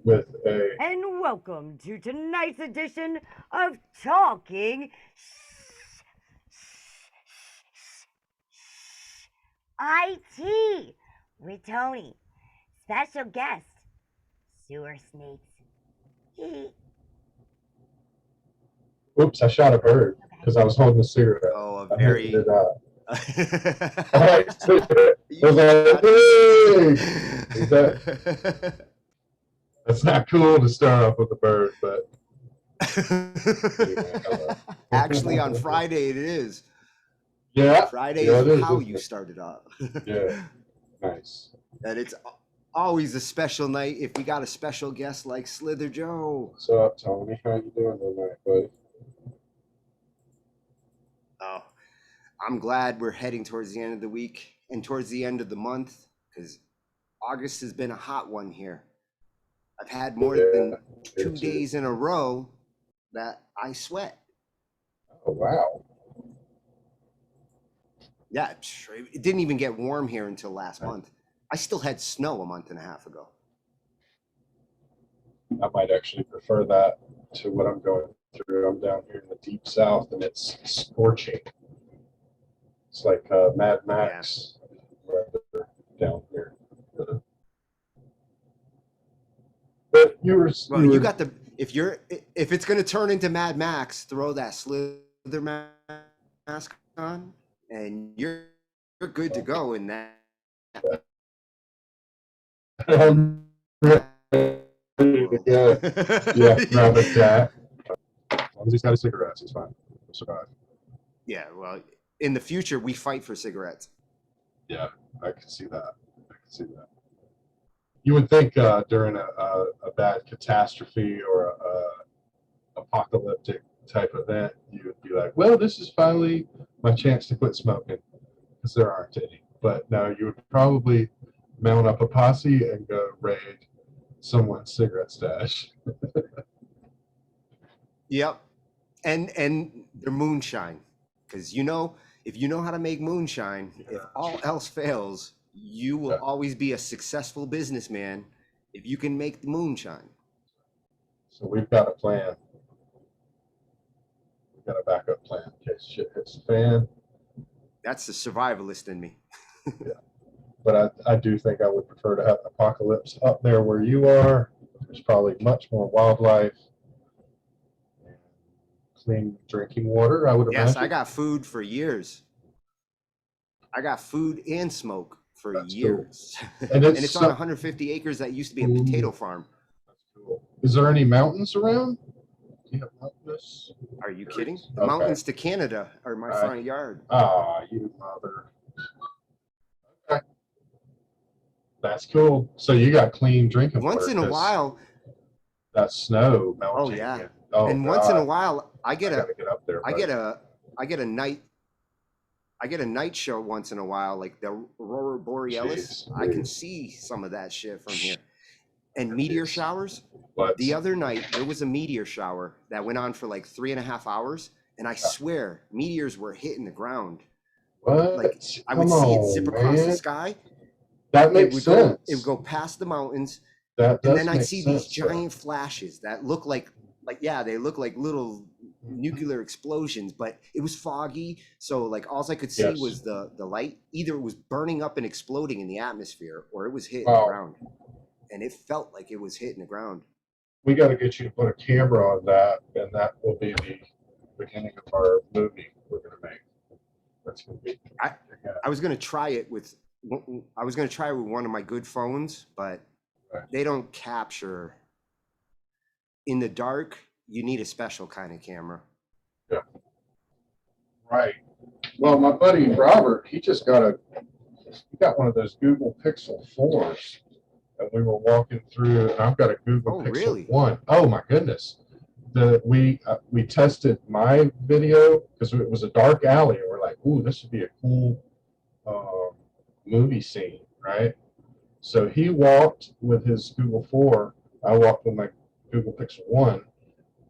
with a And welcome to tonight's edition of Talking IT with Tony. Special guest, sewer snakes. oops, I shot a bird because I was holding a cigarette. Oh, I a very. it out. I was like, hey! Is that's not cool to start off with a bird, but Actually, on Friday it is. yeah, Friday yeah, is it is, how isn't you it? started off. Yeah, nice. And it's always a special night if we got a special guest like Slither Joe. What's up, Tony? How you doing tonight, buddy? Oh, I'm glad we're heading towards the end of the week and towards the end of the month because August has been a hot one here. I've had more than 2 days in a row that I sweat. Oh, wow. Yeah, it didn't even get warm here until last month. I still had snow a month and a half ago. I might actually prefer that to what I'm going through. I'm down here in the deep south, and it's scorching. It's like Mad Max weather down here. But you got the if it's gonna turn into Mad Max, throw that Slither mask on, and you're good to go in that. Yeah, grab a cat. As long as he's got his cigarettes, he's fine. He'll survive. Yeah, well, in the future, we fight for cigarettes. Yeah, I can see that. You would think during a bad catastrophe or a apocalyptic type event, you would be like, well, this is finally my chance to quit smoking, because there aren't any. But no, you would probably mount up a posse and go raid someone's cigarette stash. Yep, and their moonshine, because if you know how to make moonshine, if all else fails, you will always be a successful businessman if you can make the moonshine. So we've got a plan. We've got a backup plan in case shit hits the fan. That's the survivalist in me. Yeah. But I do think I would prefer to have apocalypse up there where you are. There's probably much more wildlife and clean drinking water, I would imagine. Yes, I got food for years. I got food and smoke for years. Cool. And it's on 150 acres that used to be a potato farm. That's cool. Is there any mountains around? Do you have mountains? Are you kidding? The mountains to Canada are my front yard. Ah, you mother. Okay. That's cool. So you got clean drinking water. Once in a while. That snow melting. Oh yeah. And once in a while, I get a night show once in a while, like the Aurora Borealis. Jeez, I can see some of that shit from here. And meteor showers. What? The other night, there was a meteor shower that went on for like 3.5 hours. And I swear, meteors were hitting the ground. What? Like, I would see it zip across the sky. That makes sense. It would go past the mountains. And then I'd see these giant flashes that look like they look like little nuclear explosions, but it was foggy, so like all I could see was the light. Either it was burning up and exploding in the atmosphere, or it was hitting the ground, and it felt like it was hitting the ground. We got to get you to put a camera on that, and that will be the beginning of our movie we're going to make. That's going to be. I was going to try it with one of my good phones, but they don't capture in the dark. You need a special kind of camera. Yeah. Right. Well, my buddy Robert, he got one of those Google Pixel 4s, and we were walking through, and I've got a Google Pixel 1. Oh my goodness. We tested my video because it was a dark alley, and we're like, ooh, this would be a cool movie scene, right? So he walked with his Google 4. I walked with my Google Pixel 1.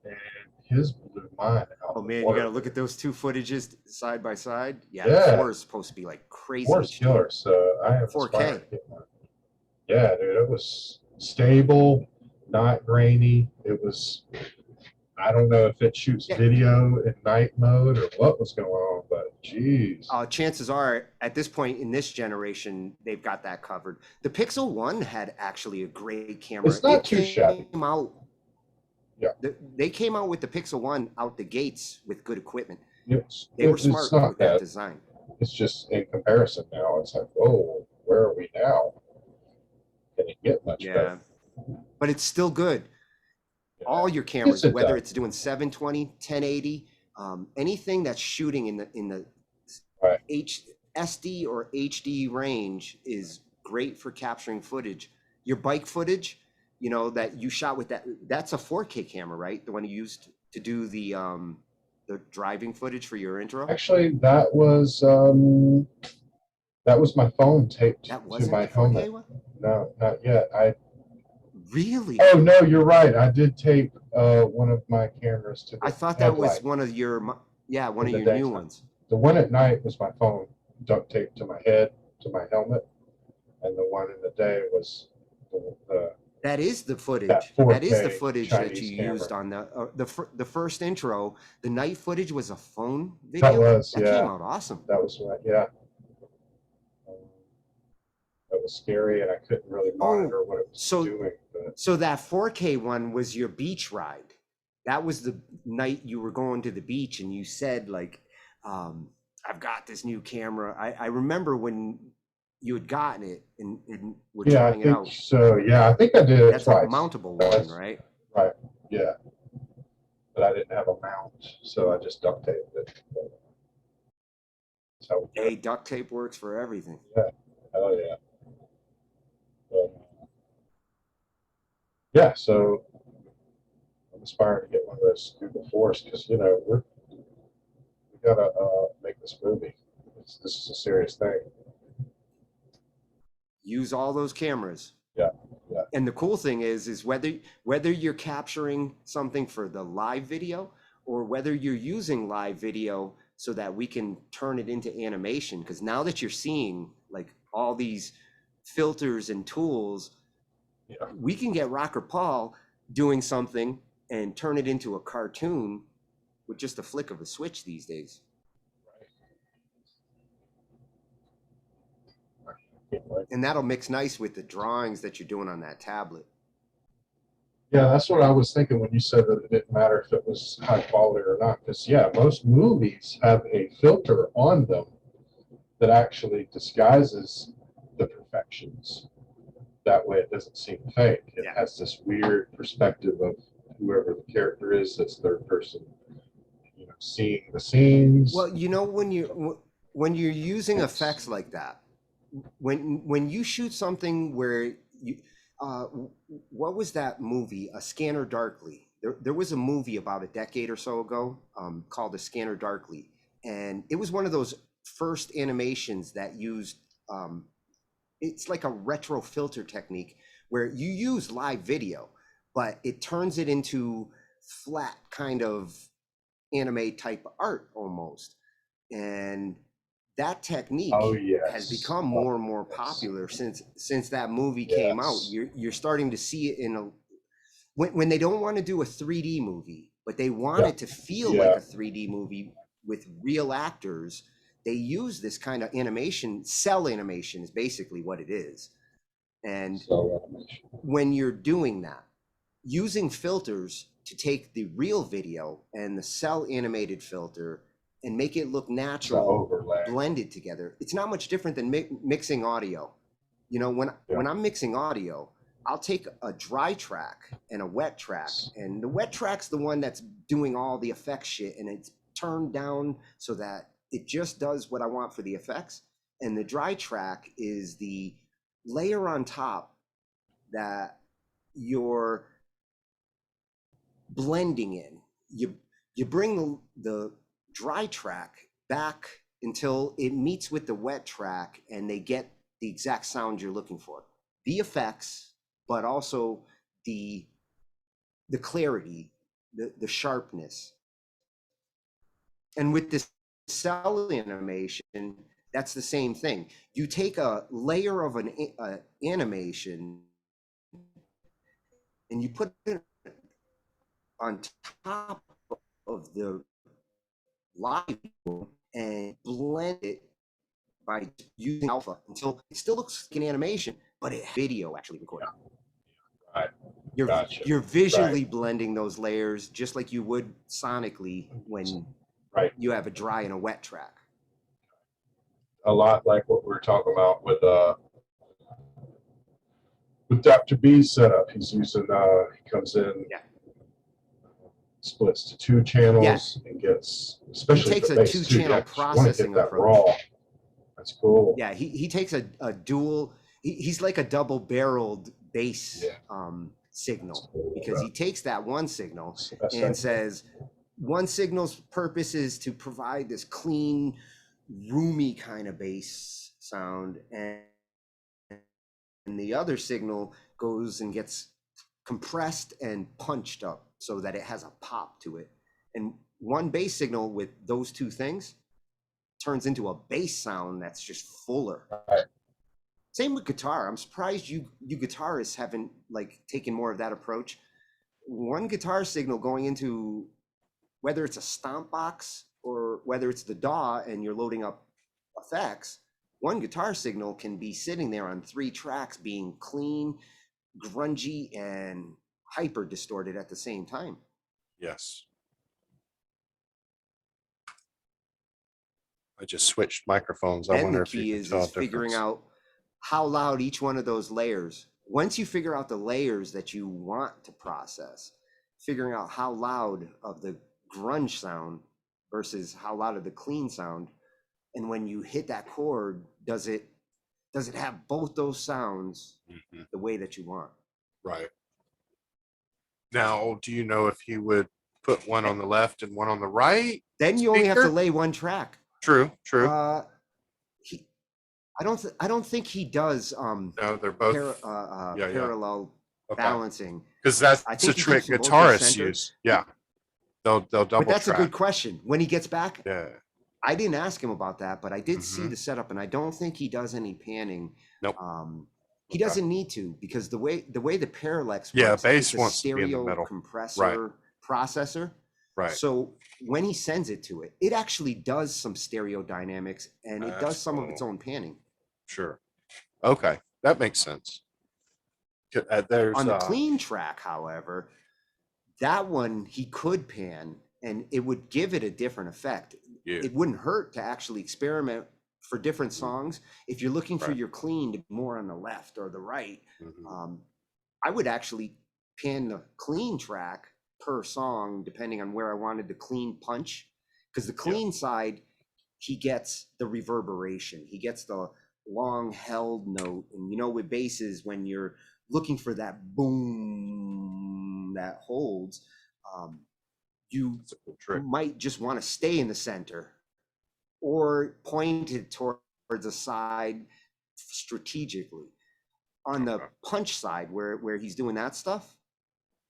And his blew mine out. Oh man, you gotta look at those two footages side by side. Yeah. The 4 is supposed to be like crazy. 4 is killer, so I have 4K. Yeah, dude, it was stable. not grainy. It was, I don't know if it shoots video in night mode or what was going on, but geez. Chances are at this point in this generation, they've got that covered. The Pixel 1 had actually a great camera. It's not too shabby. Yeah. They came out with the Pixel 1 out the gates with good equipment. They were smart with that design. It's just in comparison now, it's like, whoa, where are we now? Can it get much better? But it's still good. Yeah. All your cameras, whether it's doing 720, 1080, anything that's shooting in the right. SD or HD range is great for capturing footage. Your bike footage, you know, that you shot with that's a 4K camera, right? The one you used to do the driving footage for your intro? Actually, that was my phone taped to my helmet. One? No, not yet. Really? Oh no, you're right. I did tape one of my cameras to the I thought that was one of your one of your new ones. The one at night was my phone duct taped to my head, to my helmet, and the one in the day was the that is the footage. That is the footage Chinese that you used on the first intro. The night footage was a phone video. That came out awesome. That was right. Yeah. That was scary, and I couldn't really monitor what it was doing. But. So that 4K one was your beach ride. That was the night you were going to the beach, and you said, like, I've got this new camera. I remember when you had gotten it and were trying it out. So yeah, I think I did it That's twice. Like a mountable one, right? Right. Yeah. But I didn't have a mount, so I just duct taped it. So hey, duct tape works for everything. Yeah. Oh yeah. Yeah, so I'm aspiring to get one of those Google Force because, you know, we gotta make this movie. This is a serious thing. Use all those cameras. Yeah, yeah. And the cool thing is whether you're capturing something for the live video or whether you're using live video so that we can turn it into animation, because now that you're seeing like all these filters and tools, we can get Rocker Paul doing something and turn it into a cartoon with just a flick of a switch these days. And that'll mix nice with the drawings that you're doing on that tablet. Yeah, that's what I was thinking when you said that it didn't matter if it was high quality or not. Because, yeah, most movies have a filter on them that actually disguises the perfections. That way it doesn't seem fake. It has this weird perspective of whoever the character is that's third person, you know, seeing the scenes. Well, you know, when you're using effects like that, when you shoot something where you what was that movie, A Scanner Darkly? There was a movie about a decade or so ago called A Scanner Darkly, and it was one of those first animations that used it's like a retro filter technique where you use live video, but it turns it into flat kind of anime type art almost. And that technique has become more and more popular since that movie came out. You're starting to see it in a when they don't want to do a 3D movie, but they want it to feel like a 3D movie with real actors. They use this kind of animation. Cell animation is basically what it is. And when you're doing that, using filters to take the real video and the cell animated filter and make it look natural, blended together, it's not much different than mixing audio. You know, when I'm mixing audio, I'll take a dry track and a wet track, and the wet track's the one that's doing all the effect shit, and it's turned down so that it just does what I want for the effects. And the dry track is the layer on top that you're blending in. You bring the dry track back until it meets with the wet track and they get the exact sound you're looking for. The effects, but also the clarity, the sharpness. And with this cell animation, that's the same thing. You take a layer of an animation and you put it on top of the live and blend it by using alpha until it still looks like an animation, but it video actually recorded. Yeah. Right. You're Gotcha. you're visually blending those layers just like you would sonically when you have a dry and a wet track. A lot like what we were talking about with Dr. B's setup. He's using he comes in, splits to 2 channels and gets, especially he takes the a bass 2-channel processing that approach. raw. That's cool. Yeah, he takes a dual, he's like a double-barreled bass signal, cool, because he takes that one signal and says one signal's purpose is to provide this clean, roomy kind of bass sound, and the other signal goes and gets compressed and punched up so that it has a pop to it. And one bass signal with those two things turns into a bass sound that's just fuller. Right. Same with guitar. I'm surprised you guitarists haven't like taken more of that approach. One guitar signal going into, whether it's a stomp box or whether it's the DAW and you're loading up effects, one guitar signal can be sitting there on 3 tracks being clean, grungy, and hyper distorted at the same time. Yes. I just switched microphones. I And wonder the if you key can is tell a figuring difference. out how loud each one of those layers. Once you figure out the layers that you want to process, figuring out how loud of the grunge sound versus how loud of the clean sound, and when you hit that chord, does it have both those sounds the way that you want? Right. Now, do you know if he would put one on the left and one on the right? Then you only have to speaker? lay one track. True, true. I don't think he does No, they're both parallel balancing. Because that's I a think he trick keeps them both guitarists center. use. Yeah. They'll double But that's track. a good question. When he gets back, Yeah. I didn't ask him about that, but I did see the setup, and I don't think he does any panning. Nope. He doesn't need to, because the way the Parallax Yeah, works, bass it's a wants to be in the stereo middle. compressor processor. Right. So when he sends it to it, it actually does some stereo dynamics, and it does some of its own panning. Sure. Okay, that makes sense. There's On the clean track, however, that one he could pan, and it would give it a different effect. Yeah. It wouldn't hurt to actually experiment for different songs. If you're looking for your clean to be more on the left or the right, I would actually pan the clean track per song depending on where I wanted the clean punch, because the clean side, he gets the reverberation, he gets the long held note. And you know, with basses, when you're looking for that boom that holds, you might just want to stay in the center or point it towards a side strategically. On the punch side, where he's doing that stuff,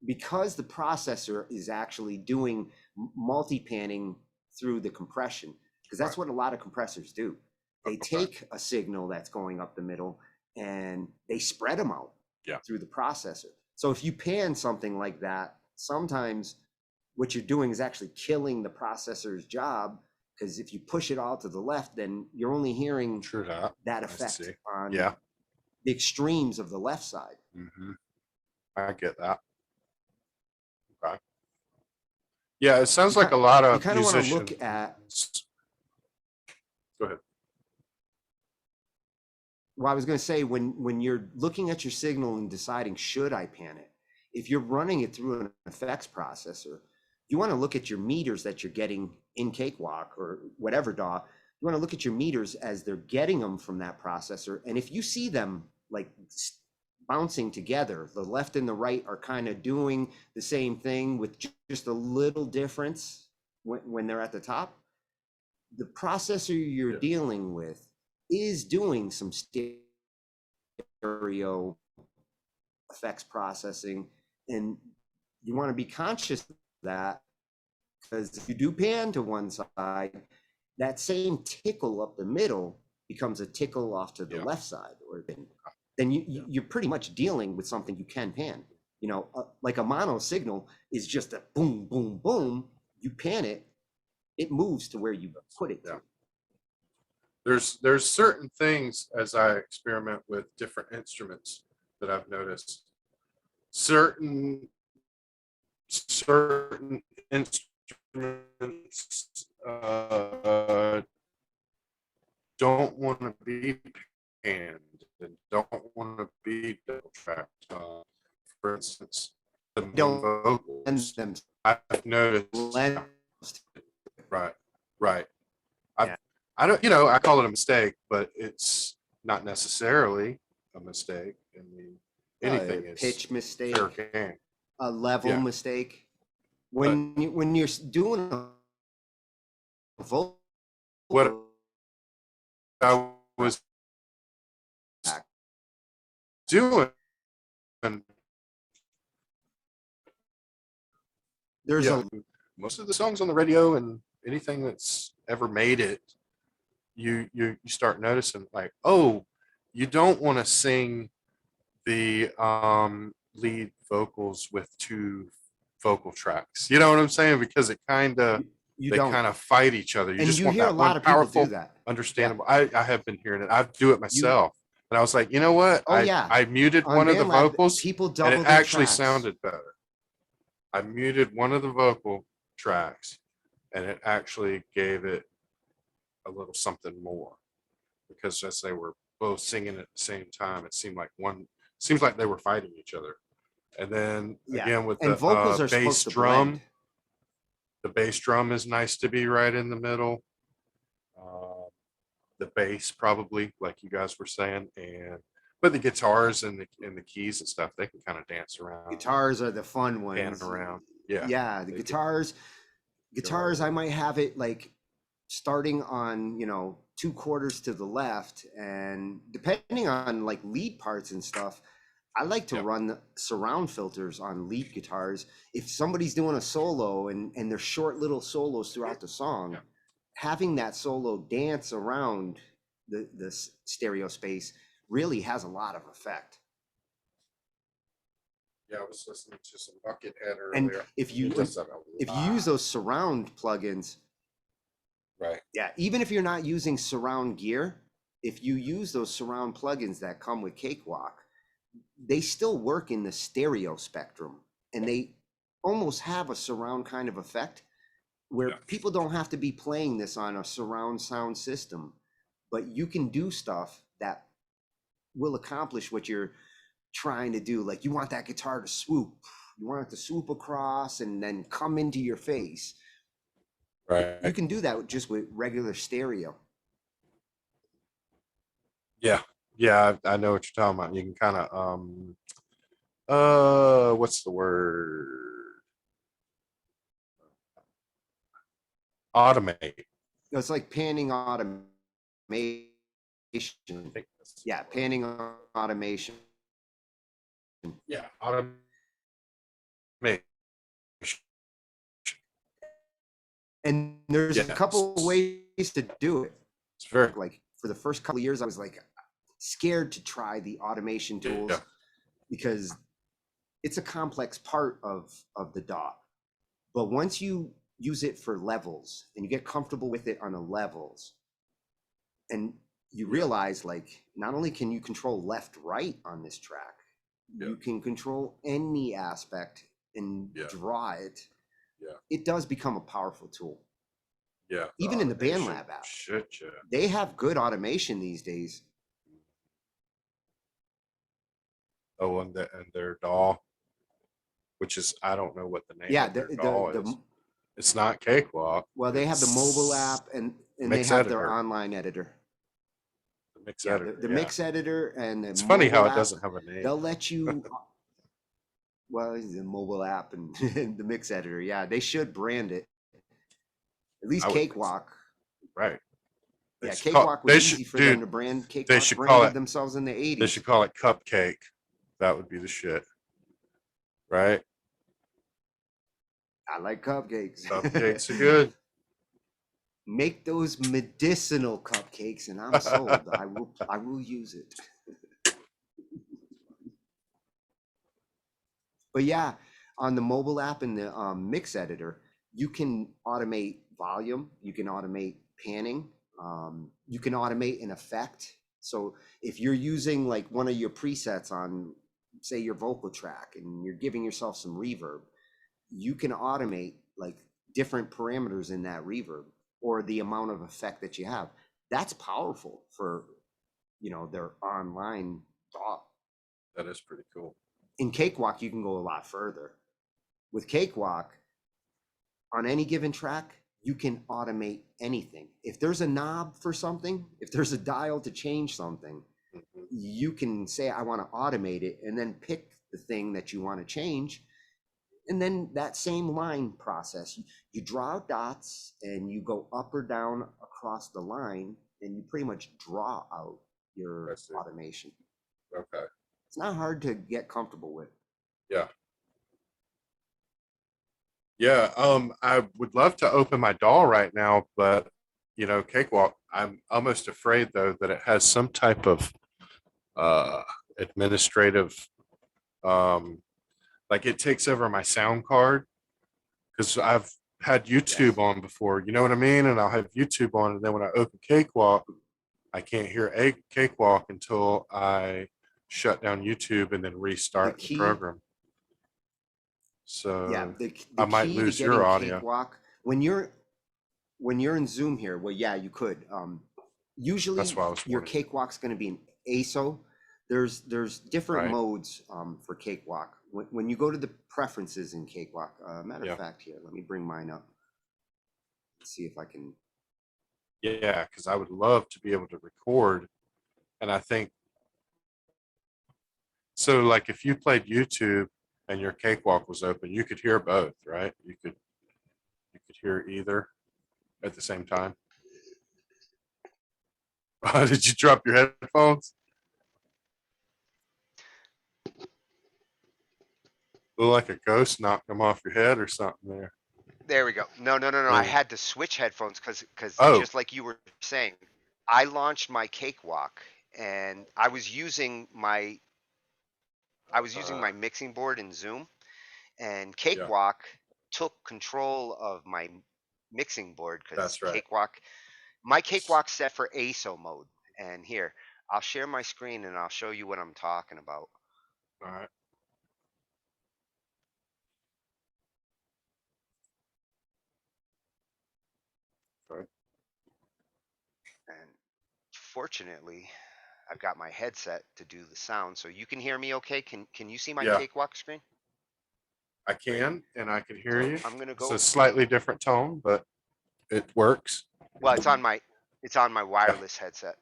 because the processor is actually doing multi-panning through the compression, because that's what a lot of compressors do. They take a signal that's going up the middle and they spread them out through the processor. So if you pan something like that, sometimes what you're doing is actually killing the processor's job, because if you push it all to the left, then you're only hearing that effect on the extremes of the left side. I get that. Okay. Yeah, it sounds like a lot of you kind of want to look at. Go ahead. Well, I was going to say, when you're looking at your signal and deciding, should I pan it? If you're running it through an effects processor, you want to look at your meters that you're getting in Cakewalk or whatever DAW. You want to look at your meters as they're getting them from that processor. And if you see them like bouncing together, the left and the right are kind of doing the same thing with just a little difference when they're at the top, the processor you're dealing with is doing some stereo effects processing, and you want to be conscious of that, because if you do pan to one side, that same tickle up the middle becomes a tickle off to the left side, or then you're pretty much dealing with something you can pan. You know, like a mono signal is just a boom, boom, boom. You pan it, it moves to where you put it to. There's certain things as I experiment with different instruments that I've noticed. Certain instruments don't want to be panned and don't want to be double tracked. For instance, the main Don't vocals. them I've noticed. lend Right, right. Yeah. I don't, you know, I call it a mistake, but it's not necessarily a mistake. I mean, anything is pitch mistake, fair game. a level Yeah. mistake. When you're doing a vocal, What I was doing, there's yeah, most of the songs on the radio and anything that's ever made it, you start noticing like, oh, you don't want to sing the lead vocals with two vocal tracks. You know what I'm saying? Because it kind of you they don't, kind of fight each other. You and just you want hear a that lot one of people powerful, do that. understandable. I have been hearing it. I do it myself. And I was like, you know what? Oh, yeah. I muted On one of the BandLab, vocals people and double it their actually tracks. sounded better. I muted one of the vocal tracks and it actually gave it a little something more, because as they were both singing at the same time, it seemed like they were fighting each other. And then again with and the vocals are bass supposed to drum, blend. the bass drum is nice to be right in the middle. The bass probably, like you guys were saying, but the guitars and the keys and stuff, they can kind of dance around. Guitars are the fun ones. Pan around. Yeah. Yeah, the guitars, I might have it like starting on, 2/4 to the left, and depending on like lead parts and stuff, I like to run surround filters on lead guitars. If somebody's doing a solo and they're short little solos throughout the song, having that solo dance around the stereo space really has a lot of effect. Yeah, I was listening to some Buckethead earlier. And if you use those surround plugins, right? Yeah, even if you're not using surround gear, if you use those surround plugins that come with Cakewalk, they still work in the stereo spectrum, and they almost have a surround kind of effect where people don't have to be playing this on a surround sound system, but you can do stuff that will accomplish what you're trying to do. Like you want that guitar to swoop, you want it to swoop across and then come into your face. Right. You can do that just with regular stereo. Yeah. Yeah, I know what you're talking about. You can kind of what's the word? Automate. It's like panning automation. Yeah, panning automation. Yeah, automate. And there's a couple of ways to do it. It's very like for the first couple of years, I was like scared to try the automation tools because it's a complex part of the DAW. But once you use it for levels and you get comfortable with it on the levels, and you realize like not only can you control left right on this track, you can control any aspect and draw it. It does become a powerful tool. Even in the BandLab app, they have good automation these days. Oh, and their DAW, which is, I don't know what the name of their DAW is. It's not Cakewalk. Well, they have the mobile app and they have their online editor. The mix editor. The mix editor and the it's funny how it app, doesn't have a name. They'll let you. Well, the mobile app and the mix editor. Yeah, they should brand it. At least Cakewalk. Right. Yeah, Cakewalk was easy for them to brand. Cakewalk branded themselves in the 80s. They should call it Cupcake. That would be the shit. Right? I like cupcakes. Cupcakes are good. Make those medicinal cupcakes and I'm sold. I will use it. But yeah, on the mobile app and the mix editor, you can automate volume, you can automate panning, you can automate an effect. So if you're using like one of your presets on, say, your vocal track and you're giving yourself some reverb, you can automate like different parameters in that reverb or the amount of effect that you have. That's powerful for, you know, their online DAW. That is pretty cool. In Cakewalk, you can go a lot further. With Cakewalk, on any given track, you can automate anything. If there's a knob for something, if there's a dial to change something, you can say, I want to automate it, and then pick the thing that you want to change. And then that same line process, you draw dots and you go up or down across the line, and you pretty much draw out your automation. Okay. It's not hard to get comfortable with. Yeah. Yeah. I would love to open my DAW right now, but you know, Cakewalk, I'm almost afraid though that it has some type of administrative like it takes over my sound card, because I've had YouTube on before, you know what I mean? And I'll have YouTube on, and then when I open Cakewalk, I can't hear a Cakewalk until I shut down YouTube and then restart the program. So yeah, the I might key lose to your getting audio. Cakewalk, when you're in Zoom here, well, yeah, you could. Usually That's why I was your wondering. Cakewalk's going to be an ASO. There's different Right. modes for Cakewalk. When you go to the preferences in Cakewalk, matter of fact, here, let me bring mine up. Let's see if I can. Yeah, because I would love to be able to record, and I think so. Like if you played YouTube and your Cakewalk was open, you could hear both, right? You could hear either at the same time. Did you drop your headphones? Look like a ghost knocked them off your head or something there. There we go. No. I had to switch headphones because Oh. just like you were saying, I launched my Cakewalk and I was using my mixing board in Zoom, and Cakewalk took control of my mixing board because That's right. My Cakewalk's set for ASO mode. And here, I'll share my screen and I'll show you what I'm talking about. All right. And fortunately, I've got my headset to do the sound, so you can hear me okay. Can you see my Cakewalk screen? I can, and I can hear you. I'm gonna go. It's a slightly different tone, but it works. Well, it's on my wireless headset.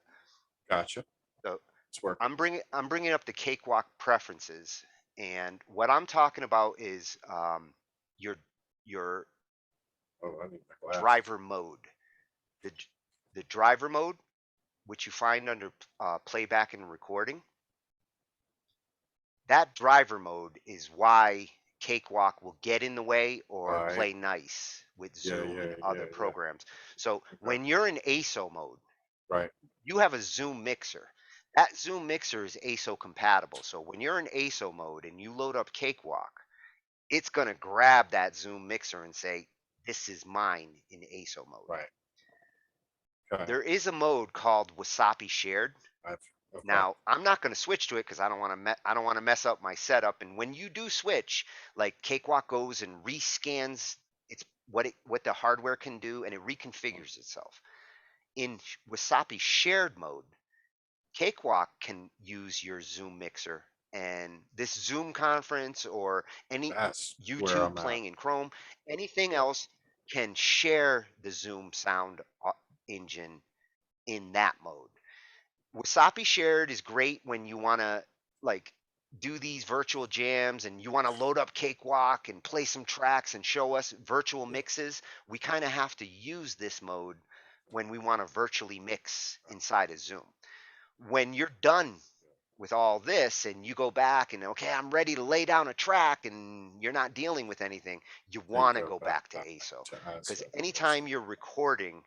Gotcha. So it's working. I'm bringing up the Cakewalk preferences, and what I'm talking about is your I need my glasses. driver mode. The driver mode, which you find under playback and recording. That driver mode is why Cakewalk will get in the way or play nice with Zoom and other programs. So when you're in ASO mode, right, you have a Zoom mixer. That Zoom mixer is ASO compatible. So when you're in ASO mode and you load up Cakewalk, it's going to grab that Zoom mixer and say, this is mine in ASO mode. Right. Okay. There is a mode called Wasapi Shared. Okay. Now, I'm not going to switch to it because I don't want to mess up my setup. And when you do switch, like Cakewalk goes and rescans what the hardware can do, and it reconfigures itself. In Wasapi Shared mode, Cakewalk can use your Zoom mixer, and this Zoom conference or any YouTube playing in Chrome, anything else can share the Zoom sound engine in that mode. Wasapi Shared is great when you want to like do these virtual jams and you want to load up Cakewalk and play some tracks and show us virtual mixes. We kind of have to use this mode when we want to virtually mix inside of Zoom. When you're done with all this and you go back and, okay, I'm ready to lay down a track and you're not dealing with anything, you want to go back to ASO. Because anytime you're recording,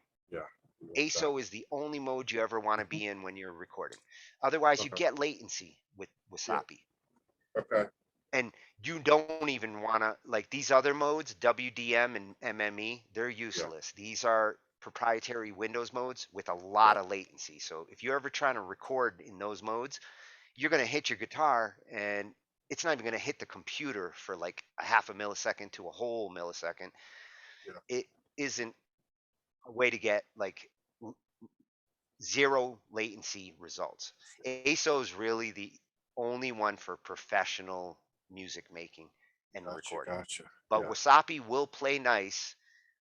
ASO is the only mode you ever want to be in when you're recording. Otherwise, you get latency with Wasapi. Okay. And You don't even want to, like these other modes, WDM and MME, they're useless. These are proprietary Windows modes with a lot of latency. So if you're ever trying to record in those modes, you're going to hit your guitar and it's not even going to hit the computer for like a half a millisecond to a whole millisecond. It isn't a way to get like zero latency results. ASO is really the only one for professional music making and recording. But Wasapi will play nice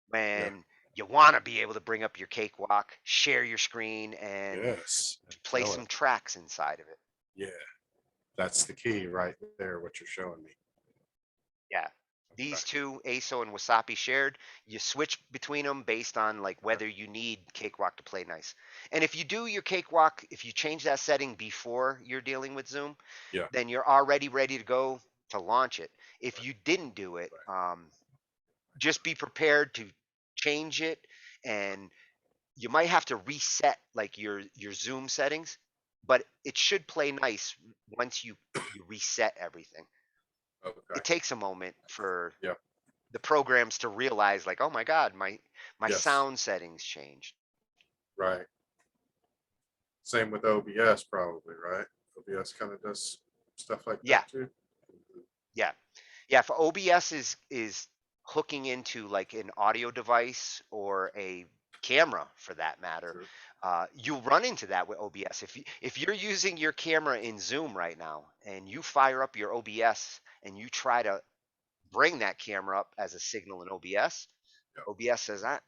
when you want to be able to bring up your cakewalk, share your screen, and play some tracks inside of it. Yeah, that's the key right there, what you're showing me. Yeah. These two, ASO and Wasapi shared, you switch between them based on like whether you need Cakewalk to play nice. And if you do your Cakewalk, if you change that setting before you're dealing with Zoom, then you're already ready to go to launch it. If you didn't do it, just be prepared to change it, and you might have to reset like your Zoom settings, but it should play nice once you reset everything. It takes a moment for the programs to realize like, oh my God, my sound settings changed. Right. Same with OBS probably, right? OBS kind of does stuff like that too. Yeah. For OBS is hooking into like an audio device or a camera for that matter. You'll run into that with OBS. If you're using your camera in Zoom right now and you fire up your OBS and you try to bring that camera up as a signal in OBS, OBS says, I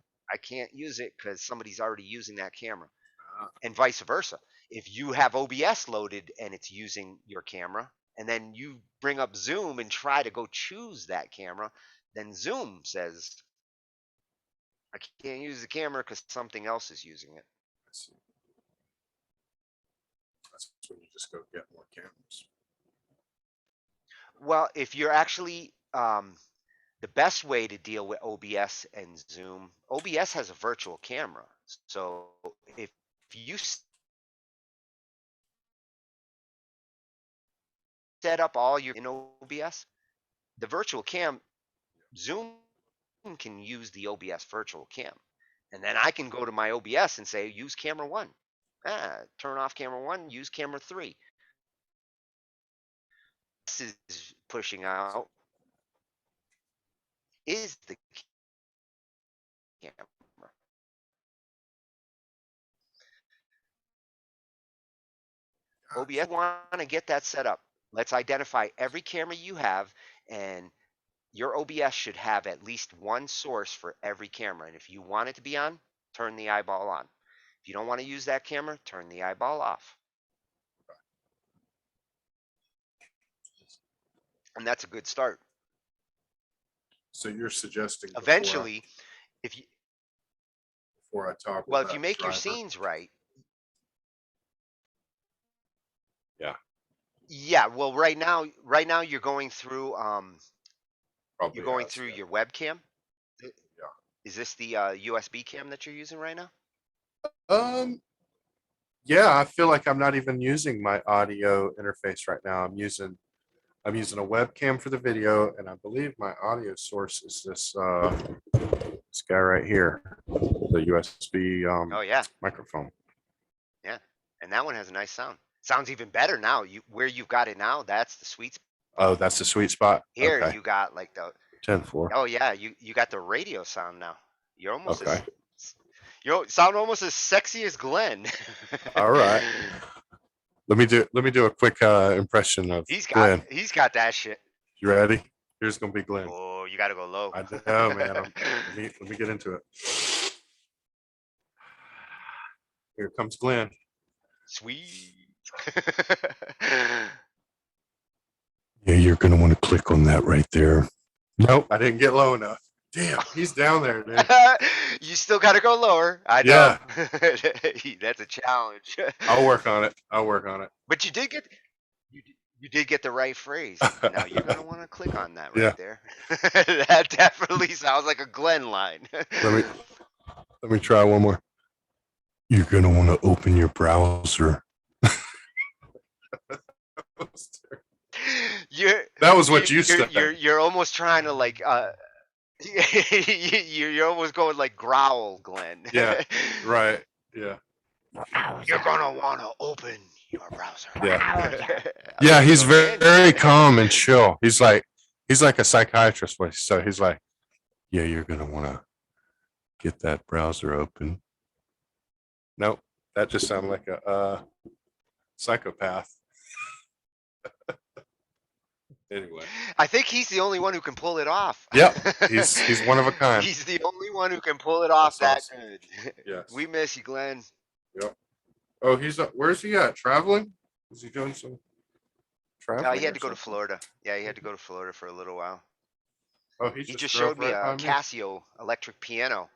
can't use it because somebody's already using that camera. And vice versa. If you have OBS loaded and it's using your camera, and then you bring up Zoom and try to go choose that camera, then Zoom says, I can't use the camera because something else is using it. I see. That's when you just go get more cameras. Well, if you're actually the best way to deal with OBS and Zoom, OBS has a virtual camera. So if you set up all your in OBS, the virtual cam, Zoom can use the OBS virtual cam. And then I can go to my OBS and say, use camera 1. Turn off camera 1, use camera 3. This is pushing out is the camera. OBS want to get that set up. Let's identify every camera you have, and your OBS should have at least one source for every camera. And if you want it to be on, turn the eyeball on. If you don't want to use that camera, turn the eyeball off. And that's a good start. So you're suggesting eventually, if you before I talk, well, if you make your scenes right. Yeah, well, right now you're going through your webcam. Is this the USB cam that you're using right now? Yeah, I feel like I'm not even using my audio interface right now. I'm using a webcam for the video, and I believe my audio source is this guy right here, the USB microphone. Yeah, and that one has a nice sound. Sounds even better now. Where you've got it now, that's the sweet spot. Oh, that's the sweet spot. Here okay. You got like the 10-4. Oh yeah, you got the radio sound now. You're almost you sound almost as sexy as Glenn. All right. Let me do a quick impression of Glenn. He's got that shit. You ready? Here's gonna be Glenn. Oh, you gotta go low. I know, man. Let me get into it. Here comes Glenn. Sweet. Yeah, you're gonna want to click on that right there. Nope, I didn't get low enough. Damn, he's down there, dude. You still gotta go lower. I know. Yeah. That's a challenge. I'll work on it. But you did get the right phrase. Now you're gonna want to click on that right there. That definitely sounds like a Glenn line. Let me try one more. You're gonna want to open your browser. you're That was what you said. you're almost trying to like you're almost going like growl, Glenn. Yeah. Right. Yeah. You're gonna want to open your browser. Yeah. I Yeah. like He's your very, man. very calm and chill. He's like a psychiatrist. So he's like, yeah, you're gonna want to get that browser open. Nope. That just sounded like a psychopath. Anyway. I think he's the only one who can pull it off. Yep. He's one of a kind. He's the only one who can pull it off That's that awesome. good. Yes. We miss you, Glenn. Yep. Oh, where's he at? Traveling? Is he doing some traveling? He had or to go to something? Florida. Yeah, he had to go to Florida for a little while. Oh, He just just drove showed me right a by me. Casio electric piano.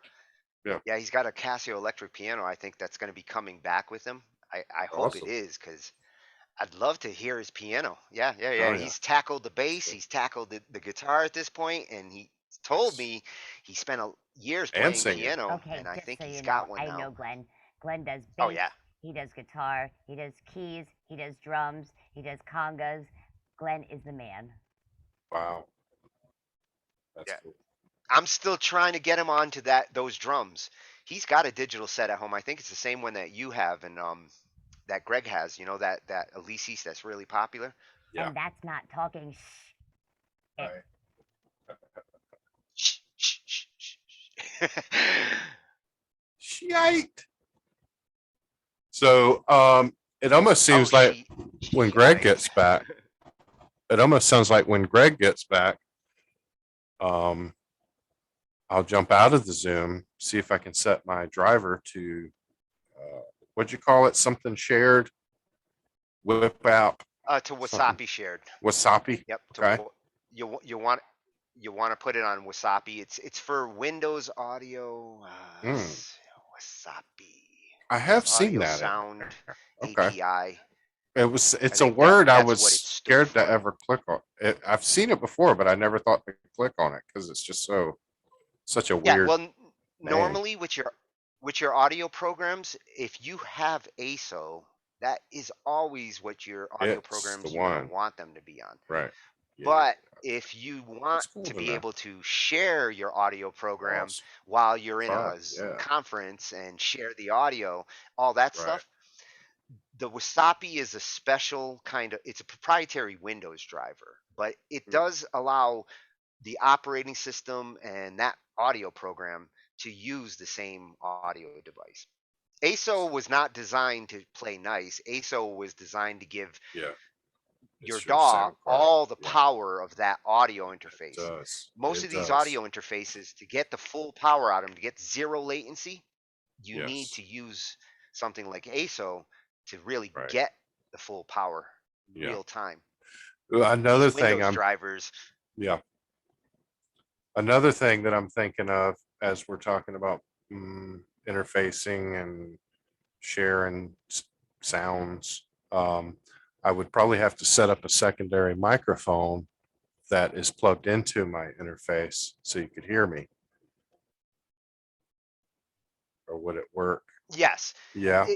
Yeah. Yeah, he's got a Casio electric piano. I think that's going to be coming back with him. I hope it Awesome. is, because I'd love to hear his piano. Yeah. Oh, yeah. He's tackled the bass. cool. He's tackled the guitar at this point, and he told me he spent years And playing singing. piano, Okay, and I just think so he's you got know, one I know now. Glenn. Glenn does bass. Oh yeah. He does guitar. He does keys. He does drums. He does congas. Glenn is the man. Wow. That's Yeah. cool. I'm still trying to get him onto those drums. He's got a digital set at home. I think it's the same one that you have and that Greg has. You know that Alesis that's really popular. Yeah. And that's not talking shh. Right. Shh, shh, shh, shh, shh. Shite. So it almost Oh, seems like when Greg shite. gets back, it almost sounds like when Greg gets back, I'll jump out of the Zoom, see if I can set my driver to what'd you call it? Something shared, whip out, To something. Wasapi shared. Wasapi. Yep. Okay. You want to put it on Wasapi. It's for Windows Audio. Wasapi. I have seen Audio that. Sound Okay. API. It's I a think word I that's was what it stood scared to for. ever click on. I've seen it before, but I never thought to click on it because it's just such a Yeah, weird well, name. normally with your audio programs, if you have ASO, that is always what your audio It's programs the you're going one. to want them to be on. Right. Yeah. But if you want That's cool to to be know. able to share your audio program Awesome. while you're in Fun. a Yeah. conference and share the audio, all that Right. stuff, the Wasapi is a special it's a proprietary Windows driver, but it does allow the operating system and that audio program to use the same audio device. ASO was not designed to play nice. ASO was designed to give Yeah. your It's your DAW sound card. all the Yeah. power of that audio It interface. does. Most It of these does. audio interfaces, to get the full power out of them, to get zero latency, you need Yes. to use something like ASO to really Right. get the full power Yeah. real time. Another These thing Windows drivers. yeah. Another thing that I'm thinking of as we're talking about interfacing and sharing sounds, I would probably have to set up a secondary microphone that is plugged into my interface so you could hear me. Or would it work? Yes. Yeah.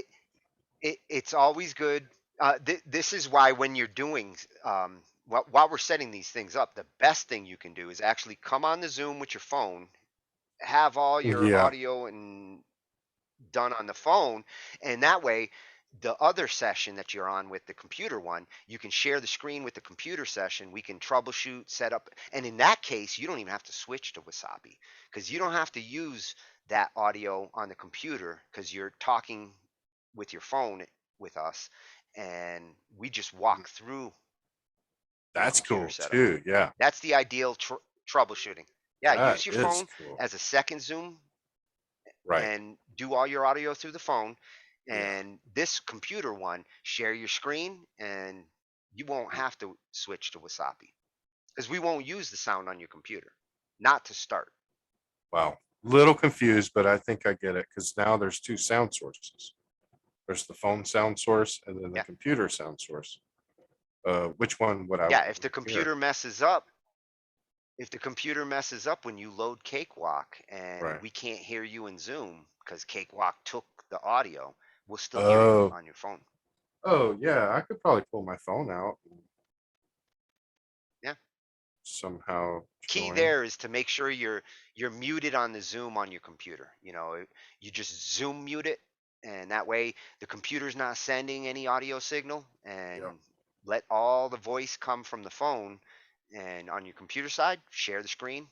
It's always good. This is why when you're doing while we're setting these things up, the best thing you can do is actually come on the Zoom with your phone, have all your Yeah. audio and done on the phone, and that way the other session that you're on with the computer one, you can share the screen with the computer session. We can troubleshoot, set up, and in that case, you don't even have to switch to Wasapi, because you don't have to use that audio on the computer because you're talking with your phone with us, and we just walk through your That's computer cool setup. too. Yeah. That's the ideal troubleshooting. Yeah, That use your is phone cool. as a second Zoom Right. and do all your audio through the phone. Yeah. And this computer one, share your screen, and you won't have to switch to Wasapi because we won't use the sound on your computer, not to start. Wow. Little confused, but I think I get it because now there's two sound sources. There's the phone sound source and then the Yeah. computer sound source. Which one would I? Yeah, if the hear? computer messes up, when you load Cakewalk and Right. we can't hear you in Zoom because Cakewalk took the audio, we'll still hear you on your phone. Oh yeah, I could probably pull my phone out and somehow Key join. there is to make sure you're muted on the Zoom on your computer. You know, you just Zoom mute it, and that way the computer's not sending any audio signal, and Yeah. let all the voice come from the phone. And on your computer side, share the screen.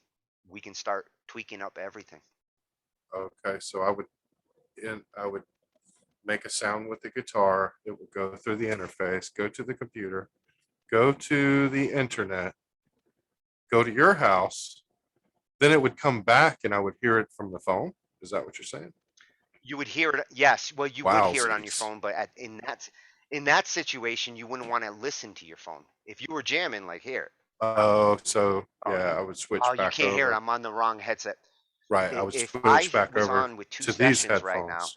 We can start tweaking up everything. Okay, so I would make a sound with the guitar. It would go through the interface, go to the computer, go to the internet, go to your house. Then it would come back and I would hear it from the phone. Is that what you're saying? You would hear it. Yes, well, you would hear it on your Wowzers. phone, but in that situation, you wouldn't want to listen to your phone. If you were jamming, like here, Oh, so oh, yeah, you, I would switch oh, you back can't hear it. over. I'm on the wrong headset. Right, I would If I switch back was over on with two to these sessions right now, headphones.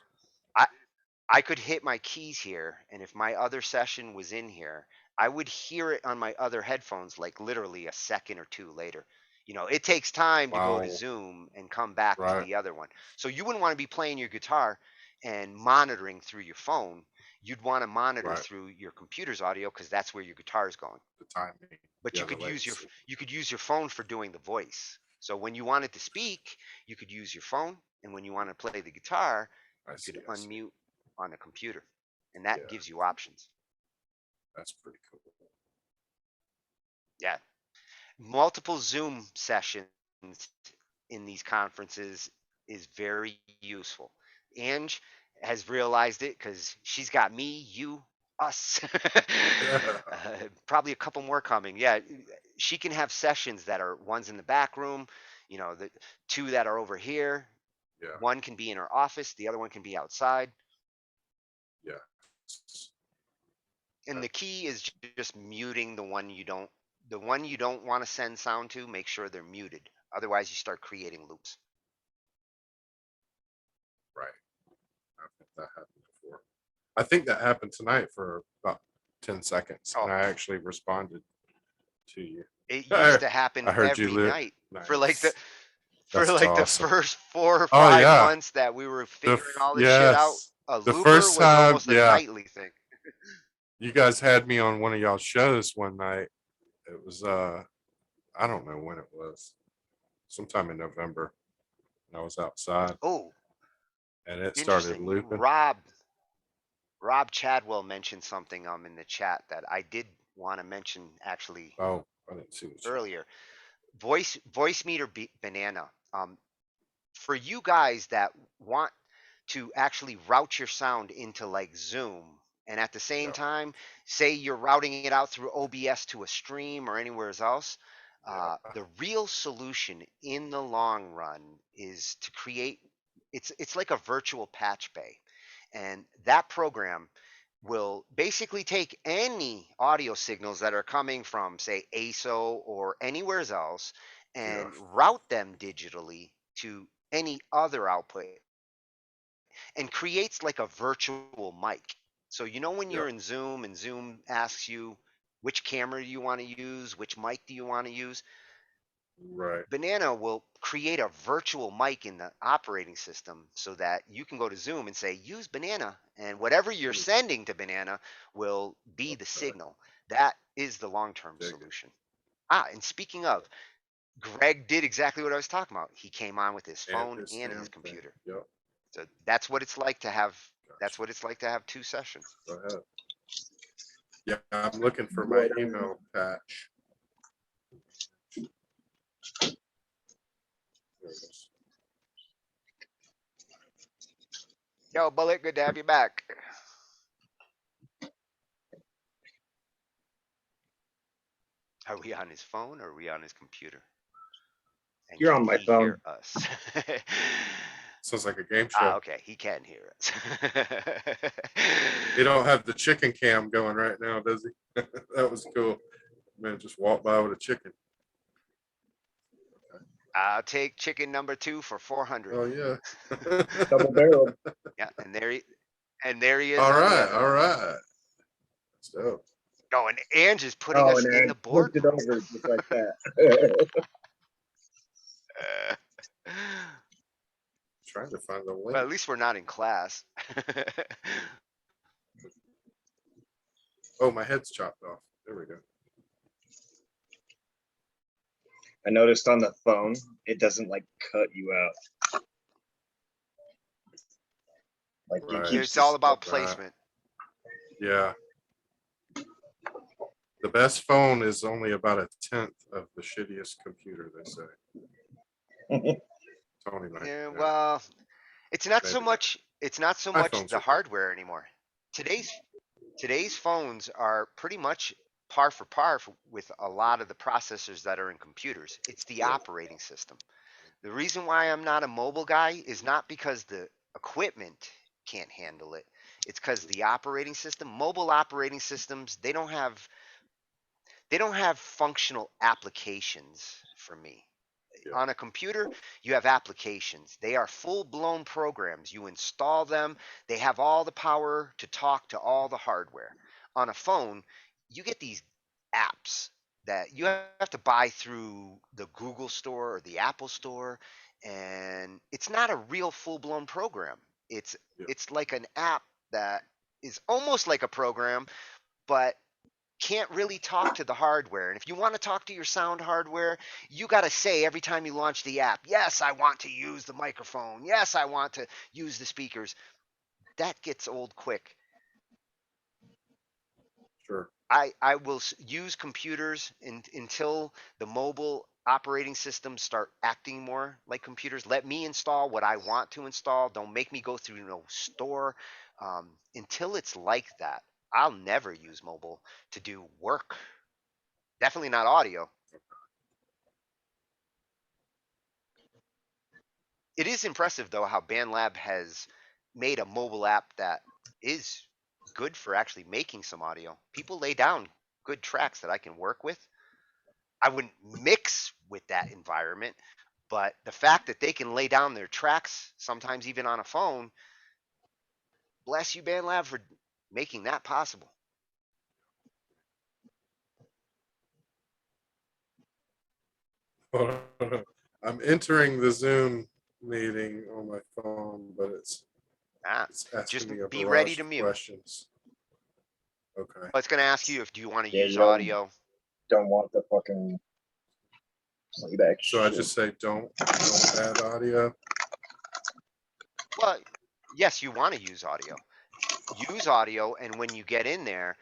I could hit my keys here, and if my other session was in here, I would hear it on my other headphones like literally a second or two later. You know, it takes time to go to Wow. Zoom and come back to Right, the other one. So you wouldn't want to be playing your guitar and monitoring through your phone. You'd want to monitor right. through your computer's audio because that's where your guitar is going. The timing. But Yeah, you the could use latency. your phone for doing the voice. So when you wanted to speak, you could use your phone, and when you want to play the guitar, I you see, could I see. unmute on the computer, and that Yeah, gives you options. that's pretty cool. Yeah, multiple Zoom sessions in these conferences is very useful. Ange has realized it because she's got me, you, us, probably a couple more coming. Yeah, she can have sessions that are one's in the back room, you know, the two that are over here. Yeah, One can be in her office, the other one can be outside. yeah. And the key is just muting the one you don't want to send sound to. Make sure they're muted. Otherwise, you start creating loops. Right. I've had that happen before. I think that happened tonight for about 10 seconds, and Oh, I actually responded to you. it I used to happen heard you, every Luke. night for Nice. for That's like the awesome. first 4 or Oh 5 yeah. months that we were figuring all this shit out. Yes. A The looper first was time, almost a yeah, nightly thing. you guys had me on one of y'all's shows one night. It was I don't know when it was. Sometime in November. And I was outside Oh, and it started interesting. looping. Rob Chadwell mentioned something in the chat that I did want to mention actually Oh, I didn't see the chat. earlier. Voice meter banana. For you guys that want to actually route your sound into like Zoom, and at the same Yeah, time, say you're routing it out through OBS to a stream or anywhere else, yeah, the real solution in the long run is to create. It's like a virtual patch bay, and that program will basically take any audio signals that are coming from, say, ASO or anywhere else, yeah. and route them digitally to any other output and creates like a virtual mic. So, you know, when Yeah. you're in Zoom and Zoom asks you which camera do you want to use, which mic do you want to use, Right. Banana will create a virtual mic in the operating system so that you can go to Zoom and say, use Banana, and whatever you're Mm, sending to Banana will be the okay. signal. That is the long term Dig it. solution. And speaking of, Greg did exactly what I was talking about. He came on with his And phone this and damn his thing. computer. Yep. So that's what it's like to have. That's Gotcha. what it's like to have 2 sessions. Go ahead. Yeah, I'm looking for my email patch. There it is. Yo, Bullet, good to have you back. Are we on his phone or are we on his computer? And You're can on my he phone. hear us? Sounds like a game show. Okay, he can hear us. He don't have the chicken cam going right now, does he? That was cool. Man, just walked by with a chicken. I'll take chicken number 2 for 400. Oh yeah. Double barreled. Yeah, and there he is All on the right, other all one. right. That's dope. Oh, and Ange is putting Oh, us and in I the flipped it boardroom. over just like that. Trying to find the Well, link. at least we're not in class. Oh, my head's chopped off. There we go. I noticed on the phone, it doesn't like cut you out. Like it Right. keeps It's all about Right. placement. Yeah. The best phone is only about 1/10 of the shittiest computer, they say. Tony might. Yeah, Yeah. well, it's not so Maybe. much. It's not so much iPhones the are good. hardware anymore. Today's phones are pretty much par for par with a lot of the processors that are in computers. It's the Yeah. operating system. The reason why I'm not a mobile guy is not because the equipment can't handle it. It's because the operating system, mobile operating systems, they don't have functional applications for me. Yeah. On a computer, you have applications. They are full blown programs. You install them, they have all the power to talk to all the hardware. On a phone, you get these apps that you have to buy through the Google store or the Apple store, and it's not a real full blown program. It's Yeah. it's like an app that is almost like a program, but can't really talk to the hardware. And if you want to talk to your sound hardware, you got to say every time you launch the app, yes, I want to use the microphone. Yes, I want to use the speakers. That gets old quick. Sure. I will use computers until the mobile operating systems start acting more like computers. Let me install what I want to install. Don't make me go through no store. Until it's like that, I'll never use mobile to do work. Definitely not audio. It is impressive though how BandLab has made a mobile app that is good for actually making some audio. People lay down good tracks that I can work with. I wouldn't mix with that environment, but the fact that they can lay down their tracks, sometimes even on a phone, bless you, BandLab, for making that possible. I'm entering the Zoom meeting on my phone, but it's Just asking me a be ready barrage to of mute. questions. Okay. It's going to ask you if do you want to Yeah, use you don't- audio. Don't want the fucking playback. So I shit. just say don't add audio. Well, yes, you want to use audio. Use audio, and when you get in there,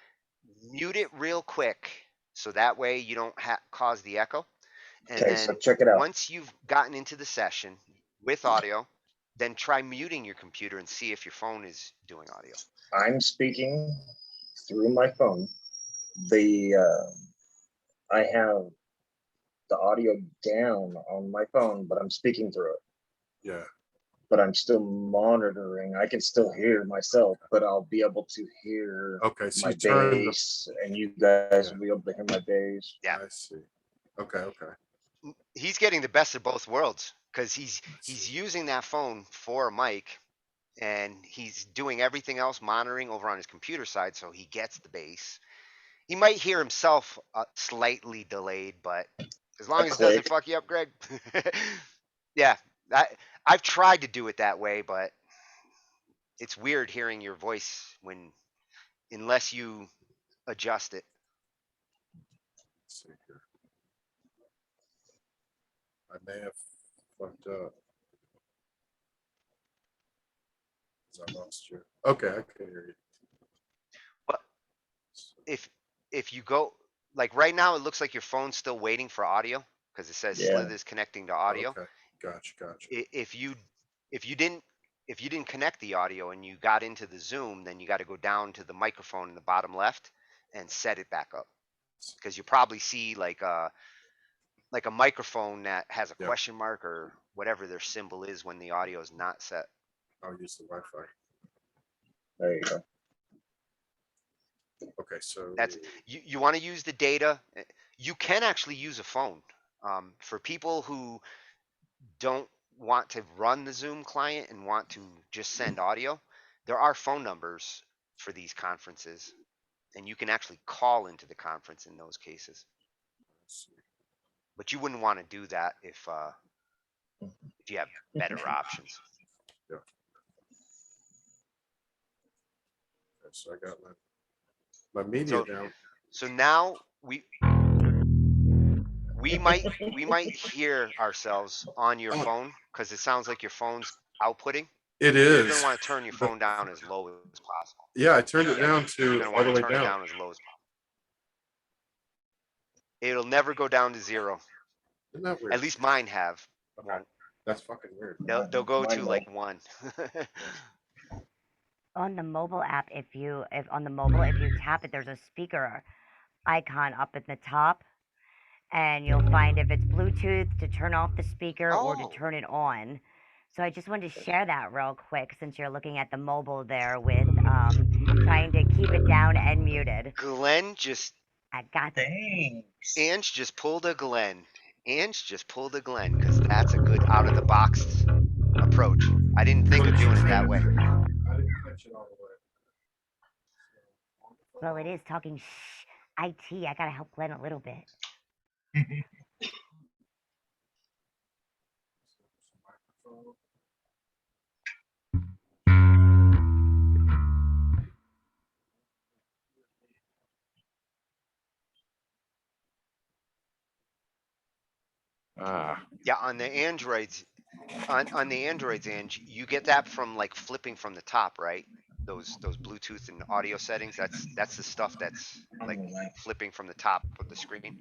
mute it real quick so that way you don't cause the echo. And Okay, so then check it out. once you've gotten into the session with audio, then try muting your computer and see if your phone is doing audio. I'm speaking through my phone. I have the audio down on my phone, but I'm speaking through it. Yeah. But I'm still monitoring. I can still hear myself, but I'll be able to hear Okay. So my you turn the. bass, and you guys Yeah. will be able to hear my bass. Yeah. I see. Okay. Okay. He's getting the best of both worlds because he's I see. using that phone for a mic, and he's doing everything else monitoring over on his computer side, so he gets the bass. He might hear himself slightly delayed, but as long A as it doesn't click. fuck you up, Greg. Yeah, I've tried to do it that way, but it's weird hearing your voice unless you adjust it. Let's see here. I may have fucked up. 'Cause I lost you. Okay, I can hear you. But if you go like right now, it looks like your phone's still waiting for audio because it says Yeah. Slith is connecting to audio. Okay, gotcha. If you didn't connect the audio and you got into the Zoom, then you got to go down to the microphone in the bottom left and set it back up because you probably see like a microphone that has a Yep. question mark or whatever their symbol is when the audio is not set. I'll use the Wi-Fi. There you go. Okay, so That's you want to use the data. You can actually use a phone. For people who don't want to run the Zoom client and want to just send audio, there are phone numbers for these conferences, and you can actually call into the conference in those cases. let's see. But you wouldn't want to do that if you have better options. Yeah. Okay, so I got my media down. So now we might hear ourselves on your phone because it sounds like your phone's outputting. It You're gonna is. want to turn your phone down as low as possible. Yeah, I turned it down You're to gonna all the want to way turn it down. down as low as possible. It'll never go down to 0. Isn't that weird? At least mine have. Okay. Won't. That's fucking weird. They'll go Mine to won't. like 1. On the mobile app, if you tap it, there's a speaker icon up at the top, and you'll find if it's Bluetooth to turn off the speaker or to Oh. turn it on. So I just wanted to share that real quick since you're looking at the mobile there with trying to keep it down and muted. Glenn just I got that. Thanks. Ange just pulled a Glenn. Because that's a good out of the box approach. I didn't think of doing it that way. I didn't catch it all the way. Well, it is Talkin Shhh I.T. I gotta help Glenn a little bit. Yeah, on the Androids, Ange, you get that from like flipping from the top, right? Those Bluetooth and audio settings. That's the stuff that's like flipping from the top of the screen.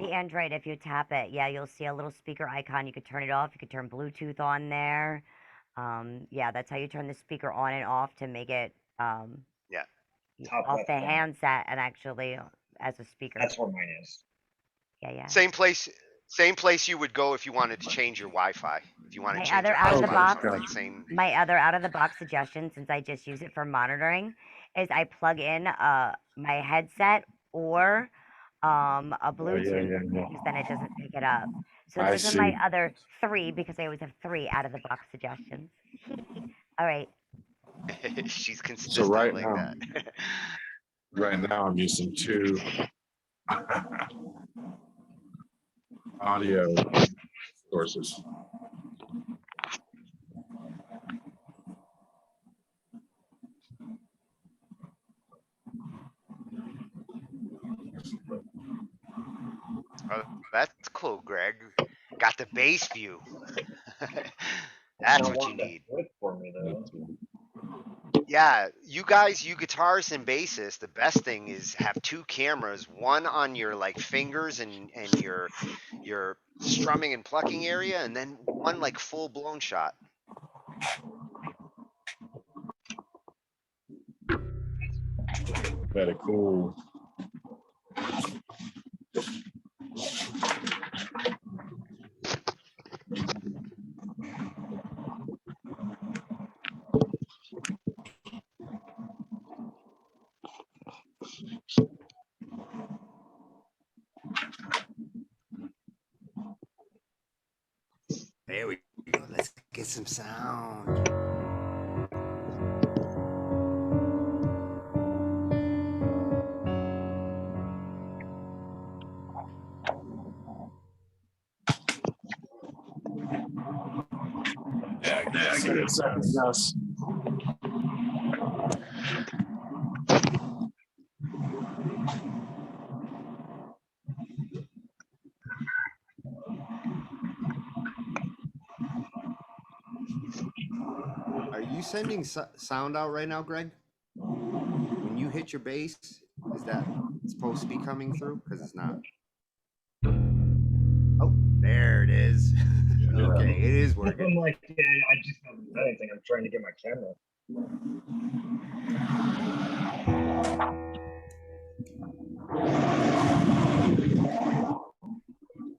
The Android, if you tap it, yeah, you'll see a little speaker icon. You could turn it off. You could turn Bluetooth on there. Yeah, that's how you turn the speaker on and off to make it Yeah. Top off left the corner. handset and actually as a speaker. That's where mine is. Yeah. Same place you would go if you wanted to change your Wi-Fi. If you want to My change other your out of the hotspot or box, something, like same. My other out of the box suggestion, since I just use it for monitoring, is I plug in my headset or a Bluetooth because then it doesn't pick it up. So I those are my see. other 3 because I always have 3 out of the box suggestions. All right. She's So consistent right like now, that. I'm using 2 audio sources. Oh, that's cool, Greg. Got the bass view. That's I what you want that need. flip for me though. Yeah, you guys, you guitarists and bassists, the best thing is have 2 cameras, one on your like fingers and your strumming and plucking area, and then one like full blown shot. Very cool. There we go. Let's get some sound. It sounds nice. Are you sending sound out right now, Greg? When you hit your bass, is that supposed to be coming through? Because it's not. Oh, there it is. Okay, it is I'm working. like, yeah, I just haven't done anything. I'm trying to get my camera.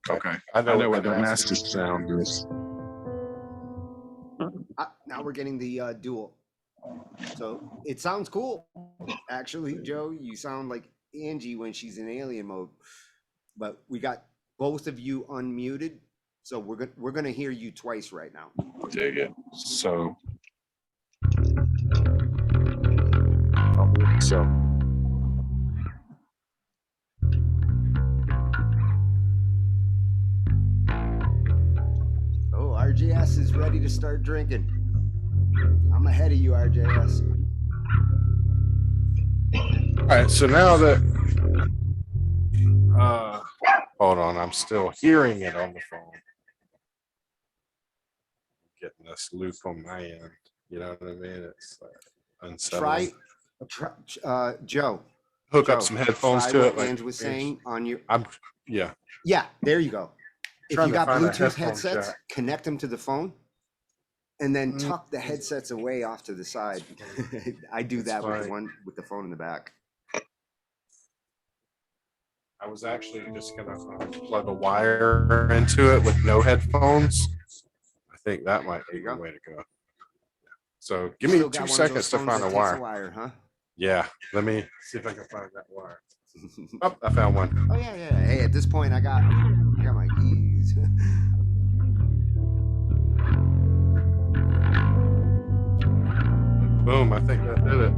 Okay. I know what the master sound is. Now we're getting the dual. So it sounds cool. Actually, Joe, you sound like Angie when she's in alien mode. But we got both of you unmuted. So we're gonna hear you twice right now. Dig it. So. Oh, RJS is ready to start drinking. I'm ahead of you, RJS. All right. So now that Hold on, I'm still hearing it on the phone. Getting this loop on my end. You know what I mean? It's like unsettling. Try, Joe. Hook Joe, up some headphones try to what it. Like Ange was saying on your. yeah. Yeah, there you go. If Trying you to got find a Bluetooth headphone headsets, jack. connect them to the phone, and then tuck the headsets away off to the side. I do It's that with the fine. one with the phone in the back. I was actually just gonna plug a wire into it with no headphones. I think that might be the way to go. So give me Still 2 got one of those seconds to phones find that a takes wire. huh? Yeah, let me see if I can find that wire. Oh, I found one. Oh yeah. Hey, at this point, I got my keys. Boom, I think that did it.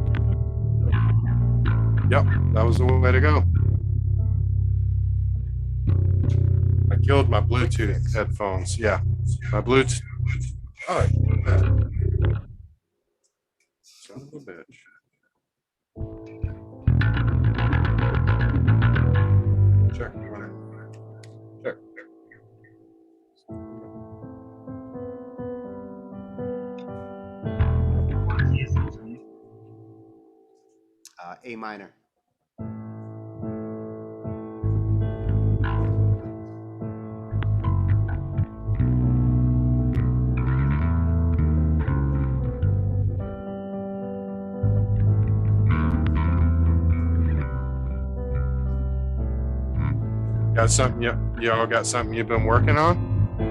Yep, that was the way to go. I killed my Bluetooth headphones. Yeah, my Bluetooth. All right. Son of a bitch. Check. Check. A minor. Got something? Y'all got something you've been working on,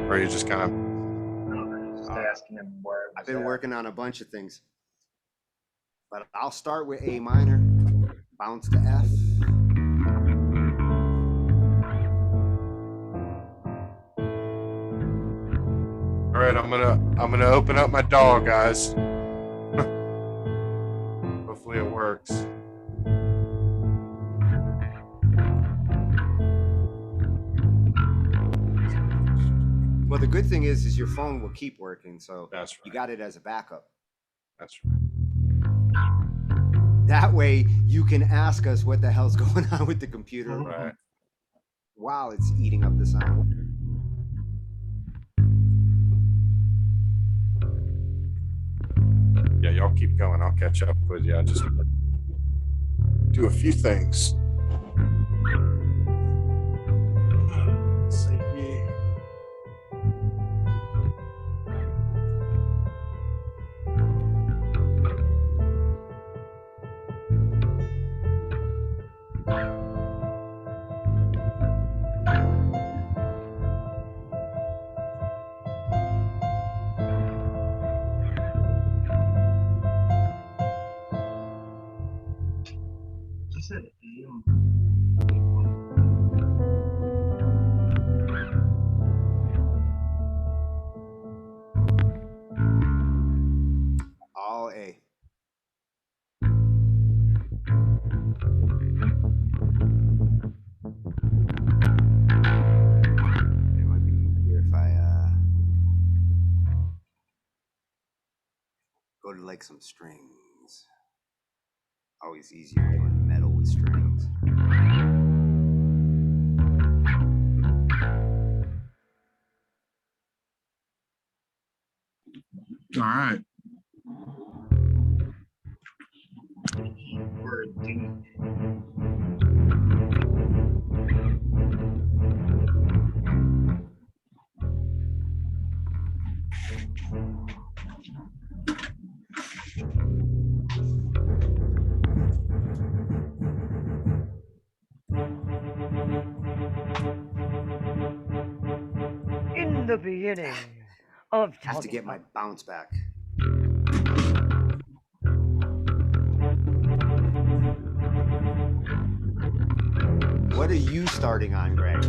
or you just kind of? Just asking him where. I've been working on a bunch of things, but I'll start with A minor, bounce to F. All right, I'm gonna open up my DAW, guys. Hopefully it works. Well, the good thing is your phone will keep working, so That's right. You got it as a backup. That's right. That way, you can ask us what the hell's going on with the computer Right. while it's eating up the sound. Yeah, y'all keep going. I'll catch up with you. I just do a few things. All A. It might be easier if I go to like some strings. Always easier doing metal with strings. All right. In the beginning of I have to get my bounce back. What are you starting on, Greg?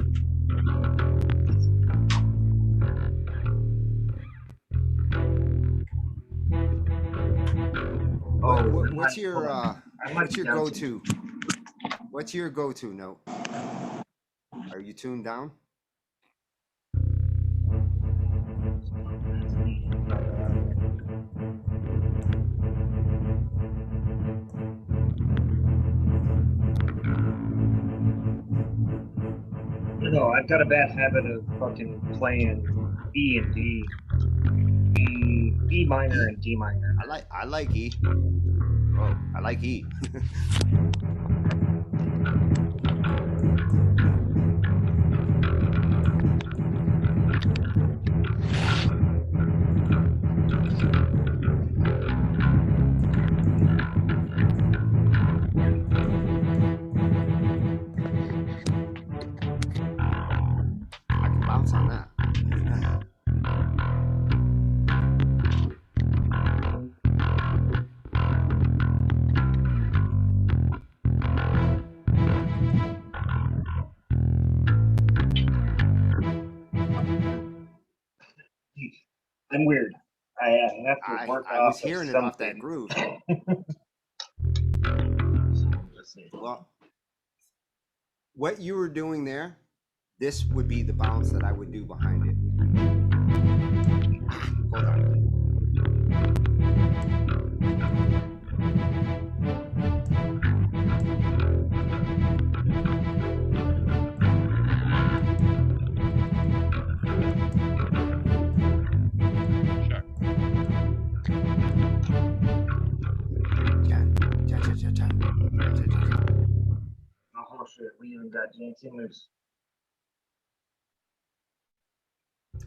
What's your go-to? What's your go-to note? Are you tuned down? No, know, I've got a bad habit of fucking playing E and D. E minor and D minor. I like E. Oh, I like E. I can bounce on that. I'm weird. I have to work I was hearing it off that groove. Well, what you were doing there, this would be the bounce that I would do behind it. Hold on. Oh shit, we even got JT loose.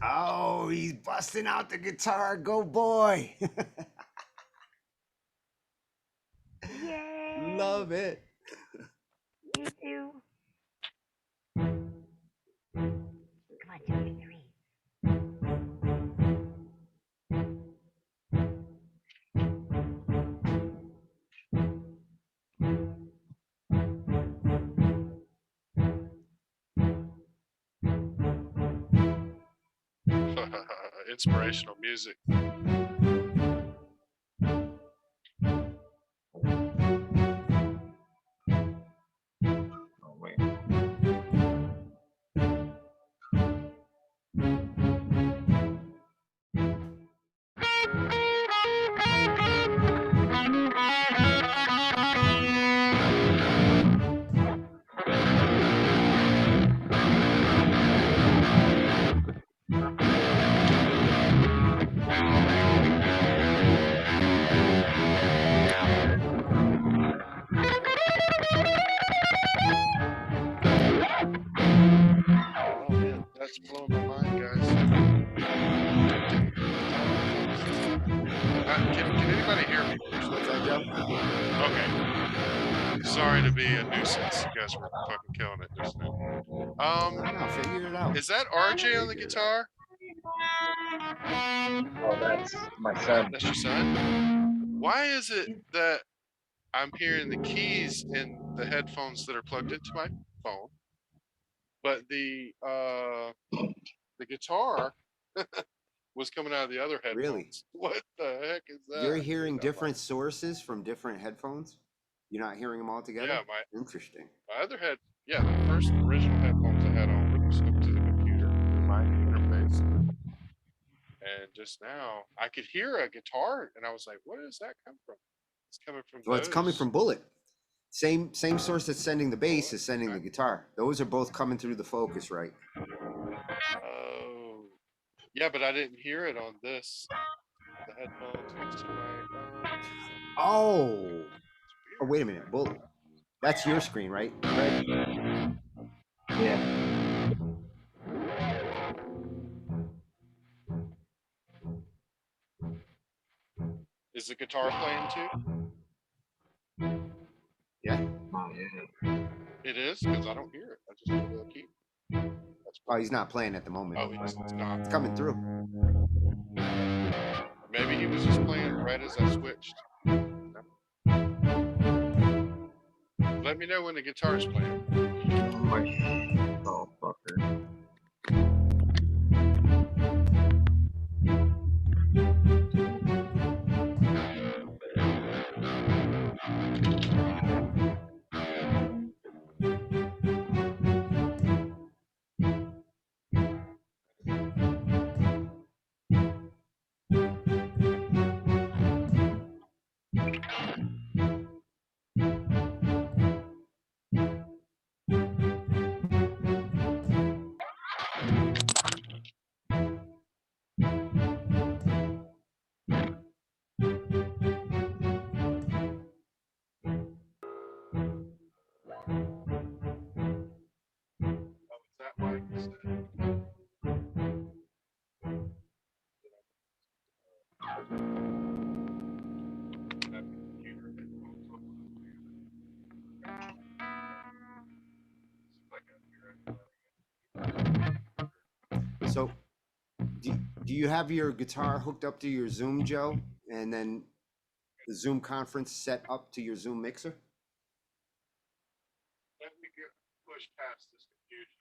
Oh, he's busting out the guitar. Go boy. Yay! Love it. Me too. Come on, 2 and 3. Inspirational music. Oh wait. Oh man, that's blowing my mind, guys. Can anybody hear me? What's that, Joe? Okay. Sorry to be a nuisance. You guys were fucking killing it just now. I'll figure it out. Is that RJ on the guitar? Oh, that's my son. That's your son? Why is it that I'm hearing the keys in the headphones that are plugged into my phone, but the guitar was coming out of the other headphones? Really? What the heck is that? You're hearing different sources from different headphones? You're not hearing them all together? Yeah, Interesting. my other the first original headphones I had on were hooked to the computer, my interface. And just now, I could hear a guitar, and I was like, "Where does that come from?" It's coming from. Well, it's coming from Bullet. Same source that's sending the bass is sending the guitar. Those are both coming through the Focus, right? Oh, yeah, but I didn't hear it on this. The headphones next to my. Oh, wait a minute, Bullet. That's your screen, right? Yeah. Is the guitar playing too? Yeah. Oh yeah. It is, because I don't hear it. I just hear the key. Oh, he's not playing at the moment. Oh, it's not. It's coming through. Maybe he was just playing right as I switched. Let me know when the guitar's playing. Oh fucker. So, do you have your guitar hooked up to your Zoom, Joe, and then the Zoom conference set up to your Zoom mixer? Let me get push past this confusion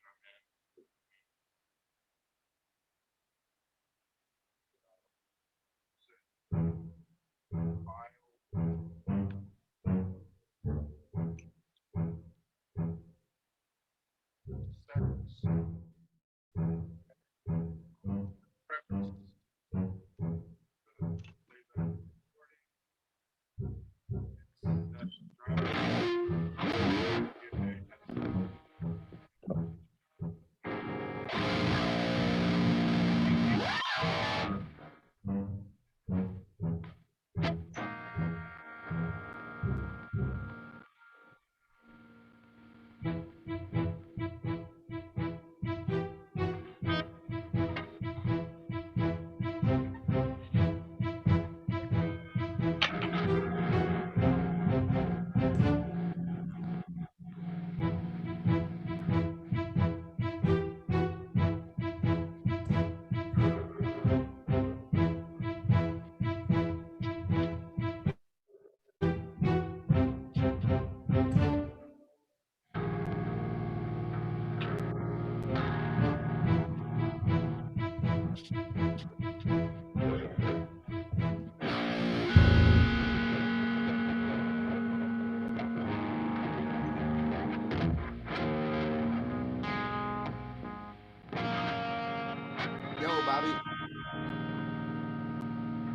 Yo, Bobby.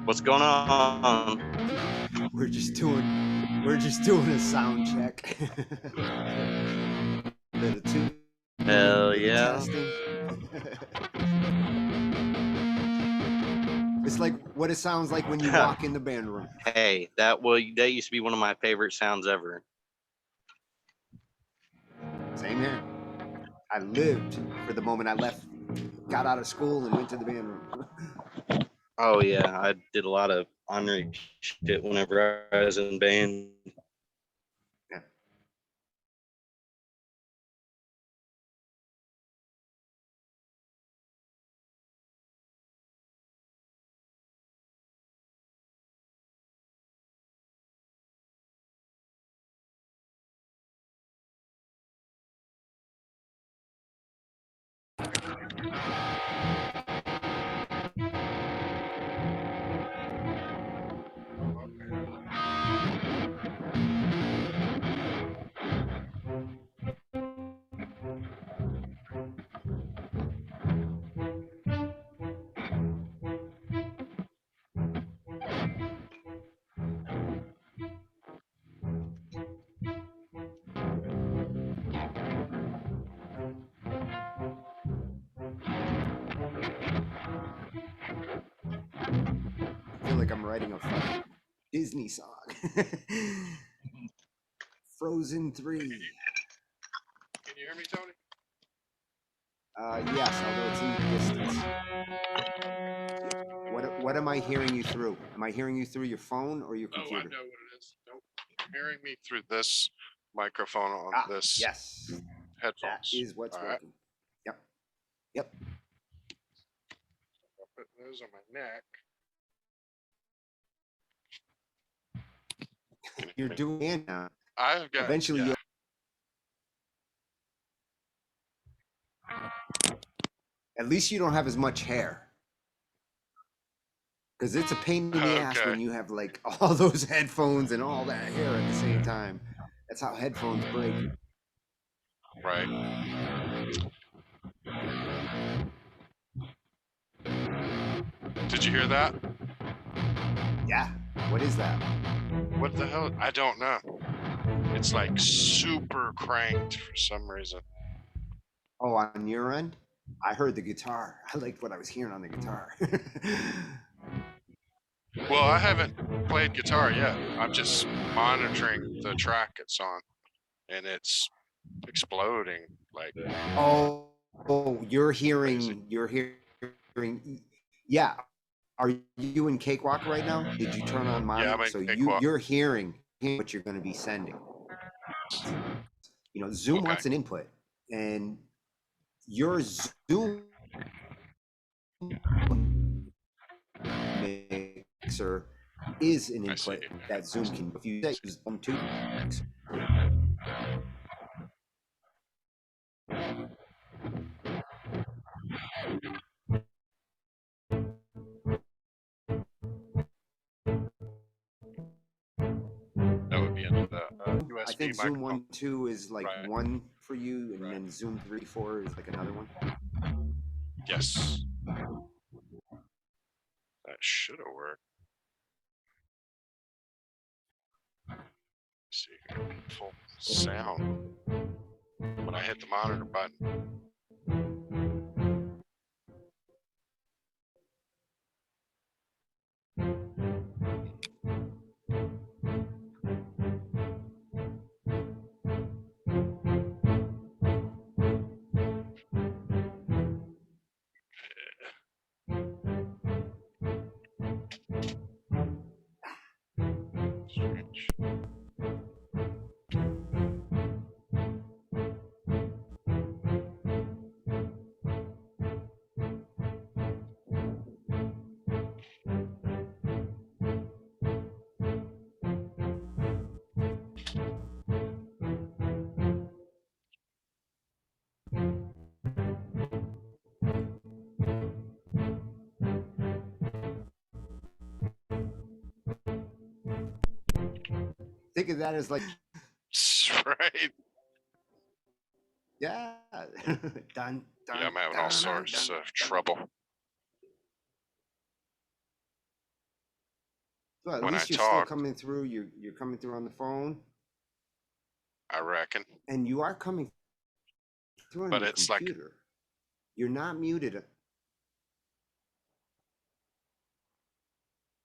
What's going on? We're just doing a sound check. Bit of two. Hell Bit of yeah. testing. It's like what it sounds like when you walk in the band room. Hey, that used to be one of my favorite sounds ever. Same here. I lived for the moment I got out of school and went to the band room. Oh yeah, I did a lot of honorary shit whenever I was in band. Yeah. I feel like I'm writing a fucking Disney song. Frozen 3. Can you hear me, Tony? Yes, although it's in the distance. What am I hearing you through? Am I hearing you through your phone or your Oh, I computer? know what it is. Nope. You're hearing me through this microphone on this Yes. headphones. That is what's All right. working. Yep. Yep. I'll put those on my neck. You're doing it now. I've got Eventually yeah. at least you don't have as much hair. Because it's a pain in the ass when you have like all those headphones and all that hair at the same time. That's how headphones break. Right. Did you hear that? Yeah. What is that? What the hell? I don't know. It's like super cranked for some reason. Oh, on your end? I heard the guitar. I liked what I was hearing on the guitar. Well, I haven't played guitar yet. I'm just monitoring the track it's on, and it's exploding. Like, oh, Oh, you're hearing. Yeah. Are you in Cakewalk right now? Did you turn on monitor? I'm in So Cakewalk. you're hearing what you're going to be sending. You know, Zoom wants an input, and your Zoom mixer is an input that Zoom can. If you use Zoom to mixer. That would be into the USB I think microphone. Zoom 1, 2 is like Right. one for you, and Right. then Zoom 3, 4 is like another one. Yes. That should have worked. Let's see here. Full sound. When I hit the monitor button. Strange. Think of that as like, Right. yeah. Done. Yeah, I'm having all sorts of trouble. Well, at when least I you're talk. still coming through. You're coming through on the phone, I reckon. and you are coming through on But your it's computer. like You're not muted.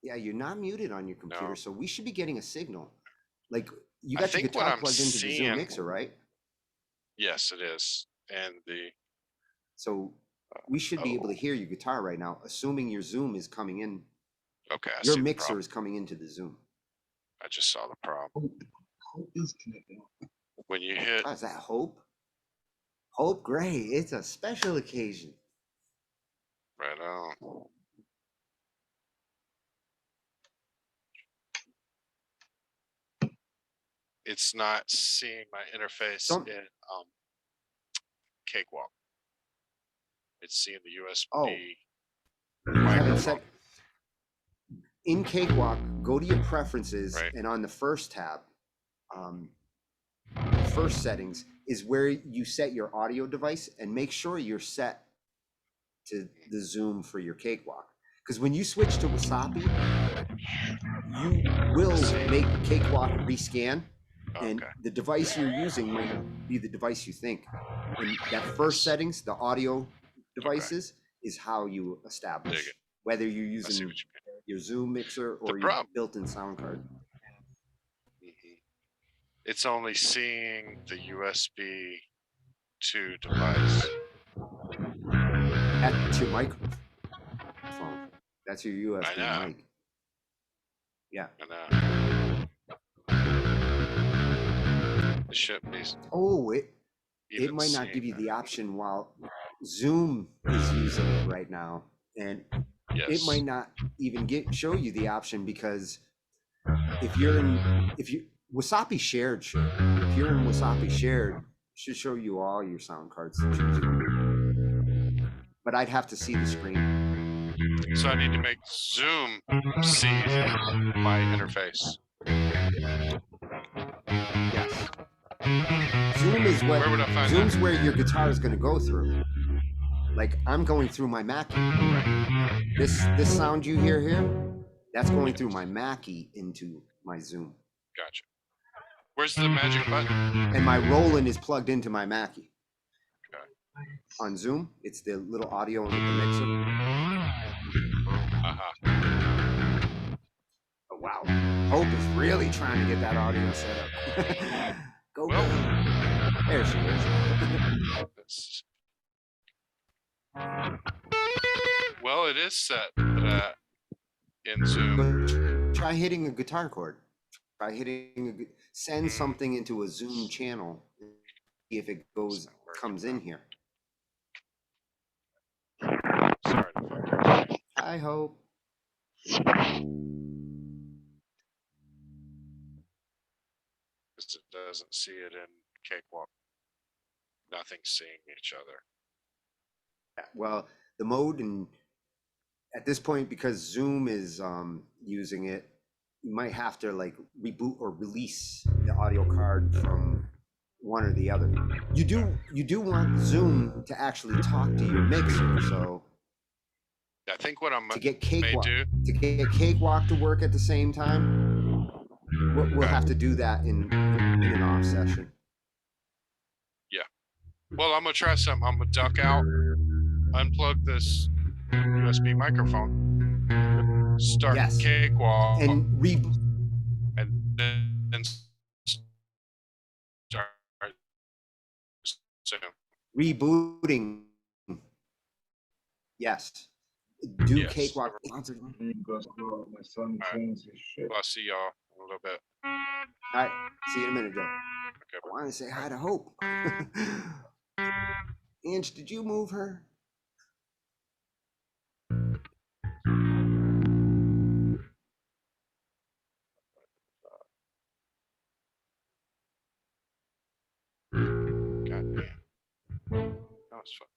Yeah, you're not muted on your computer, No. so we should be getting a signal. Like you I got your think what guitar I'm plugged into the Zoom seeing- mixer, right? Yes, it is. And the So we should be able to hear your guitar right now, assuming your Zoom is coming in. okay, I Your see the mixer problem. is coming into the Zoom. I just saw the problem. When you hit Oh, is that Hope? Hope Gray. It's a special occasion. right on. It's not seeing my interface in Cakewalk. It's seeing the USB Having microphone. said, in Cakewalk, go to your preferences, Right. and on the first tab, first settings is where you set your audio device, and make sure you're set to the Zoom for your Cakewalk. Because when you switch to Wasapi, you will make Cakewalk rescan, and the device you're using might not be the device you think. And that first settings, the audio devices, is how you establish whether you're using your Zoom mixer or your built-in sound card. It's only seeing the USB 2 device. That's your microphone. That's your USB mic. Yeah. I know. It shouldn't be. Oh, it might not give you the option while Zoom is using it right now, and it might not even show you the option, because if you Wasapi shared should. If you're in Wasapi shared, it should show you all your sound cards to choose from. But I'd have to see the screen. So I need to make Zoom see my interface. Yes. Zoom is Where would I find Zoom's where your guitar is going to go through. Like I'm going through my Mackie. This sound you hear here, that's going through my Mackie into my Zoom. Gotcha. Where's the magic button? And my Roland is plugged into my Mackie. Okay. On Zoom, it's the little audio in the mixer. Oh, wow. Hope is really trying to get that audio set up. Go. There she is. Well, it is set for that in Zoom. But try hitting a guitar chord. Try hitting send something into a Zoom channel. See if it comes in here. Sorry to fuck you. I hope. Because it doesn't see it in Cakewalk. Nothing's seeing each other. Well, the mode, and at this point, because Zoom is using it, you might have to like reboot or release the audio card from one or the other. You do want Zoom to actually talk to your mixer, so I think what I'm to get may do. Cakewalk to work at the same time, we'll have to do that in an off session. Well, I'm gonna try something. I'm gonna duck out, unplug this USB microphone, start Cakewalk, and then start Zoom. Rebooting. Yes. Do Yes. Cakewalk. My son changed his shit. I'll see y'all in a little bit. All right. See you in a minute, Joe. Okay. I want to say hi to Hope. Ange, did you move her? God damn. That was fun.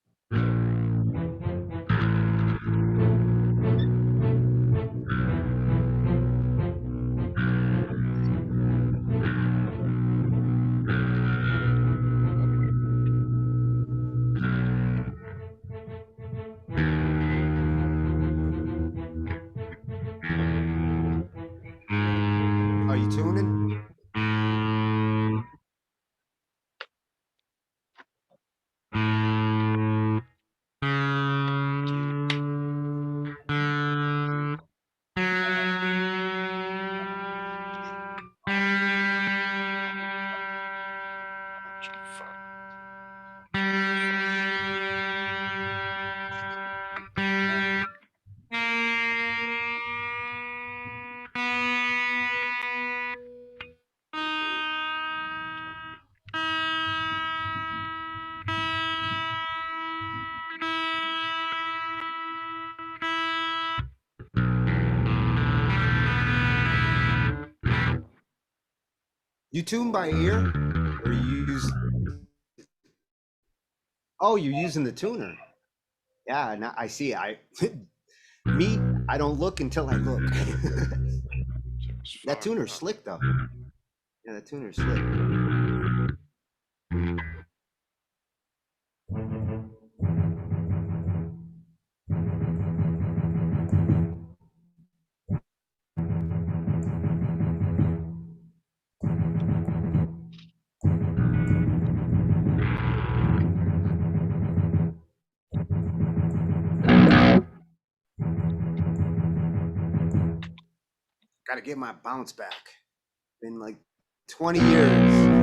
Are you tuning? You tune by ear, or you use? Oh, you're using the tuner. Yeah, now I see. I don't look until I look. That tuner's slick though. Yeah, that tuner's slick. Got to get my bounce back. Been like 20 years.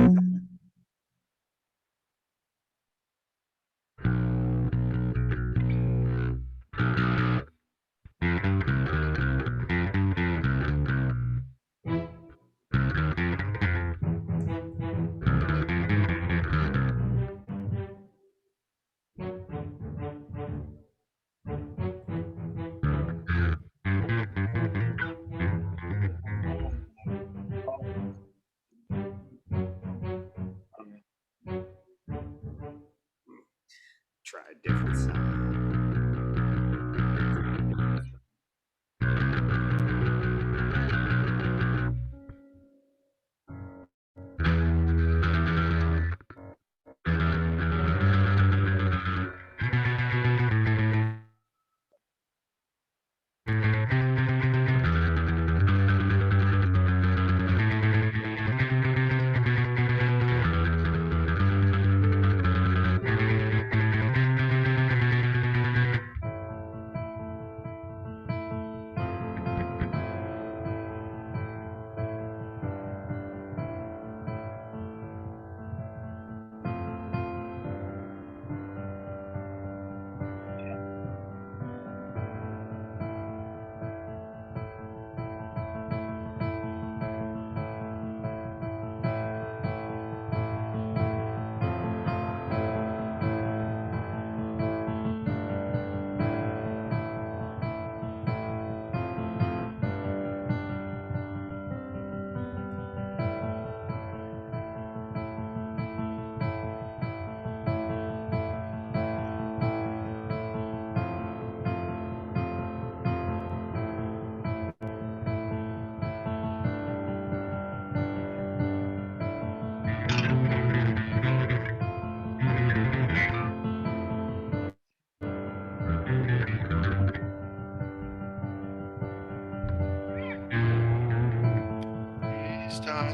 Try a different sound.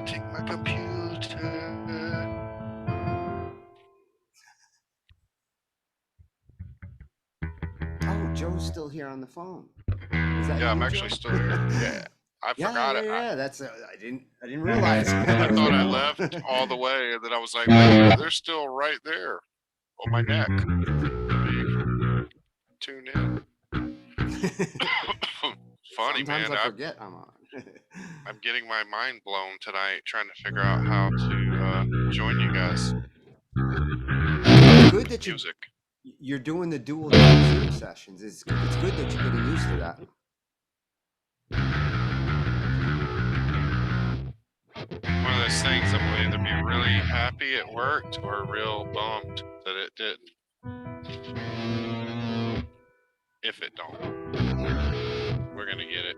take my computer. Oh, Joe's still here on the phone. Is that Yeah, I'm you, actually Joe? still here. Yeah, I forgot it. Yeah. That's I didn't realize. I thought I left all the way, and then I was like, wait, they're still right there on my neck. Tune in. Funny, Sometimes man. I forget I'm on. I'm getting my mind blown tonight trying to figure out how to join you guys. Good that Music. you're doing the dual Zoom sessions. It's good that you're getting used to that. One of those things that will either be really happy it worked or real bummed that it didn't. If it don't, we're gonna get it.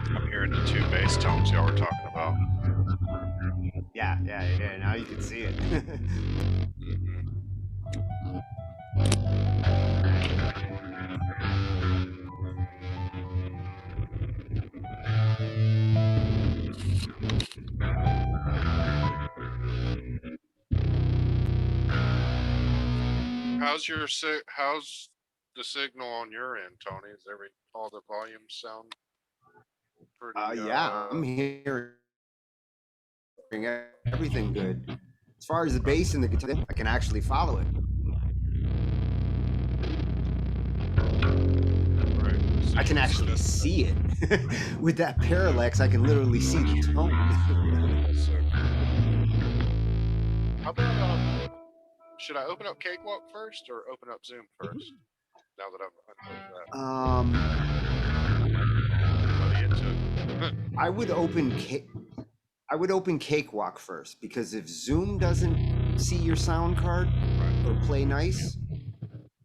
I'm hearing the two bass tones y'all were talking about. Yeah. Now you can see it. How's the signal on your end, Tony? Is all the volumes sound pretty? Yeah, I'm hearing everything good. As far as the bass and the guitar, I can actually follow it. Right. I can actually see it. With that parallax, I can literally see the tone. How about should I open up Cakewalk first or open up Zoom first? Now that I've unhooked that. I would open Cakewalk first, because if Zoom doesn't see your sound card or play nice,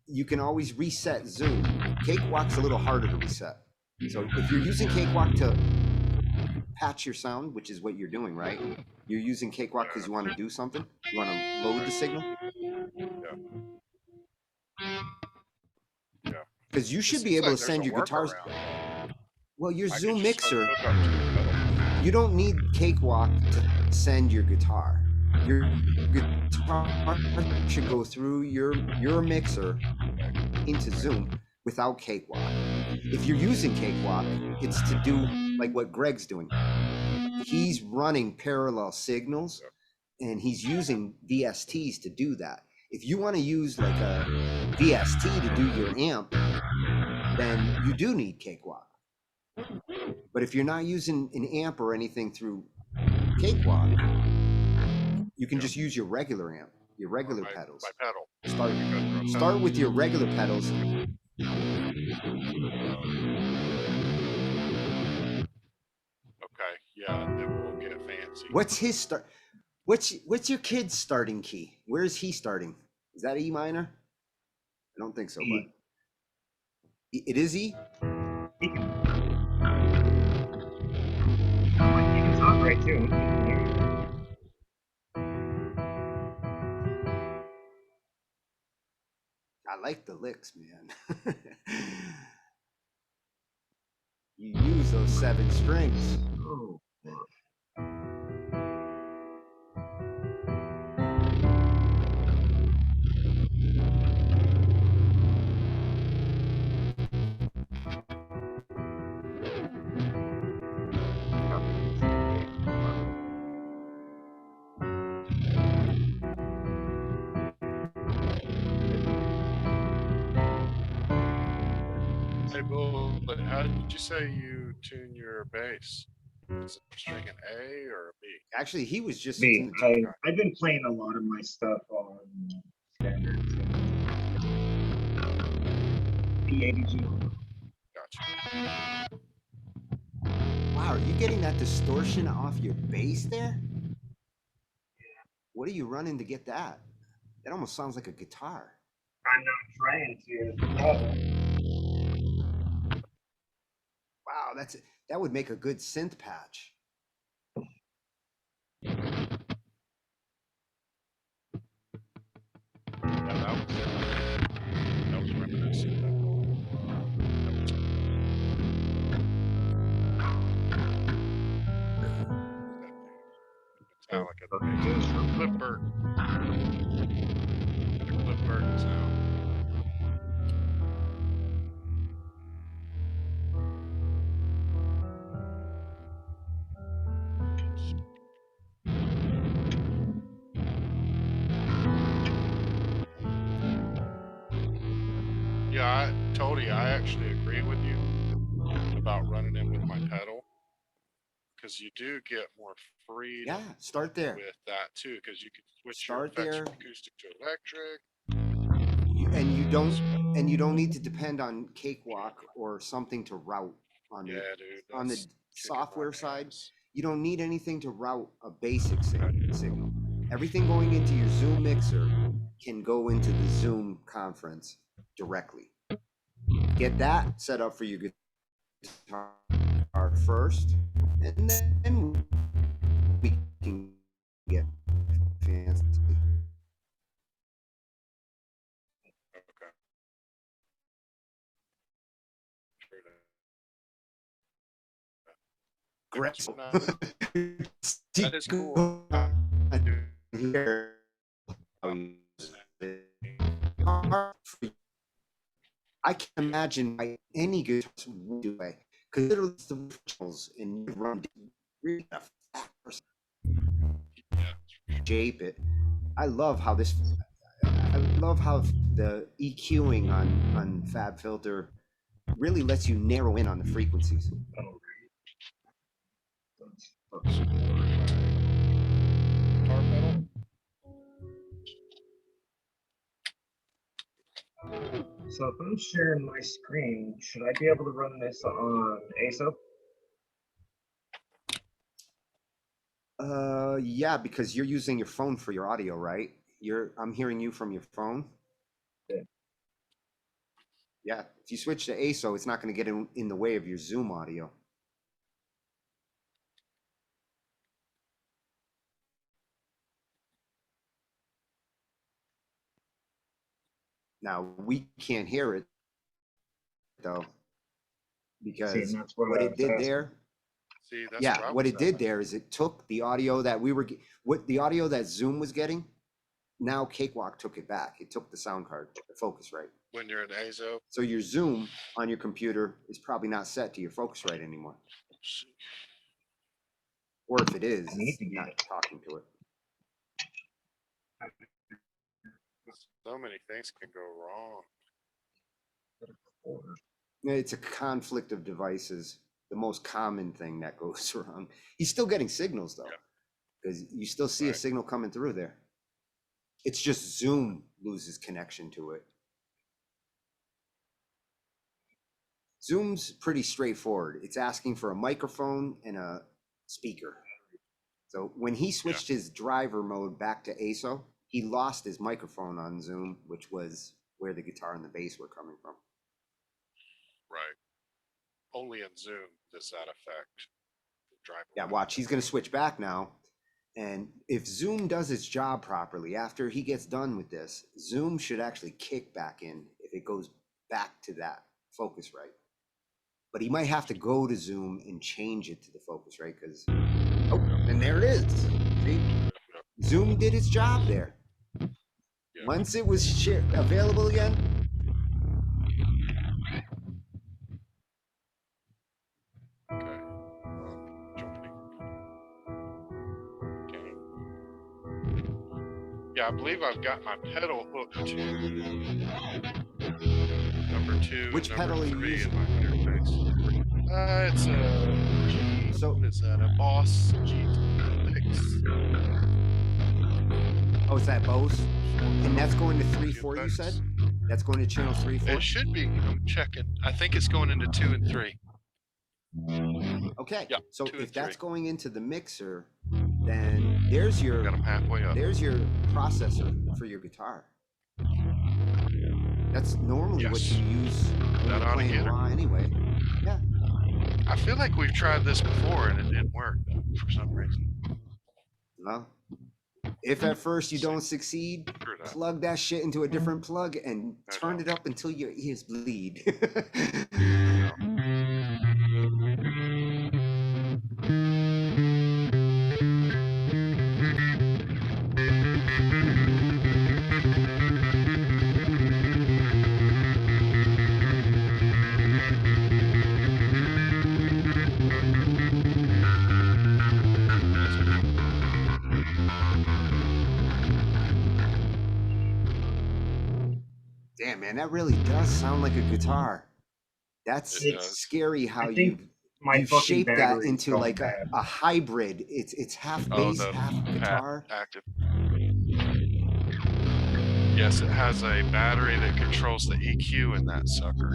you can always reset Zoom. Cakewalk's a little harder to reset. So if you're using Cakewalk to patch your sound, which is what you're doing, right? You're using Cakewalk because you want to do something? You want to load the signal? Yeah. Because you should be able to send your guitars. Well, your Zoom mixer, you don't need Cakewalk to send your guitar. Your guitar should go through your mixer into Zoom without Cakewalk. If you're using Cakewalk, it's to do like what Greg's doing. He's running parallel signals, and he's using VSTs to do that. If you want to use like a VST to do your amp, then you do need Cakewalk. But if you're not using an amp or anything through Cakewalk, you can just use your regular amp, your regular pedals. My pedal. Start with your regular pedals. Okay, yeah, then we'll get fancy. What's his start? What's your kid's starting key? Where is he starting? Is that E minor? I don't think so, but it is E? He can talk right too. I like the licks, man. You use those 7 strings. Oh. Hey, Bull, but how did you say you tune your bass? Is it string an A or a B? Actually, he was just Me, I've been playing a lot of my stuff on standard B80G. Gotcha. Wow, are you getting that distortion off your bass there? What are you running to get that? That almost sounds like a guitar. I'm not trying to. Wow, that would make a good synth patch. That was reminiscent. Metallica, the Clipper. The Clipper sound. Yeah, I actually agree with you about running it with my pedal, because you do get more freedom. Yeah, start there with that too, because you can switch start your effects there from acoustic to electric. And you don't need to depend on Cakewalk or something to route on the on the software side. You don't need anything to route a basic signal. Everything going into your Zoom mixer can go into the Zoom conference directly. Get that set up for your guitar first, and then we can get fancy. Okay. Great. That is cool. Here. I can imagine why any good would do it, because literally it's the originals and you run really shape it. I love how the EQing on Fab Filter really lets you narrow in on the frequencies. Guitar pedal. So if I'm sharing my screen, should I be able to run this on ASO? Yeah, because you're using your phone for your audio, right? I'm hearing you from your phone. Yeah. Yeah, if you switch to ASO, it's not going to get in the way of your Zoom audio. Now, we can't hear it, though, because what it did there, what it did there is it took the audio that the audio that Zoom was getting, now Cakewalk took it back. It took the sound card, the Focusrite. When you're in ASO. So your Zoom on your computer is probably not set to your Focusrite anymore. Or if it is, it's not talking to it. So many things can go wrong. It's a conflict of devices, the most common thing that goes wrong. He's still getting signals, though, because you still see a signal coming through there. It's just Zoom loses connection to it. Zoom's pretty straightforward. It's asking for a microphone and a speaker. So when he switched his driver mode back to ASO, he lost his microphone on Zoom, which was where the guitar and the bass were coming from. Right. Only in Zoom does that affect the driver. Yeah, watch. He's going to switch back now. And if Zoom does its job properly, after he gets done with this, Zoom should actually kick back in if it goes back to that Focusrite. But he might have to go to Zoom and change it to the Focusrite, because, and there it is. See? Zoom did its job there. Once it was available again. Yeah, I believe I've got my pedal hooked to number 2. Which pedal are you using? In my interface. It's a G. So what is that? A Boss G6. Oh, it's that Bose, and that's going to 3/4. You said that's going to channel 3/4. It should be. I'm checking. I think it's going into 2 and 3. Okay. Yeah, so if that's 3. going into the mixer, then there's your got 'em halfway up. There's your processor for your guitar. That's normally what Yes. you use when That you're ought to playing get her. raw anyway. Yeah. I feel like we've tried this before and it didn't work for some reason. Well, if at first you don't succeed, Screw that. plug that shit into a different plug and No turn doubt. it up until your ears bleed. Damn, man, that really does sound like a guitar. That's It does. scary how I think my you've fucking shaped that battery's into going like bad. a hybrid. It's half Oh, bass, the half guitar. active. Yes, it has a battery that controls the EQ in that sucker.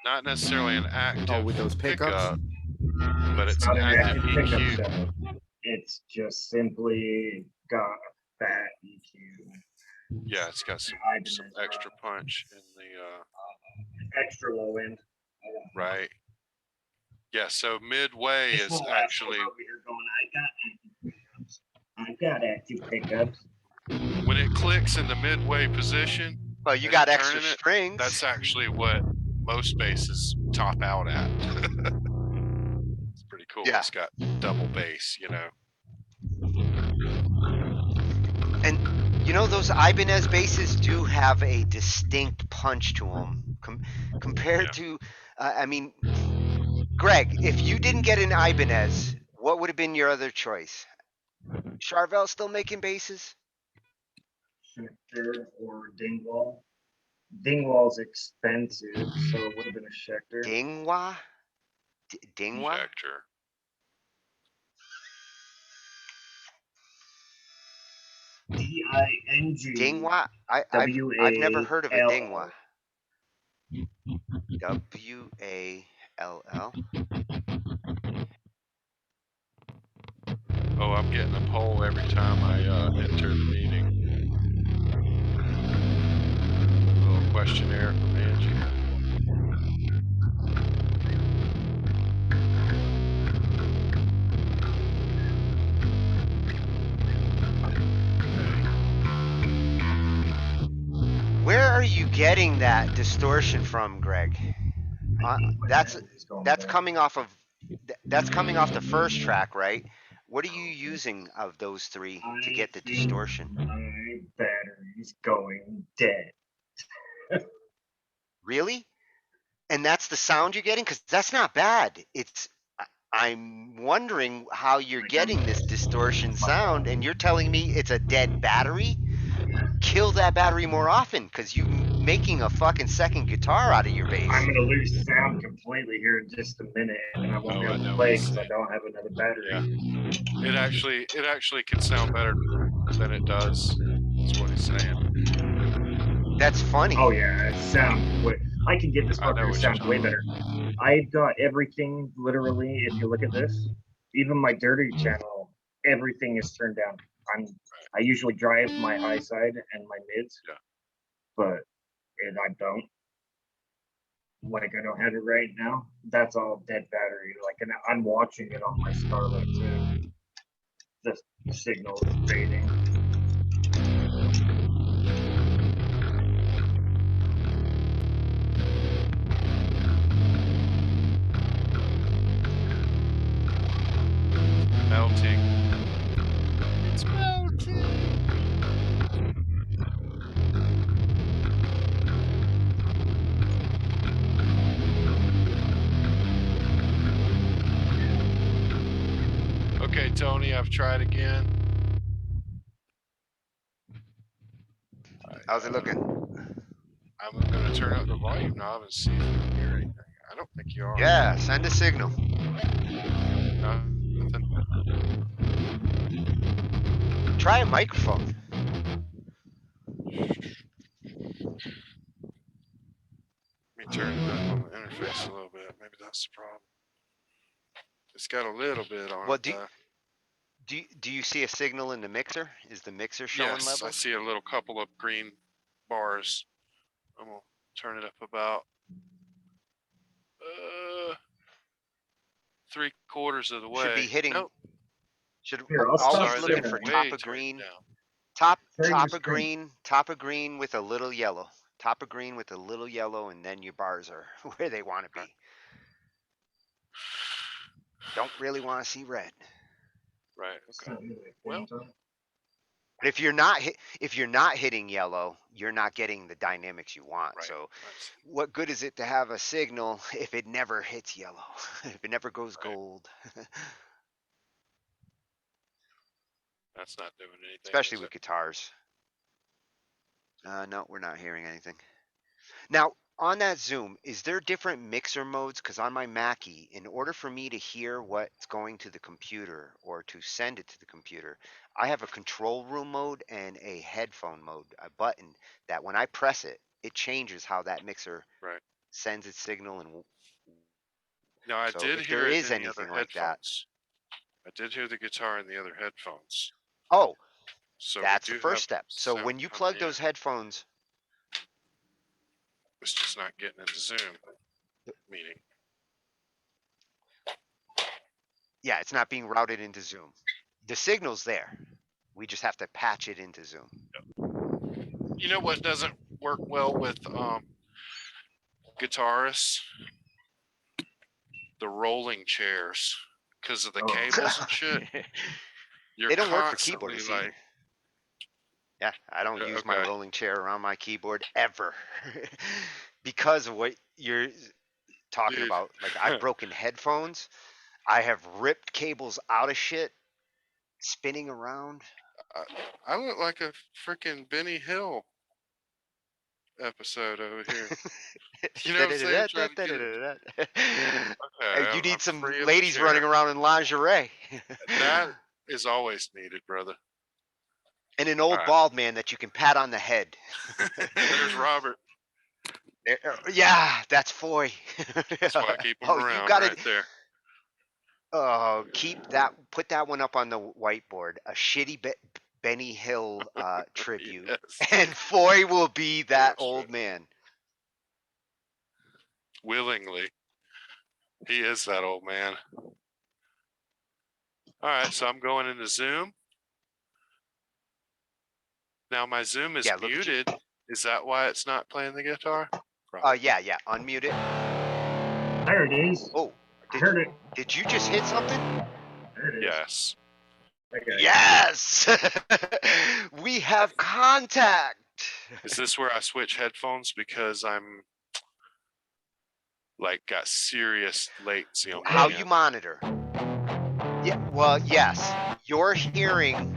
Not necessarily an active Oh, with those pickups? but it's not an an active active pickup EQ. setup. It's just simply got a fat EQ. Yeah, it's got some Ibanez extra punch in the extra low end. right. Yeah, so midway This is little actually asshole over here going, I got active pickups. when it clicks in the midway position. Well, you as got you're extra turning it, strings. that's actually what most basses top out at. It's pretty cool. Yeah. It's got double bass, you know. And you know, those Ibanez basses do have a distinct punch to them compared to, I mean, Greg, if you didn't get an Ibanez, what would have been your other choice? Charvel still making basses? Schecter or Dingwall. Dingwall's expensive, so it would have been a Schecter. Dingwa? Dingwa? Schecter. D-I-N-G. Dingwa? I've never heard of a Dingwa. W-A-L-L. Oh, I'm getting a poll every time I enter the meeting. A little questionnaire from Angie. Where are you getting that distortion from, Greg? That's coming off of the first track, right? What are you using of those three to get the distortion? My battery's going dead. Really? And that's the sound you're getting? Because that's not bad. I'm wondering how you're getting this distortion sound, and you're telling me it's a dead battery? Kill that battery more often, because you're making a fucking second guitar out of your bass. I'm gonna lose sound completely here in just a minute, and I won't be able to play because I don't have another battery. Yeah. It actually can sound better than it does. That's what he's saying. That's funny. Oh yeah, it sounds way. I can get this fucker to sound way better. I've got everything literally. If you look at this, even my dirty channel, everything is turned down. I usually drive my high side and my mids, but I don't. Like I don't have it right now. That's all dead battery. Like, and I'm watching it on my Starlight too. The signal is fading. Melting. It's melting. Okay, Tony, I've tried again. How's it looking? I'm going to turn up the volume knob and see if you can hear anything. I don't think you are. Yeah, send a signal. Nothing. Try a microphone. Let me turn it up on the interface a little bit. Maybe that's the problem. It's got a little bit on Well, it. do you see a signal in the mixer? Is the mixer showing yes, levels? I see a little couple of green bars. I'm gonna turn it up about 3/4 of the way. Should be hitting. Nope. Here, I'll Always stop looking sharing. for Way top of turned green. down. Sharing your Top of green with a little yellow. Top of green with a little yellow, and then your bars are where they want to be. Don't really want to see red. Right. Okay. Well, But if you're not hitting yellow, you're not getting the dynamics you want. right. So Right. what good is it to have a signal if it never hits yellow? If it never goes Right. gold? That's not doing anything. Especially is with it? guitars. No, we're not hearing anything. Now, on that Zoom, is there different mixer modes? Because on my Mackie, in order for me to hear what's going to the computer or to send it to the computer, I have a control room mode and a headphone mode, a button that when I press it, it changes how that mixer Right. sends its signal. And Now I so did if hear there it is in the other anything like that, headphones. I did hear the guitar in the other headphones. oh, So that's we the do first have step. So sound when you coming plug in. those headphones, It's just not getting into Zoom meeting. yeah, it's not being routed into Zoom. The signal's there. We just have to patch it into Zoom. You know what doesn't work well with guitarists? The rolling chairs, because of the cables and shit. You're They don't work for constantly keyboardists like, either. Yeah, I don't use my okay. rolling chair around my keyboard ever because of what you're talking Dude. about. Like I've broken headphones. I have ripped cables out of shit, spinning around. I look like a freaking Benny Hill episode over here. You know what I'm saying? Trying to get it. Okay, You need I'm some free of the ladies chair. running around in lingerie. That is always needed, brother. And an old Right. bald man that you can pat on the head. There's Robert. Yeah, that's Foy. That's why I keep him Oh, you around got right it. there. Put that one up on the whiteboard. A shitty Benny Hill tribute, Yes. and Foy will be that Yes, old right. man. Willingly. He is that old man. All right, so I'm going into Zoom. Now my Zoom is Yeah, look at you. muted. Is that why it's not playing the guitar? Yeah. Unmute it. There it is. Oh, I heard it. did you just hit something? There it is. Yes. Okay. Yes. We have contact. Is this where I switch headphones because I'm like got serious latency on my How end? you monitor? Yeah. Well, yes. You're hearing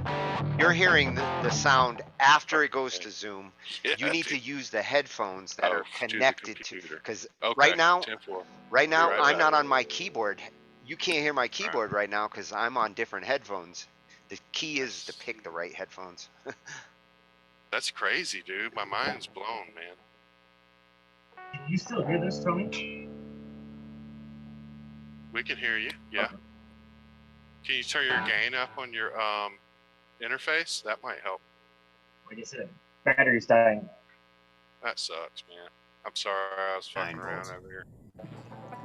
the sound after it goes to Zoom. Yeah, You need to dude. use the headphones that are To the connected to, computer. because Okay, right now 10-4. I'm back. not on my keyboard. You can't hear my keyboard right now because I'm on different headphones. The key is to pick the right headphones. That's crazy, dude. My mind's blown, man. Can you still hear this, Tony? We can hear you. Yeah. Okay. Can you turn your gain up on your interface? That might help. Like I said, battery's dying. That sucks, man. I'm sorry I was fucking 9 around volts. over here.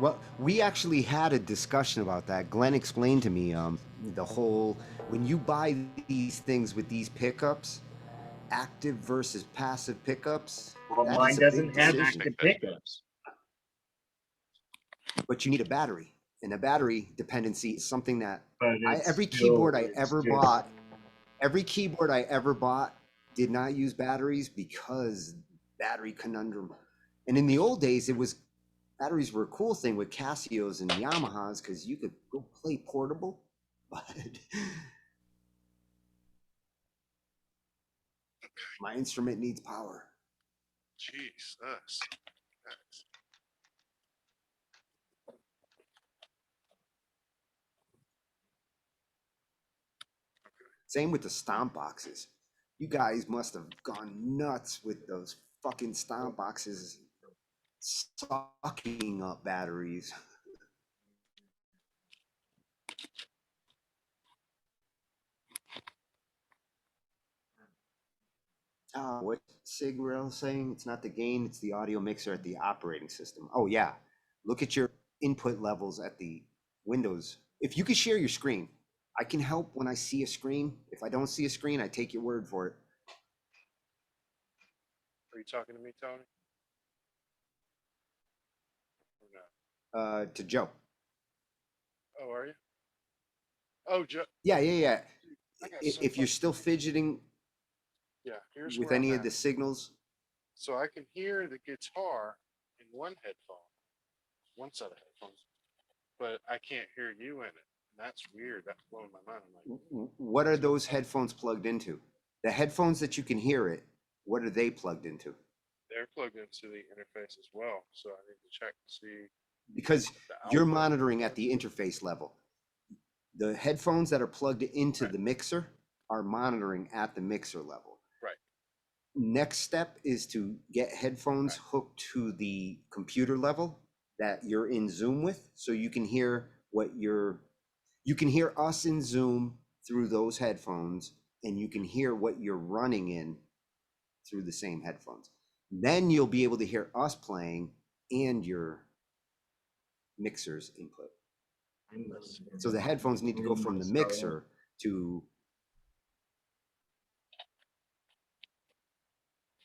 Well, we actually had a discussion about that. Glenn explained to me the whole when you buy these things with these pickups, active versus passive pickups. Well, that mine is a big doesn't have decision. active pickups. But you need a battery, and a battery dependency is something that But every it's keyboard still- I it's ever just- bought, did not use batteries because battery conundrum. And in the old days, batteries were a cool thing with Casios and Yamahas because you could go play portable. But my instrument needs power. Jesus. Thanks. Same with the stomp boxes. You guys must have gone nuts with those fucking stomp boxes sucking up batteries. What Sigrel saying? It's not the gain, it's the audio mixer at the operating system. Oh yeah. Look at your input levels at the Windows. If you could share your screen, I can help when I see a screen. If I don't see a screen, I take your word for it. Are you talking to me, Tony? Or no? To Joe. Oh, are you? Oh, Joe. Yeah. If you're so still fidgeting yeah, here's with where any I'm of the at. signals, So I can hear the guitar in one headphone, one set of headphones, but I can't hear you in it. And that's weird. That's blowing my mind. I'm like, what are so those headphones plugged into? The headphones that you can hear it, what are they plugged into? they're plugged into the interface as well. So I need to check to see Because the you're output. monitoring at the interface level. The headphones that are plugged into the mixer are monitoring at the mixer level. Right. Next step is to get headphones hooked to the computer level that you're in Zoom with, so you can hear you can hear us in Zoom through those headphones, and you can hear what you're running in through the same headphones. Then you'll be able to hear us playing and your mixer's input. So the headphones need to go from the mixer to.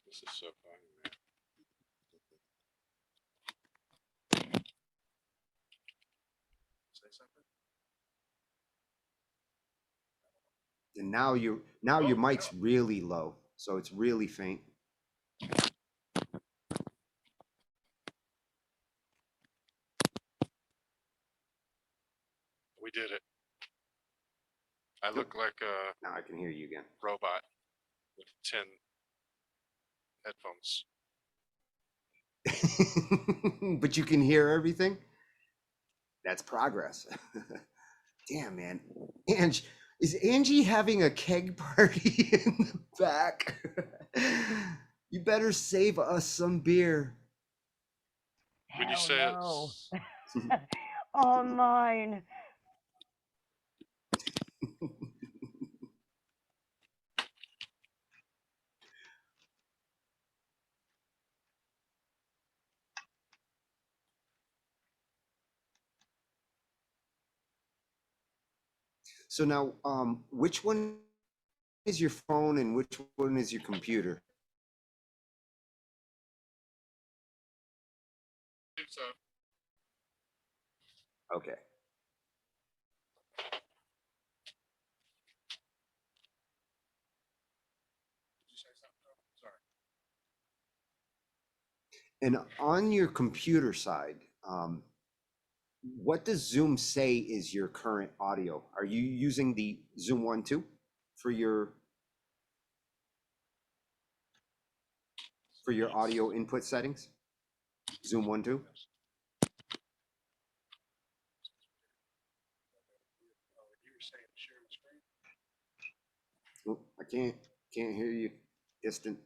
This is so funny, man. Say something. And now your mic's really low, so it's really faint. We did it. I look like a Now I can hear you again. robot with 10 headphones. But you can hear everything. That's progress. Damn, man. Is Angie having a keg party in the back? You better save us some beer. When you Hell say no. it's All mine. So now, which one is your phone and which one is your computer? so Okay. did you say something? Sorry. And on your computer side, what does Zoom say is your current audio? Are you using the Zoom 1.2 for your audio input settings? Zoom 1.2? You were saying share the screen? Oh, I can't hear you. Distant.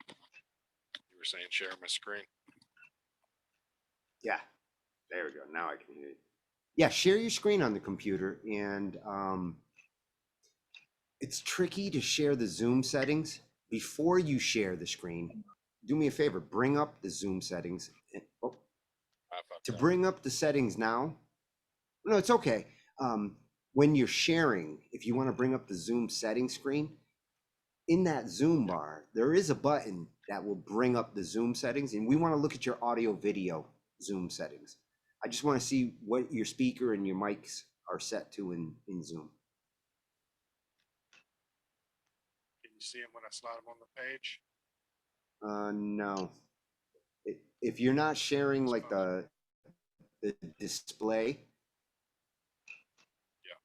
You were saying share my screen. Yeah, there we go. Now I can hear you. Yeah, share your screen on the computer, and it's tricky to share the Zoom settings before you share the screen. Do me a favor, bring up the Zoom settings. To bring up the settings now, no, it's okay. When you're sharing, if you want to bring up the Zoom settings screen, in that Zoom bar, there is a button that will bring up the Zoom settings, and we want to look at your audio video Zoom settings. I just want to see what your speaker and your mics are set to in Zoom. Can you see them when I slide them on the page? No. If you're not sharing like the display. Yeah.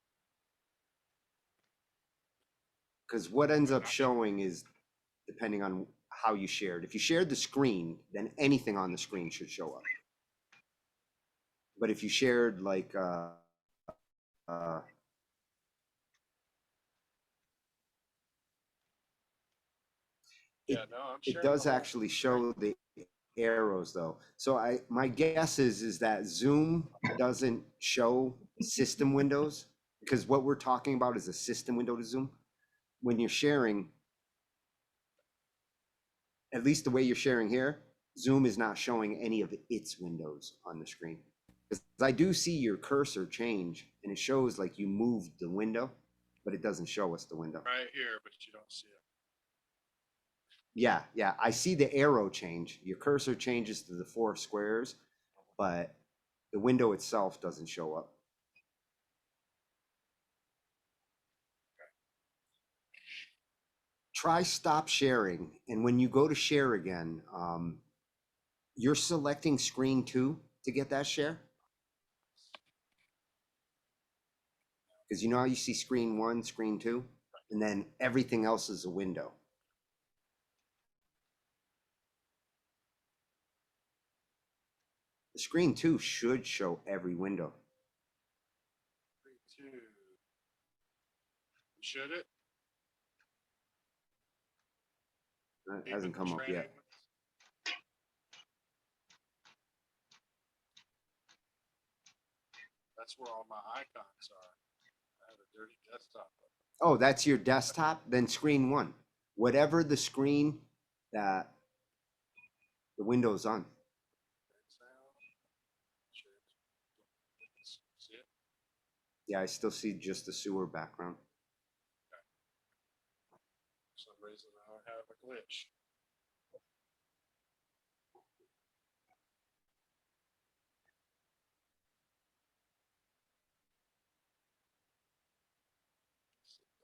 Because what ends up showing is depending on how you shared. If you shared the screen, then anything on the screen should show up. But if you shared like it does actually show the arrows though. So my guess is that Zoom doesn't show system windows, because what we're talking about is a system window to Zoom. When you're sharing, at least the way you're sharing here, Zoom is not showing any of its windows on the screen. Because I do see your cursor change, and it shows like you moved the window, but it doesn't show us the window. Right here, but you don't see it. Yeah, yeah, I see the arrow change. Your cursor changes to the 4 squares, but the window itself doesn't show up. Try stop sharing, and when you go to share again, you're selecting screen 2 to get that share. Because you know how you see screen 1, screen 2, and then everything else is a window. The screen 2 should show every window. Should it? It hasn't come up yet. That's where all my icons are. I have a dirty desktop. Oh, that's your desktop? Then screen 1. Whatever the screen that the window's on. Yeah, I still see just the sewer background. For some reason I have a glitch.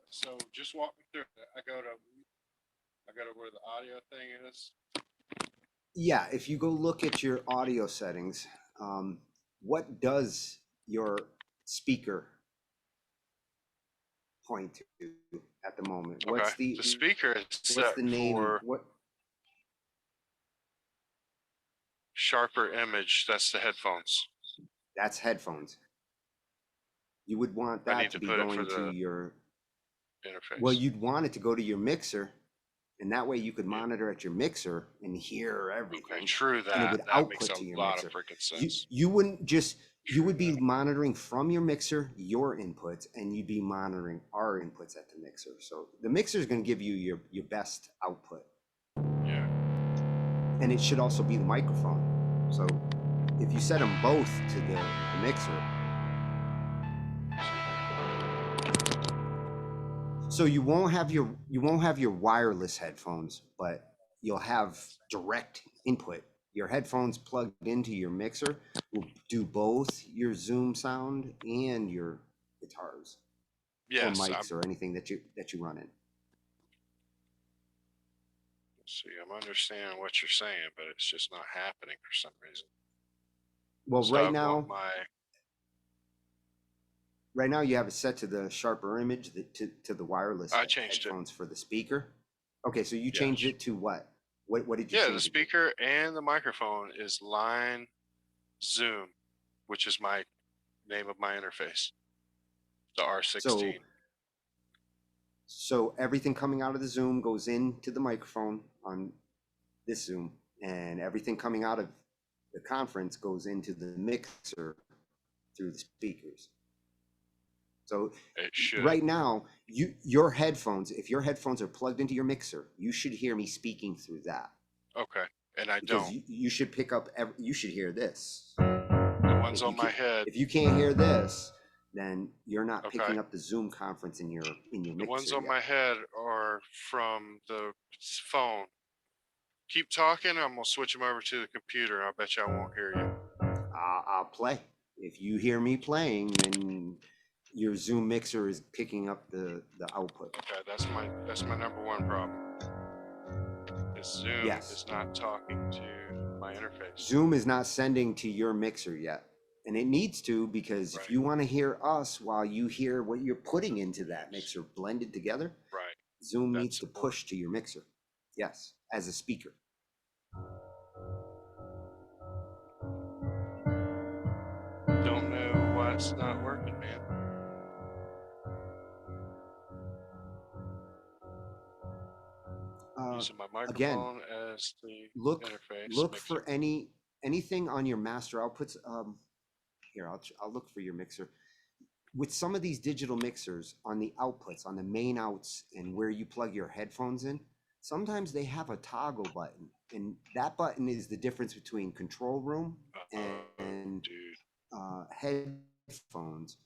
So just walk me through it. I go to where the audio thing is. Yeah, if you go look at your audio settings, what does your speaker point to at the moment? What's the speaker is set what's the name? for What? sharper image. That's the headphones. That's headphones. You would want I that need to to be put it going for to the your. interface. Well, you'd want it to go to your mixer, and that way you could monitor at your mixer and hear everything. Okay, true And it that. would That makes output a to your lot mixer. of freaking You, sense. you wouldn't just, you would be that. monitoring from your mixer your inputs, and you'd be monitoring our inputs at the mixer. So the mixer is going to give you your best output. Yeah. And it should also be the microphone. So if you set them both to the mixer, so you won't have your wireless headphones, but you'll have direct input. Your headphones plugged into your mixer will do both your Zoom sound and your guitars or Yes. mics or anything that you run in. See, I'm understanding what you're saying, but it's just not happening for some reason. Well, So right I now, want my right now you have it set to the sharper image to the wireless I changed headphones for the speaker. Okay, so you changed Yes. it to what? What did you Yeah, change the it to? speaker and the microphone is line Zoom, which is my name of my interface. The R16. So everything coming out of the Zoom goes into the microphone on this Zoom, and everything coming out of the conference goes into the mixer through the speakers. So It should. right now, your headphones, if your headphones are plugged into your mixer, you should hear me speaking through that. Okay, and I Because don't. you should pick up, you should hear this. The ones on my head. If you can't hear this, then you're not Okay. picking up the Zoom conference in your mixer. The ones on yet. my head are from the phone. Keep talking. I'm gonna switch them over to the computer. I bet you I won't hear you. I'll play. If you hear me playing, then your Zoom mixer is picking up the output. Okay, that's my number one problem. Is Zoom is not talking to my interface. Zoom is not sending to your mixer yet. And it needs to, because if you want to hear us while you hear what you're putting into that mixer blended together, Right. Zoom needs to push to your mixer. Yes, as a speaker. Don't know why it's not working, man. Using my microphone as the interface. Look for anything on your master outputs. Here, I'll look for your mixer. With some of these digital mixers on the outputs, on the main outs, and where you plug your headphones in, Sometimes they have a toggle button, and that button is the difference between control room and headphones.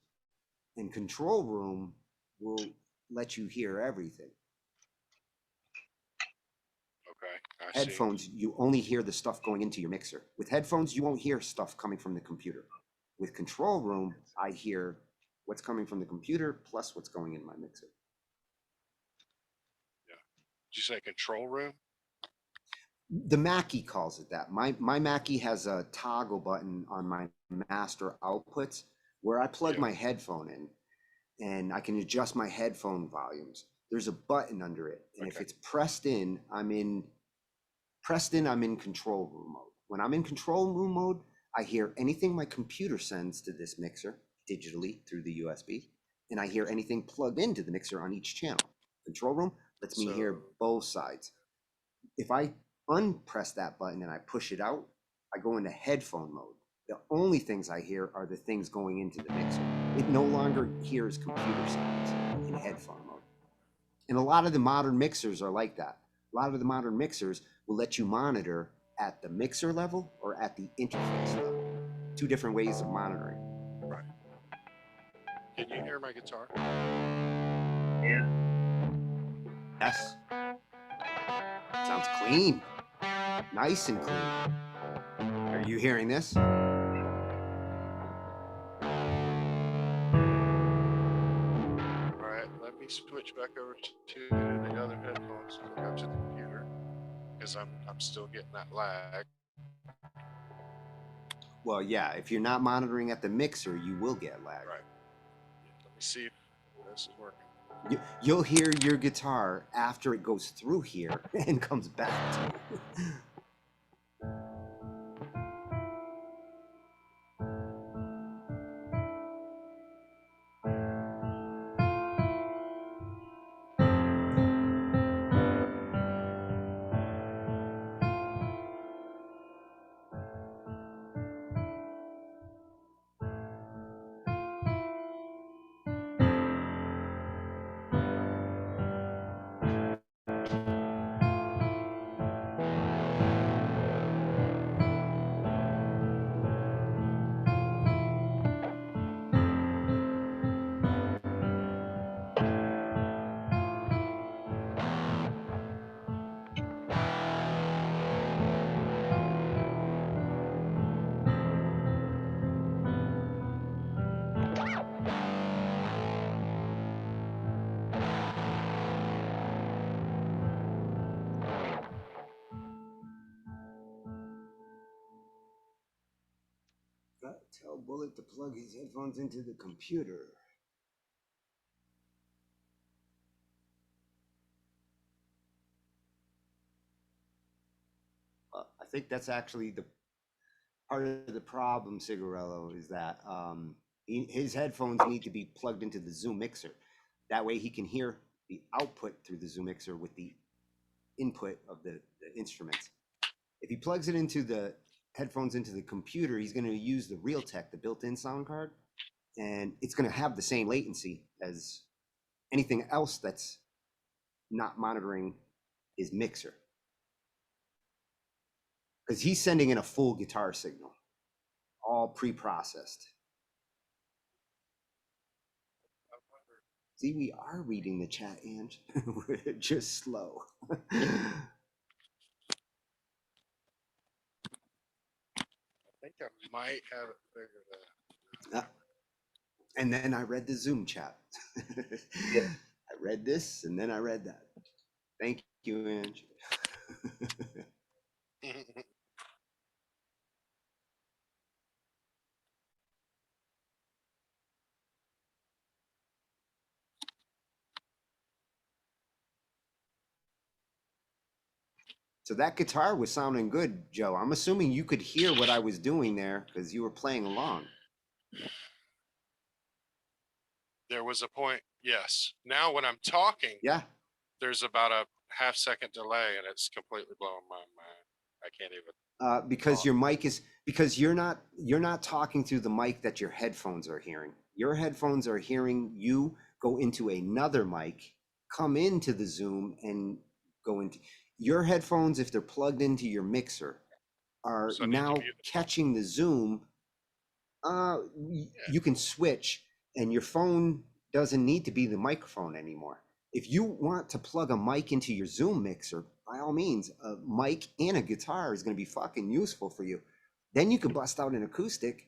And control room will let you hear everything. Okay. Headphones, you only hear the stuff going into your mixer. With headphones, you won't hear stuff coming from the computer. With control room, I hear what's coming from the computer plus what's going in my mixer. Did you say control room? The Mackie calls it that. My Mackie has a toggle button on my master outputs where I plug my headphone in and I can adjust my headphone volumes. There's a button under it. And if it's pressed in, I'm in control room mode. When I'm in control room mode, I hear anything my computer sends to this mixer digitally through the USB, and I hear anything plugged into the mixer on each channel. Control room lets me hear both sides. If I unpress that button and I push it out, I go into headphone mode. The only things I hear are the things going into the mixer. It no longer hears computer sounds in headphone mode. And a lot of the modern mixers are like that. A lot of the modern mixers will let you monitor at the mixer level or at the interface level. Two different ways of monitoring. Right. Can you hear my guitar? Yeah. Yes. Sounds clean. Nice and clean. Are you hearing this? All right, let me switch back over to the other headphones and go to the computer because I'm still getting that lag. Well, yeah, if you're not monitoring at the mixer, you will get lag. Right. Let me see if this is working. You'll hear your guitar after it goes through here and comes back to you. Tell Bullet to plug his headphones into the computer. I think that's actually the part of the problem, Cigarello, is that his headphones need to be plugged into the Zoom mixer. That way he can hear the output through the Zoom mixer with the input of the instruments. If he plugs it into the headphones into the computer, he's going to use the Realtek, the built-in sound card, and it's going to have the same latency as anything else that's not monitoring his mixer. Because he's sending in a full guitar signal, all pre-processed. See, we are reading the chat, Ange. We're just slow. I think I might have it figured out. And then I read the Zoom chat. Yeah. I read this and then I read that. Thank you, Ange. So that guitar was sounding good, Joe. I'm assuming you could hear what I was doing there because you were playing along. There was a point, yes. Now when I'm talking, Yeah. there's about a half-second delay and it's completely blowing my mind. I can't even. Because your mic is you're not talking through the mic that your headphones are hearing. Your headphones are hearing you go into another mic, come into the Zoom and go into your headphones. If they're plugged into your mixer, are So I need to now mute it. catching the Zoom. You can switch, and your phone doesn't need to be the microphone anymore. If you want to plug a mic into your Zoom mixer, by all means, a mic and a guitar is going to be fucking useful for you. Then you can bust out an acoustic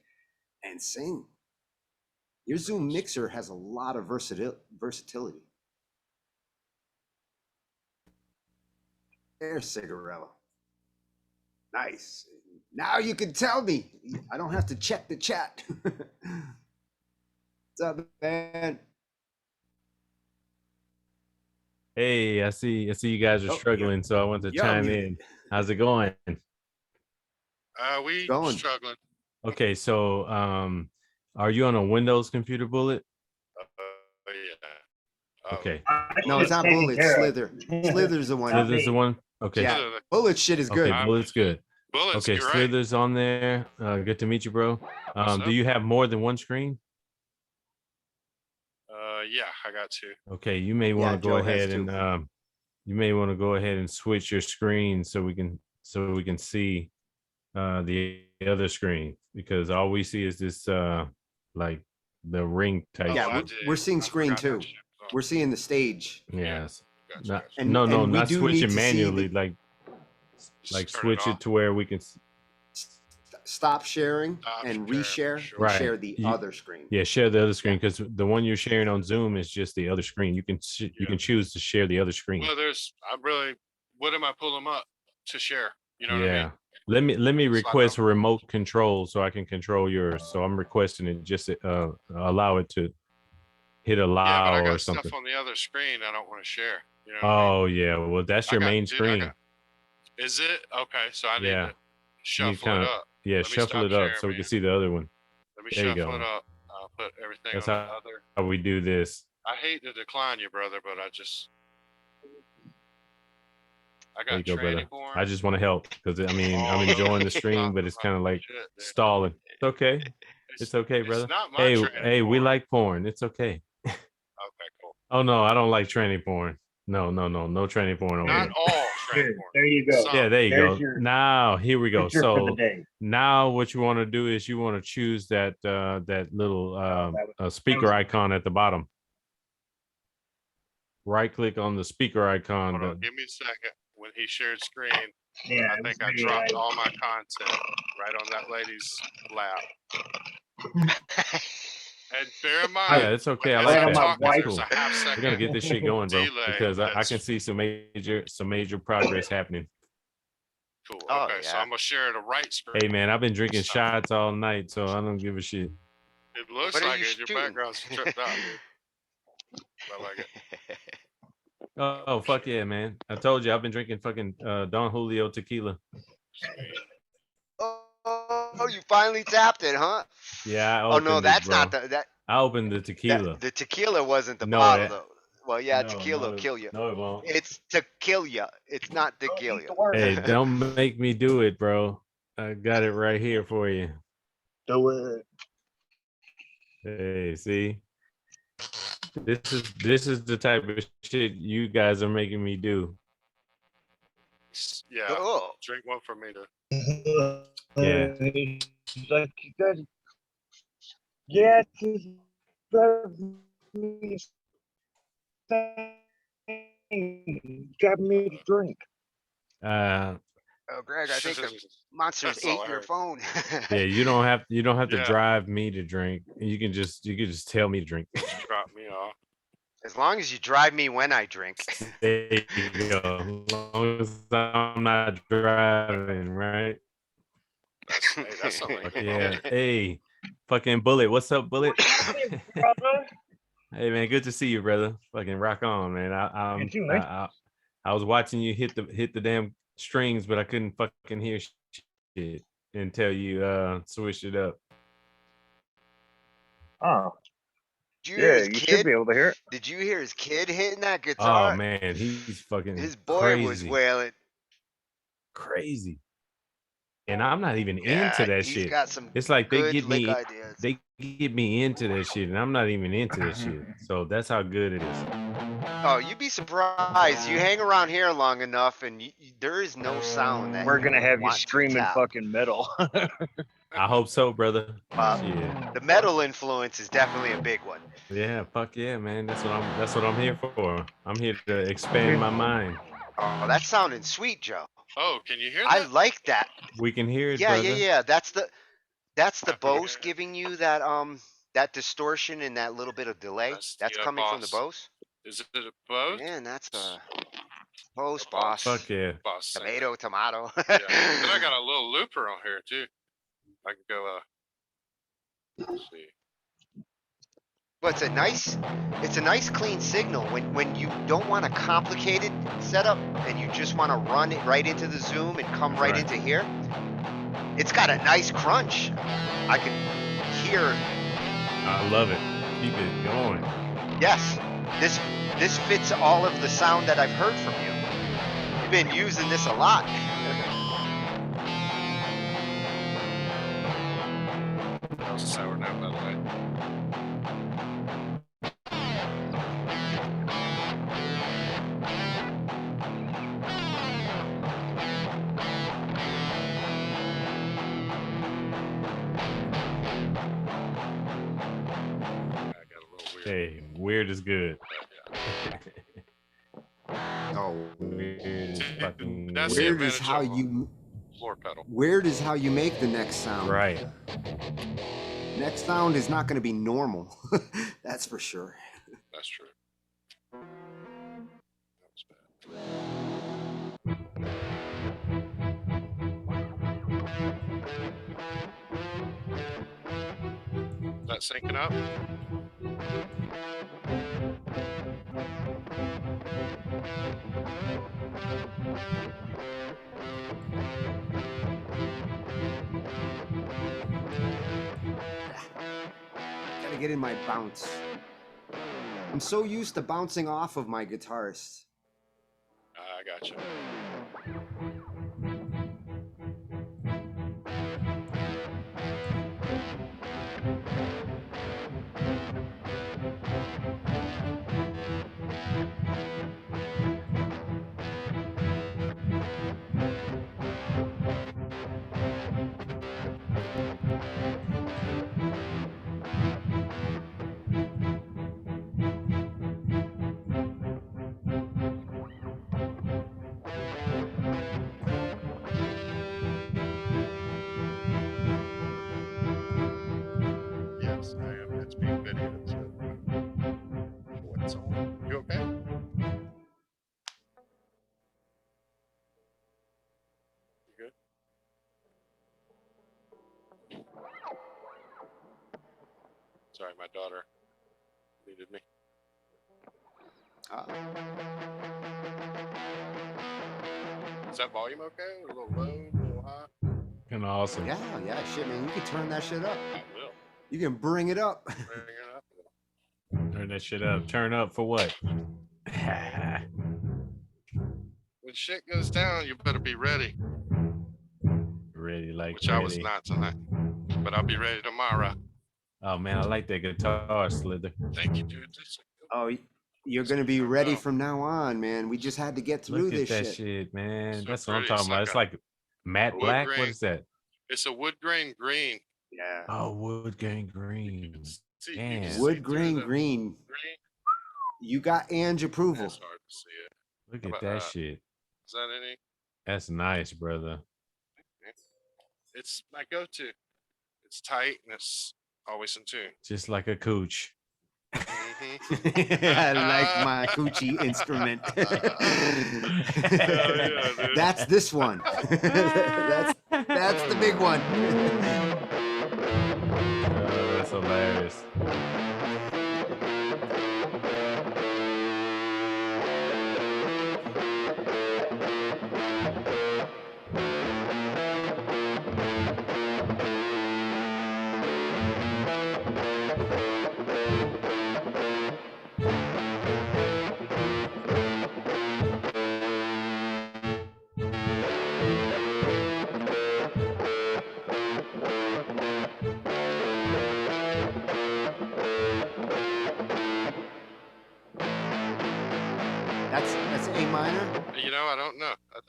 and sing. Your Zoom mixer has a lot of versatility. There's Cigarello. Nice. Now you can tell me. I don't have to check the chat. What's up, man? Hey, I see you guys are struggling, so I want to chime in. How's it going? We Going. struggling. Okay, so are you on a Windows computer, Bullet? Yeah. Okay. No, it's not Bullet. Slither. Slither's the one. Slither's the one. Okay. Yeah. Bullet shit is good. Okay, Bullet's good. Bullet's Okay, great. Slither's on there. Good to meet you, bro. Do you have more than one screen? Yeah, I got two. Okay, you may want to go Joe has ahead and two. you may want to go ahead and switch your screen so we can see the other screen, because all we see is this like the ring type. Yeah, shit. we're seeing screen forgot that too. shit. Oh, We're seeing the stage. Yes. gotcha, Not, gotcha. And- no, and we not do need switching to see manually, the- like Just turn switch off. it to where we can Stop sharing Stop and sharing, reshare sure. and Right. share the You- other screen. share the other screen, because the one you're sharing on Zoom is just the other screen. You can you can choose to share the other screen. Well, what am I pulling up to share? You know what I Yeah. mean? Let me Slide request a over. remote control so I can control yours. So I'm requesting it, just allow it to hit Yeah, but allow I or got something. stuff on the other screen I don't want to share. You know what I mean? Oh yeah, well that's I your got- main dude, I screen. got- Is it? Okay, so I need Yeah. to shuffle kinda- it up. Yeah, Let me shuffle stop it up sharing, so we can man. see the other one. Let me There you shuffle go. it up. I'll put everything That's on the other. how we do this. I hate to decline you, brother, but I There got you go, brother. tranny porn. I just want to help because I mean Oh, I'm no, enjoying the it's stream, not but it's the kind of like shit, dude. stalling. It's okay. It's okay, brother. It's not my Hey, tranny we porn. like porn. It's okay. Okay, cool. Oh no, I don't like tranny porn. No tranny porn over Not here. all tranny Good. porn. There you go. Some. Yeah, there you There's go. your Now here we go. picture for the So day. now what you want to do is you want to choose that that little speaker was- icon at the bottom. Right click on the speaker icon. Hold on, give me a second. When he shared screen, Yeah, I it was think I really dropped like- all my content right on that lady's lap. And bear in mind, Yeah, it's okay. I as like I'm that. talking, That's there's cool. a half We're second gonna get this shit going, bro, delay because I that's can see some major progress happening. cool. Oh, Okay, so yeah. I'm gonna share the right screen. Hey man, I've been drinking Stop. shots all night, so I don't give a shit. It looks What are like you it. Your shooting? background's tripped out, dude. I like it. Oh fuck yeah, man! I told you I've been drinking fucking Don Julio tequila. Oh, you finally tapped it, huh? Yeah, I Oh opened no, it, that's bro. not that. I opened the tequila. The tequila wasn't the No, bottle that- though. Well, yeah, No, tequila will no, kill you. No, it won't. It's to kill you. It's not to kill you. Hey, don't make me do it, bro. I got it right here for you. Do it. Hey, see, this is the type of shit you guys are making me do. Yeah, Oh, drink one for me to. Yeah. Like you guys. Yeah, it's got me to drink. Uh, oh, Greg, I think the monsters That's all ate I your heard. phone. yeah, you don't have to Yeah. drive me to drink. You can just tell me to drink. Drop me off. As long as you drive me when I drink. There you go. As long as I'm not driving, right? Hey, that sounds like a Yeah. bummer. Hey, fucking Bullet. What's up, Bullet? Brother. Hey man, good to see you, brother. Fucking rock on, man. You too, man. I was watching you hit the damn strings, but I couldn't fucking hear shit until you switched it up. Oh, Did you hear yeah, his you kid? should be able to hear it. Did you hear his kid hitting that Oh guitar? man, he's fucking His boy crazy. was wailing. Crazy. and I'm not even into Yeah, that he's shit. got some It's like good lick ideas. they get me into that shit, and I'm not even into that shit. So that's how good it is. Oh, you'd be surprised. You hang around here long enough, and there is no sound that We're you gonna would have you want to screaming tap. fucking metal. I hope so, brother. Shit. The metal influence is definitely a big one. Yeah, fuck yeah, man. That's what I'm here for. I'm here to expand my mind. Oh, that's sounding sweet, Joe. Oh, can you hear I that? like that. We can hear it, Yeah, brother. yeah. That's the I Bose forget. giving you that distortion and that little bit of delay. That's the coming from the Boss. Bose. Is it a Bose? Man, that's a Bose A boss. Fuck yeah. Boss. Say that. Tomato. Yeah. Then I got a little looper on here too. I can go. Let's see. But it's a nice clean signal when you don't want a complicated setup and you just want to run it right into the zoom and come right into here. It's got a nice crunch. I can hear. I love it. Keep it going. Yes, this fits all of the sound that I've heard from you. You've been using this a lot. That was a sour note, by the way. Hey, weird is good. Oh, Weird is fucking That's the weird. weird is advantage how of a you floor pedal. weird is how you make the next sound. Right. Next sound is not going to be normal. That's for sure. That's true. That was bad. Is that syncing up? Gotta get in my bounce. I'm so used to bouncing off of my guitarist. I got you. Yes, I am. It's being videoed. So. What's on? You okay? You good? Sorry, my daughter needed me. Is that volume okay? A little low, a little high? And awesome. Yeah, shit, man. You can turn that shit up. I will. You can bring it up. Bring it up. Turn that shit up. Turn up for what? When shit goes down, you better be ready. Ready, like Which I was ready. not tonight, but I'll be ready tomorrow. Oh man, I like that guitar, Slither. Thank you, dude. Oh, you're gonna be ready from now on, man. We just had to get through Look at this that shit. shit, man. So That's what I'm pretty. talking about. It's like matte wood black. grain. What is that? It's a wood grain green. Yeah. Oh, wood grain green. See, Damn. Wood grain green. You got Ange approval. It's hard to see it. Look How at about that that? shit. Is that any? That's nice, brother. It's my go-to. It's tight and it's always in tune. Just like a cooch. I like my coochie instrument. Dude. That's this one. That's the big one. That's hilarious.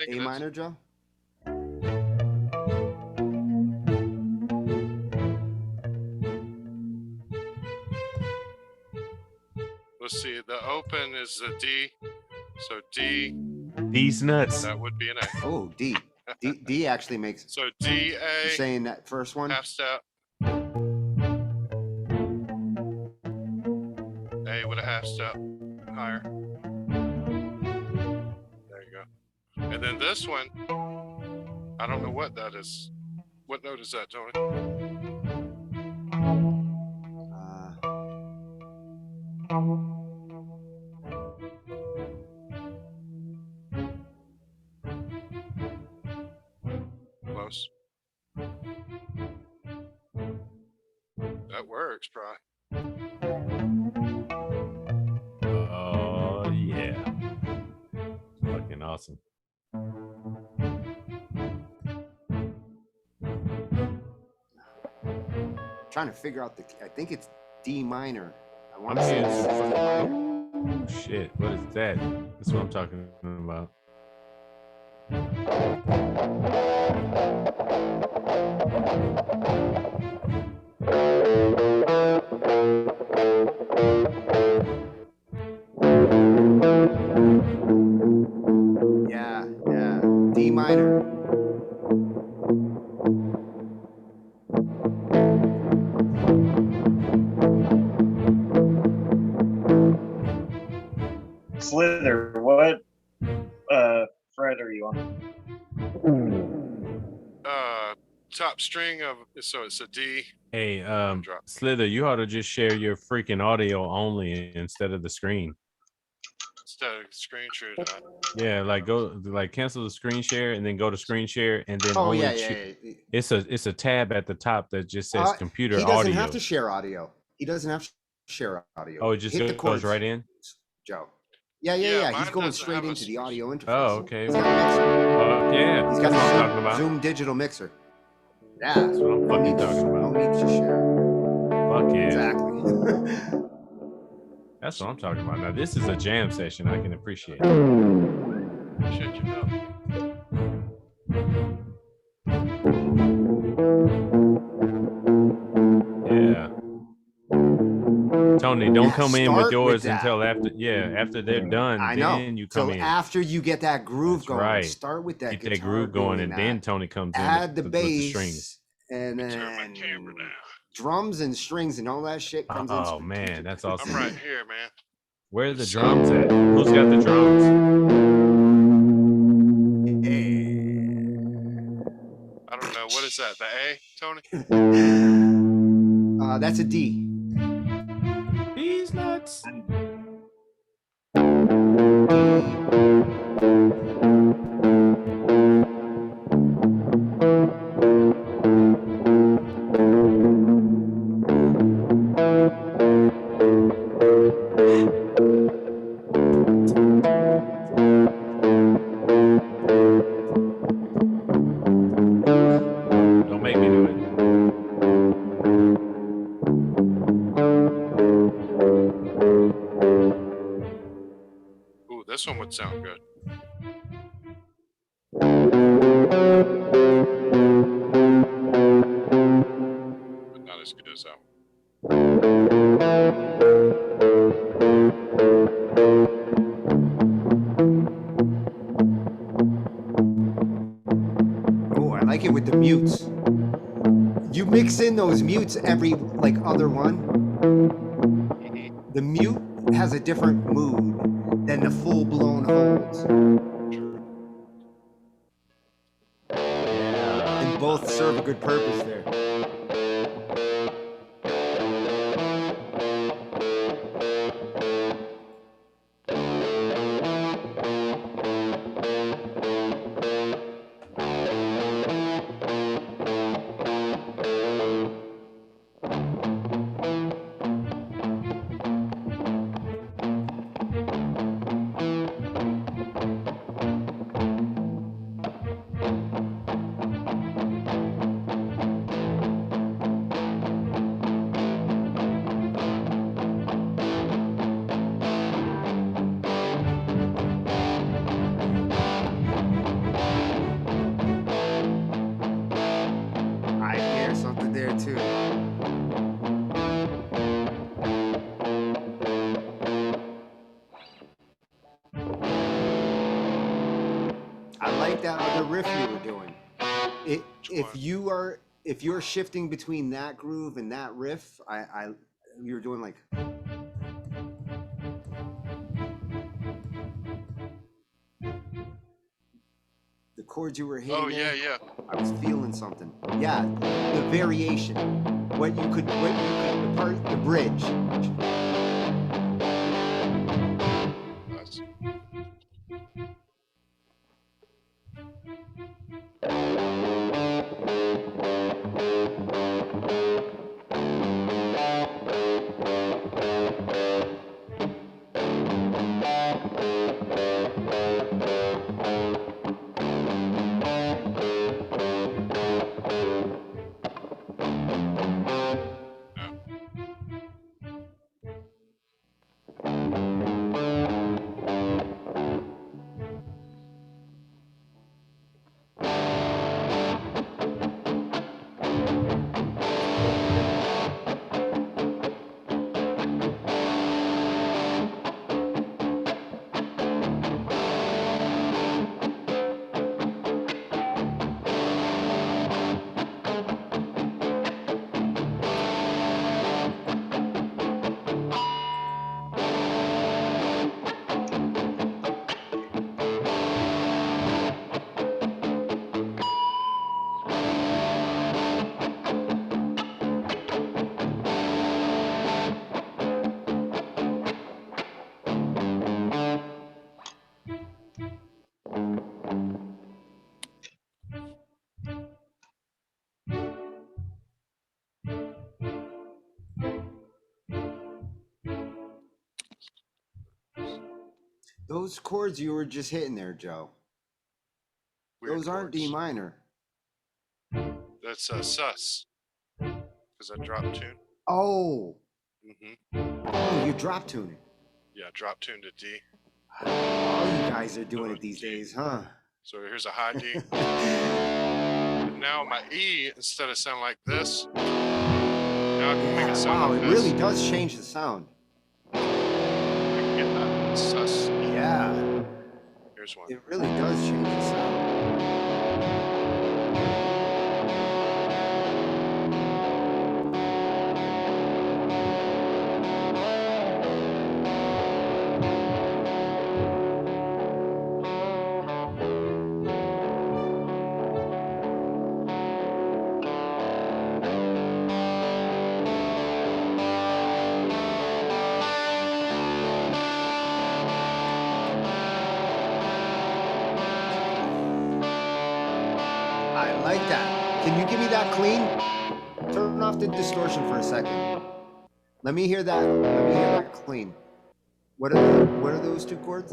think A it is. minor, Joe? Let's see. The open is a D. So D, These nuts. that would be an A. Oh, D. D actually makes. So D, You A, saying that first one? half step. A with a half step higher. There you go. And then this one, I don't know what that is. What note is that, Tony? Close. That works, probably. Oh yeah. Fucking awesome. Trying to figure out I think it's D minor. I want I'm to say hearing it's D minor. Oh shit, what is that? That's what I'm talking about. Yeah, D minor. Slither, what fret are you on? Top string of, so it's a D. Hey, Slither, you ought to just share your freaking audio only instead of the screen. Instead of screen share that. Yeah, like cancel the screen share and then go to screen share and then Oh only yeah. it's a tab at the top that just says computer He audio. doesn't have to share audio. He doesn't have to share audio. Oh, it just Hit the goes chords, right in? Joe. Yeah. He's mine going doesn't straight have a into the audio interface. Oh, okay. He's got a mixer. Yeah, He's that's got what I'm a talking about. Zoom digital mixer. Yeah, That's what I'm fucking talking no about. need to share. Fuck yeah. Exactly. That's what I'm talking about. Now this is a jam session. I can appreciate. Shut your mouth. Yeah. Tony, don't come in with start yours that. until after they're done. I know. Then you come So in. after you get that groove That's going, right. start with that Get guitar that groove going, and that. then Tony comes in Add the with the bass, strings. and Turn my then camera down. drums and strings and all that shit comes in. Oh man, that's awesome. I'm right here, man. Where are the drums at? Who's got the drums? I don't know. What is that? The A, Tony? That's a D. These nuts. Don't make me do it. Ooh, this one would sound good. But not as good as that one. Oh, I like it with the mutes. You mix in those mutes every other one. The mute has a different mood than the full-blown holds. And both serve a good purpose there. I like that other riff you were doing. Which one? If you're shifting between that groove and that riff, you're doing like. The chords you were hitting. Oh yeah, there, yeah. I was feeling something. Yeah, the variation. The bridge. Nice. Those chords you were just hitting there, Joe. Weird Those aren't D chords. minor. That's sus. Because I drop tune. Oh. Mm-hmm. Oh, you drop tuning. Yeah, drop tune to D. All you guys are doing it these days, huh? So here's a high D. And now my E, instead of sounding like this, now I can make it sound wow, like it this. really does change the sound. I can get that sus. Yeah. Here's one. It really does change the sound. I like that. Can you give me that clean? Turn off the distortion for a second. Let me hear that. Let me hear that clean. What are those two chords?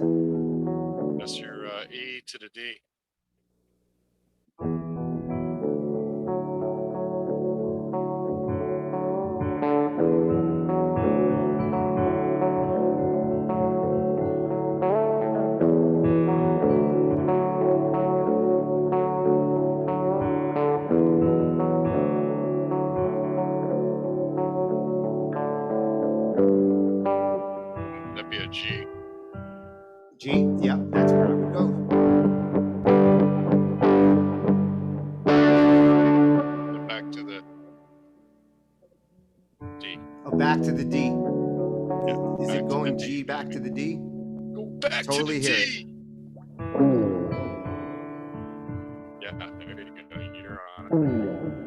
That's your E to the D. That'd be a G. G? Yeah, that's where I would go. Then back to the D. Oh, back to the D. Yeah, Is back it to going the D, G back baby. to the D? Go back Totally to the hear D. Yeah, there you go. You're on it.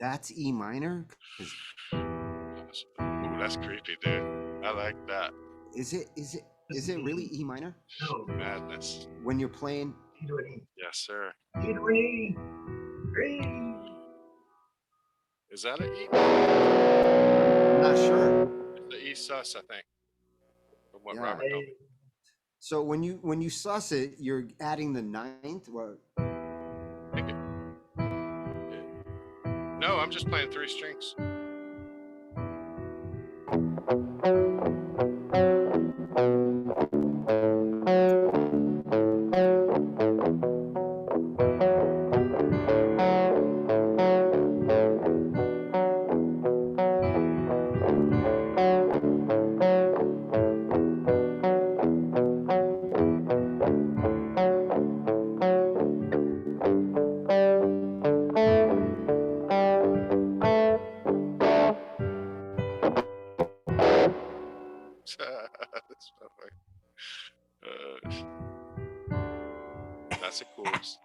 That's E minor? Ooh, that's creepy, dude. I like that. Is it really E minor? No. Madness. When you're playing? Yes, sir. Is that an E? I'm not sure. It's the E sus, I think. From what Yeah. Robert told me. So when you suss it, you're adding the ninth? What? No, I'm just playing 3 strings. That's so funny. That's a chorus.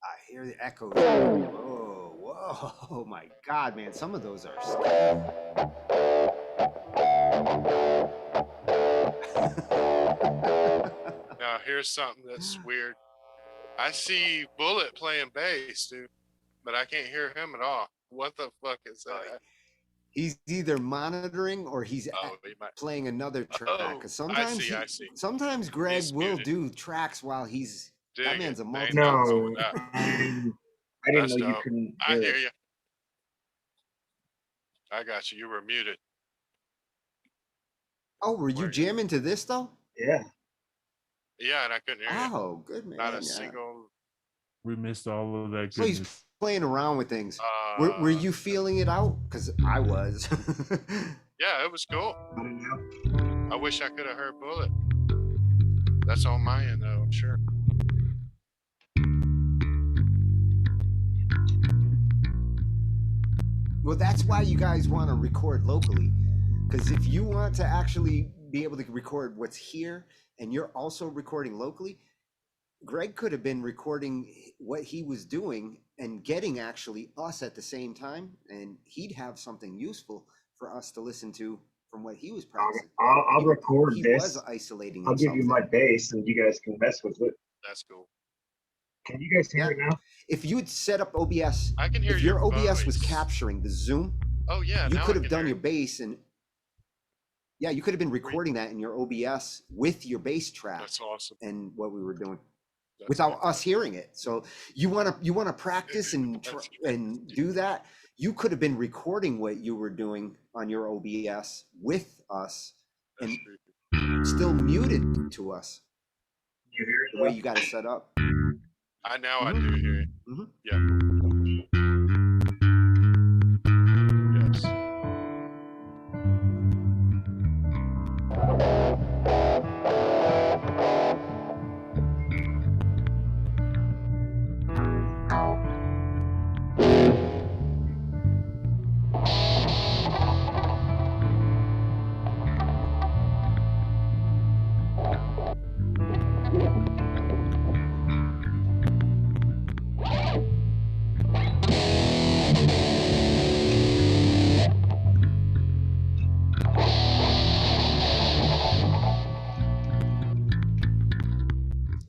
I hear the echoes. Whoa, whoa, oh my God, man. Some of those are scary. Now, here's something that's weird. I see Bullet playing bass, dude, but I can't hear him at all. What the fuck is that? He's either monitoring or he's He might... playing another track. Oh, Sometimes I see. Sometimes Greg He's will muted. do tracks while he's. That man's a multi. No, I didn't know you couldn't. I hear you. I got you. You were muted. Oh, were you jamming to this though? Yeah. Yeah, and I couldn't hear you. Oh, good man. Not a single. We missed all of that. So he's playing around with things. Were you feeling it out? Because I was. Yeah, it was cool. I wish I could have heard Bullet. That's on my end, though, I'm sure. Well, that's why you guys want to record locally. Because if you want to actually be able to record what's here and you're also recording locally, Greg could have been recording what he was doing and getting actually us at the same time, and he'd have something useful for us to listen to from what he was practicing. I'll record he this. Was isolating I'll give you my there. bass, and you guys can mess with it. That's cool. Can you guys hear it now? If you had set up OBS, I can hear if your OBS voice. was capturing the Zoom, oh yeah, you could have done your bass and you could have been recording that in your OBS with your bass track. That's awesome. And what we were doing. That's without awesome. us hearing it. So you want to practice and do that. You could have been recording what you were doing on your OBS with us and still muted to us. You hear it the way you got it set up. I do hear it. Mm-hmm. Yeah. Yes.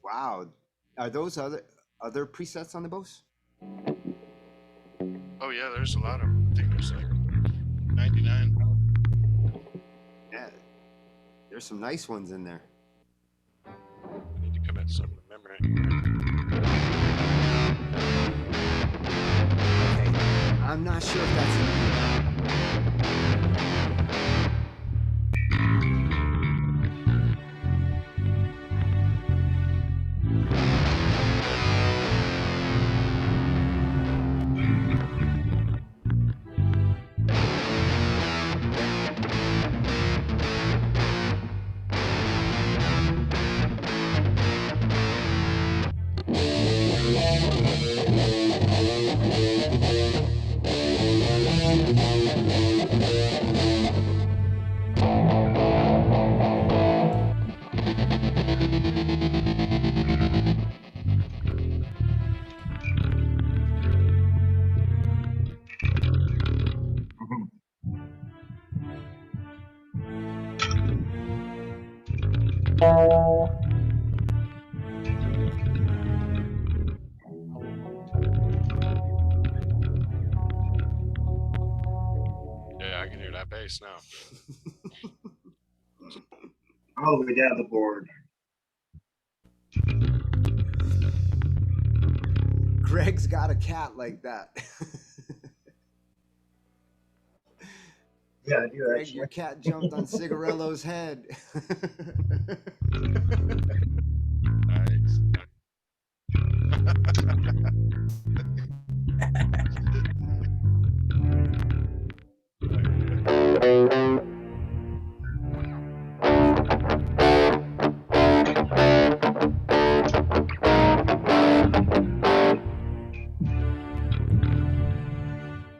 Wow. Are those other presets on the Bose? Oh yeah, there's a lot of them. I think there's like 99. Yeah. There's some nice ones in there. I need to commit some to memory. Okay. I'm not sure if that's can hear that bass now. All the way down the board. Greg's got a cat like that. Yeah, I do Greg, actually. your cat jumped on Cigarillo's head. Nice.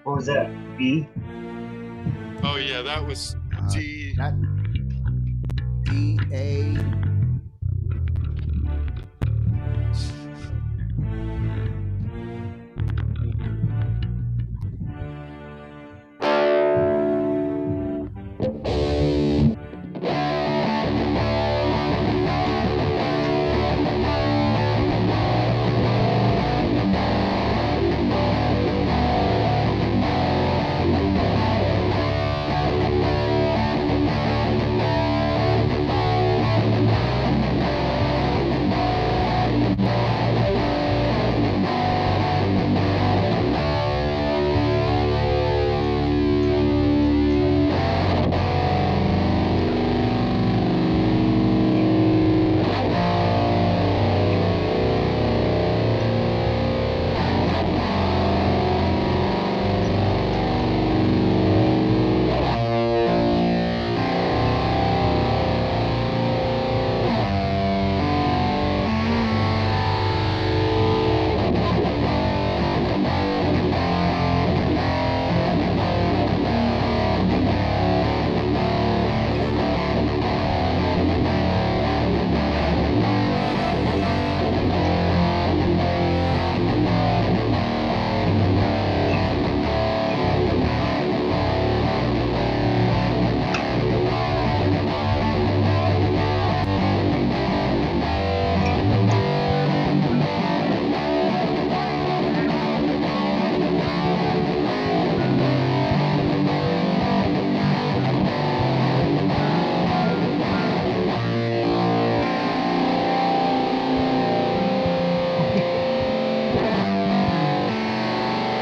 What was that? B? Oh yeah, that was D. That D-A.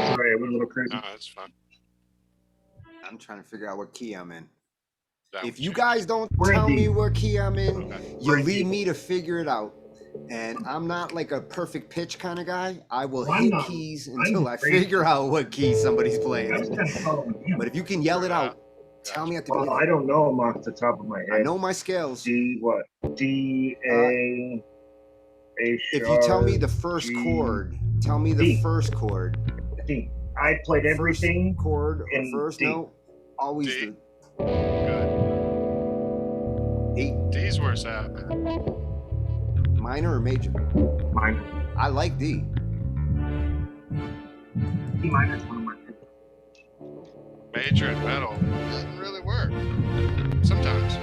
Sorry, I went a little crazy. No, that's fine. I'm trying to figure out what key I'm in. That If would you change. guys don't We're in tell D. me what key I'm in, Okay. you We're in leave D. me to figure it out. And I'm not like a perfect pitch kind of guy. I will Well, I'm hit not. keys I'm until I crazy. figure out what key somebody's I was playing. kind of following him. But if you can yell it Yeah. out, tell me at the Well, I beginning. don't know them off the top of my head. I know my scales. D what? D A A If you tell me sharp, the first G, chord, tell me the D. first chord. D. I played everything. First chord or in first D. note, always D. the Good. 8 D's where it's at. minor or major. Minor. I like D. D minor is one of my favorites. Major and metal doesn't really work. Sometimes.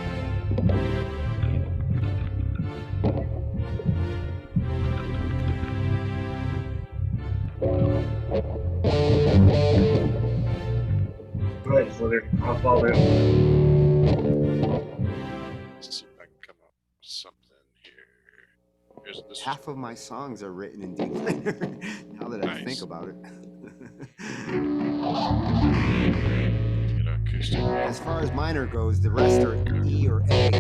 Good, so they're off all that. Let's see if I can come up with something here. Here's this. Half of my songs are written in D minor. Now that I think Nice. about it. Get acoustic. As far as minor goes, the rest are E or A.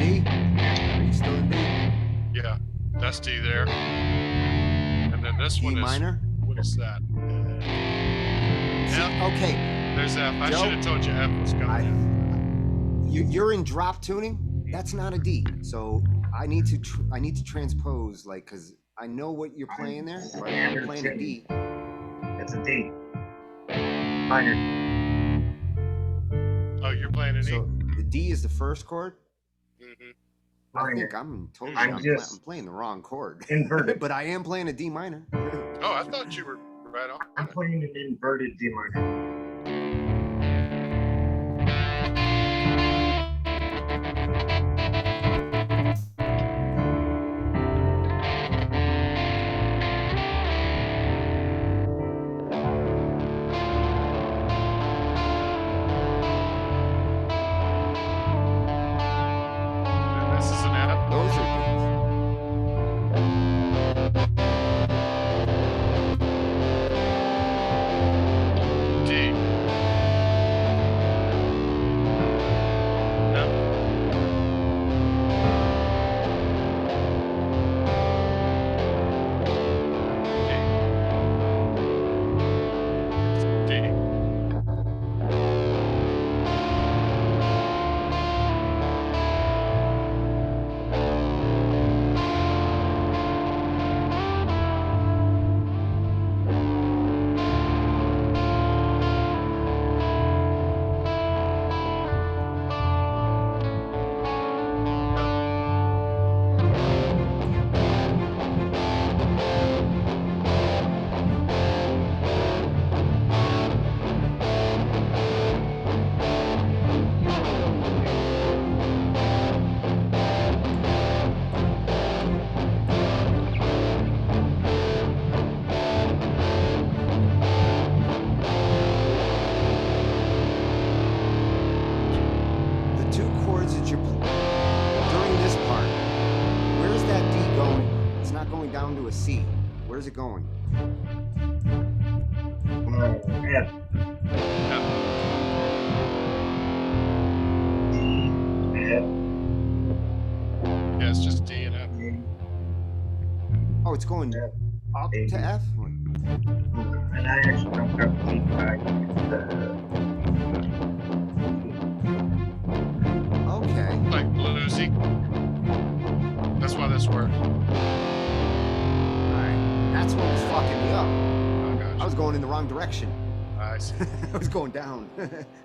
D? Are you still in D? Yeah, that's D there. And then this D one is minor? what is that? F. Okay. There's F. I Joe, should have told you F was coming. You're in drop tuning. That's not a D. So I need to transpose, like, because I know what you're playing there. But I'm playing a D. It's a D. Minor. Oh, you're playing an E. So the D is the first chord. Mm-hmm. I think I'm totally. I'm playing the wrong chord. Inverted. But I am playing a D minor. Oh, I thought you were right on. I'm playing an inverted D minor. And this is an F. Those are D. down to a C. Where's it going? F. F. Yeah, it's just D and F. Oh, it's going up to F? And I actually don't have D. Okay. Like bluesy. That's why this works. Alright. That's what was fucking me up. Oh, gosh. I was going in the wrong direction. I see. I was going down.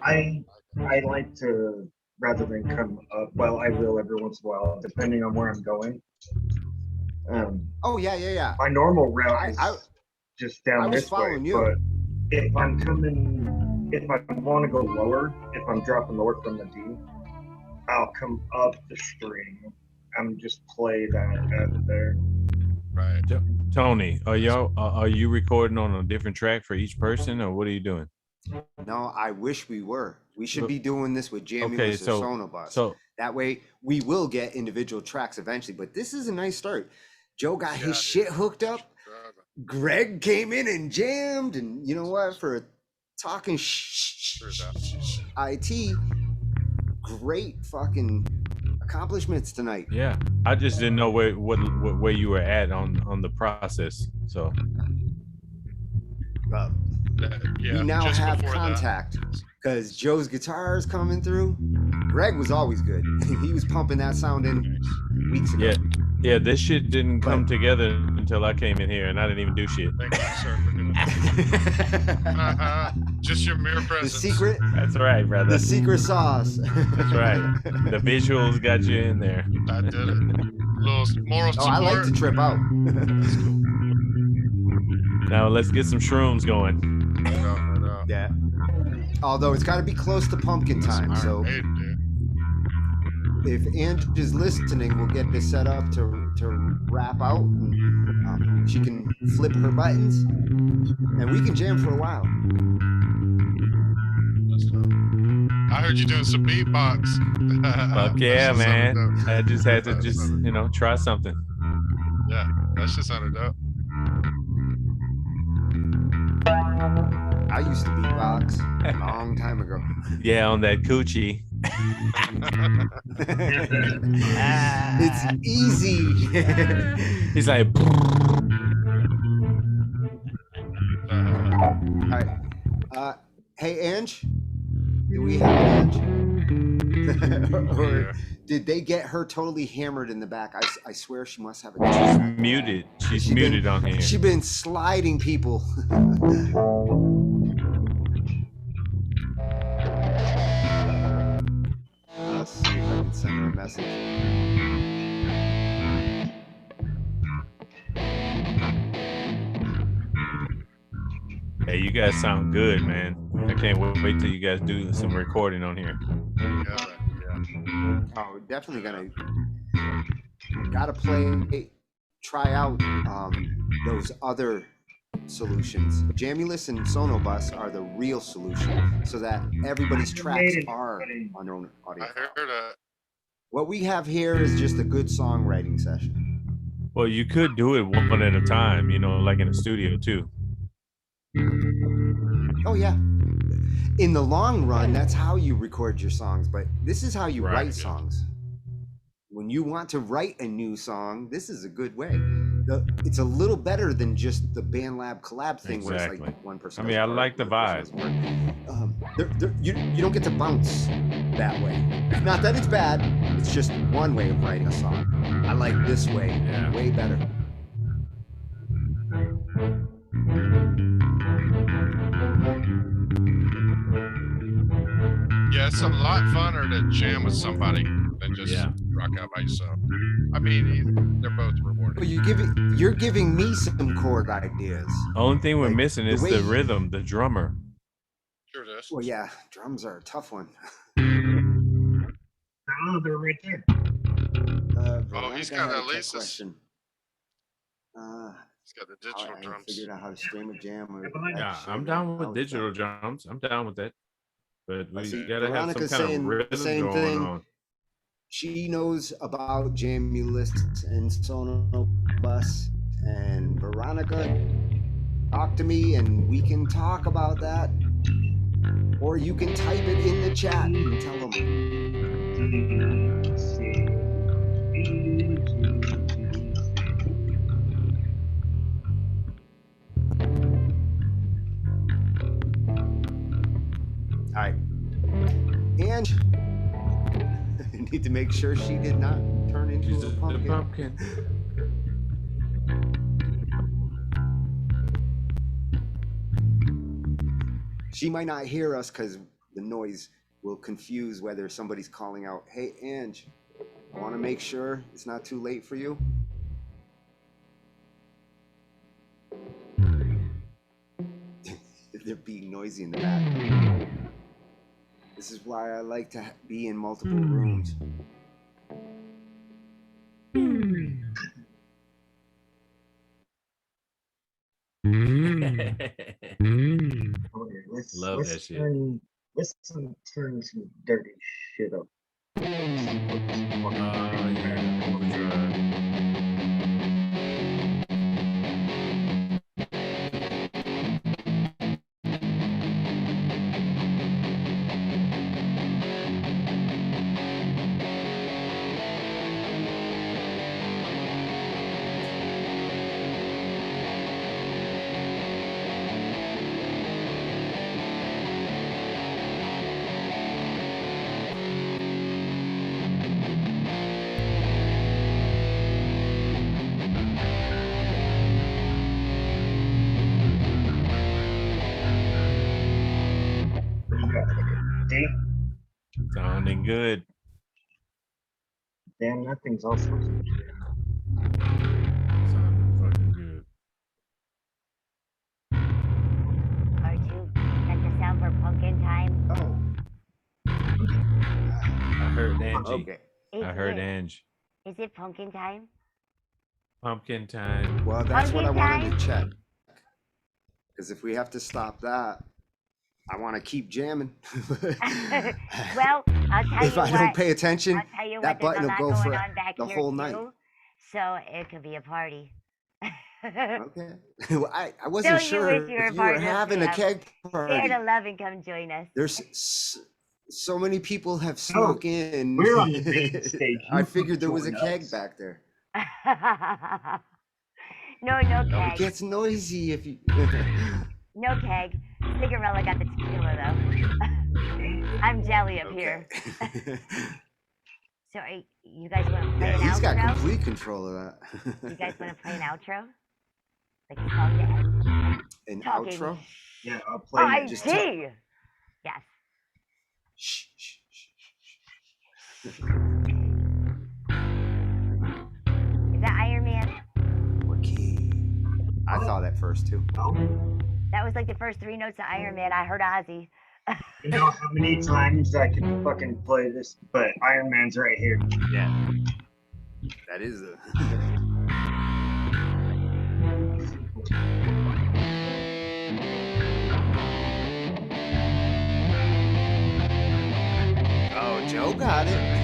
I like to, rather than come up, well, I will every once in a while, depending on where I'm going. Oh, yeah. My normal route is I just down this way, following you. but if I'm coming, if I want to go lower, if I'm dropping lower from the D, I'll come up the string. I'm just play that out of there. Right. Tony, are you recording on a different track for each person, or what are you doing? No, I wish we were. We should be doing this with jamming with the Sonobus. So that way we will get individual tracks eventually. But this is a nice start. Joe got his shit hooked up. Greg came in and jammed, and you know what? For Talkin Shhh I.T, great fucking accomplishments tonight. Yeah, I just didn't know where you were at on the process. So we now have contact because Joe's guitar is coming through. Greg was always good. He was pumping that sound in weeks ago. Yeah, this shit didn't come together until I came in here, and I didn't even do shit. Thank you, sir, for doing that. Just your mere presence. The secret. That's right, brother. The secret sauce. That's right. The visuals got you in there. I did it. Little moral support. I like to trip out. That's cool. Now let's get some shrooms going. No. Yeah. Although it's got to be close to pumpkin time, so if Ange is listening, we'll get this set up to wrap out. And, she can flip her buttons, and we can jam for a while. I heard you doing some beatbox. Fuck yeah, man! I just had to try something. Yeah, that shit sounded dope. I used to beatbox a long time ago. Yeah, on that coochie. It's easy. He's like, All right. Hey, Ange, do we have Ange? Or did they get her totally hammered in the back? I swear she must have a. she's muted. She's muted on here. She's been sliding people. Let's see if I can send her a message. Hey, you guys sound good, man. I can't wait till you guys do some recording on here. Oh, we're definitely gotta try out those other solutions. Jamulus and Sonobus are the real solution, so that everybody's tracks are on their own audio. I heard that. What we have here is just a good songwriting session. Well, you could do it one at a time, you know, like in a studio too. Oh yeah. In the long run, that's how you record your songs, but this is how you write songs. When you want to write a new song, this is a good way. It's a little better than just the BandLab collab thing where it's like one person. I mean, I like the vibe. You don't get to bounce that way. Not that it's bad. It's just one way of writing a song. I like this way way better. Yeah, it's a lot funner to jam with somebody than just rock out by yourself. I mean, they're both rewarding. Well, you're giving me some chord ideas. Only thing we're missing is the rhythm, the drummer. Sure it is. Well, yeah, drums are a tough one. Oh, they're right there. He's got at least he's got the digital drums. Figured out how to stream a jam. Yeah, I'm down with digital drums. I'm down with that. But we gotta have some kind of rhythm going on. She knows about Jamulus and Sonobus, and Veronica, talk to me and we can talk about that. Or you can type it in the chat and tell them. All right. And I need to make sure she did not turn into a pumpkin. She might not hear us because the noise will confuse whether somebody's calling out, hey, Ange, I want to make sure it's not too late for you. They're being noisy in the back. This is why I like to be in multiple rooms. Love that shit. Let's turn some dirty shit up. Sounding good. Damn, that thing's all sorts of Sounding fucking good. R2, got the sound for pumpkin time? Oh. I heard Angie. Okay. I heard Ange. Is it pumpkin time? Pumpkin time. Well, that's what I wanted Pumpkin to check. Because if we have to stop that, I want to keep jamming. Well, I'll tell you if I don't pay attention, I'll tell you that what, button there's a will lot go going for on back the here whole night. too, so it could be a party. Okay. Well, I wasn't So sure you wish you were if you part were of this having a club. keg party. Share to love and come join us. There's So many people have snuck in. We're on the main stage. I You figured there was a join keg us. back there. No It keg. gets noisy if you. No keg. Cigarella got the tequila though. I'm jelly up here. So you guys want to play an He's outro? got complete control of that. You guys want to play an outro? Like a song to end? An Talking outro? Yeah, I'll play IT. Just Yes. Shh, shh, shh. Is that Iron Man? Okay. I thought at first too. That was like the first 3 notes of Iron Man. I heard Ozzy. You know how many times I can fucking play this, but Iron Man's right here. Yeah. That is a. Oh, Joe got it.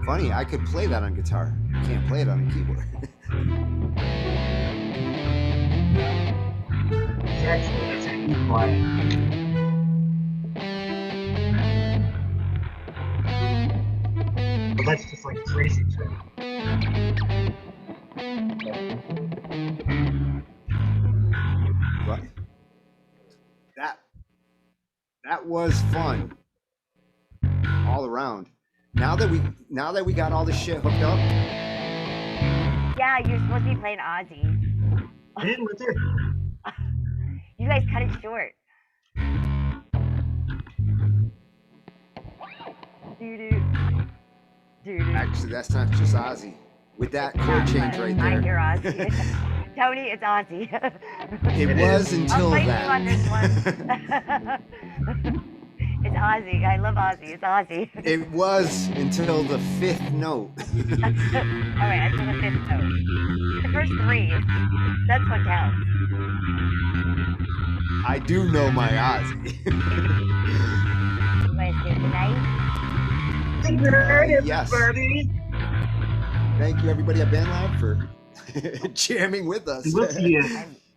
Funny, I could play that on guitar. Can't play it on a keyboard. Actually, that's an E flat. But that's just like crazy tune. But that was fun all around. Now that we got all this shit hooked up. Yeah, you're supposed to be playing Ozzy. Man, what's it? You guys cut it short. Actually, that's not just Ozzy. With that chord change right I there. hear Ozzy. Tony, it's Ozzy. It was until I'll fight that. you on this one. It's Ozzy. I love Ozzy. It's Ozzy. It was until the 5th note. All right, until the 5th note. The first 3. That's what counts. I do know my Ozzy. You guys say goodnight? Good night, Yes. everybody. Thank you, everybody at BandLab, for jamming with us. We'll see you.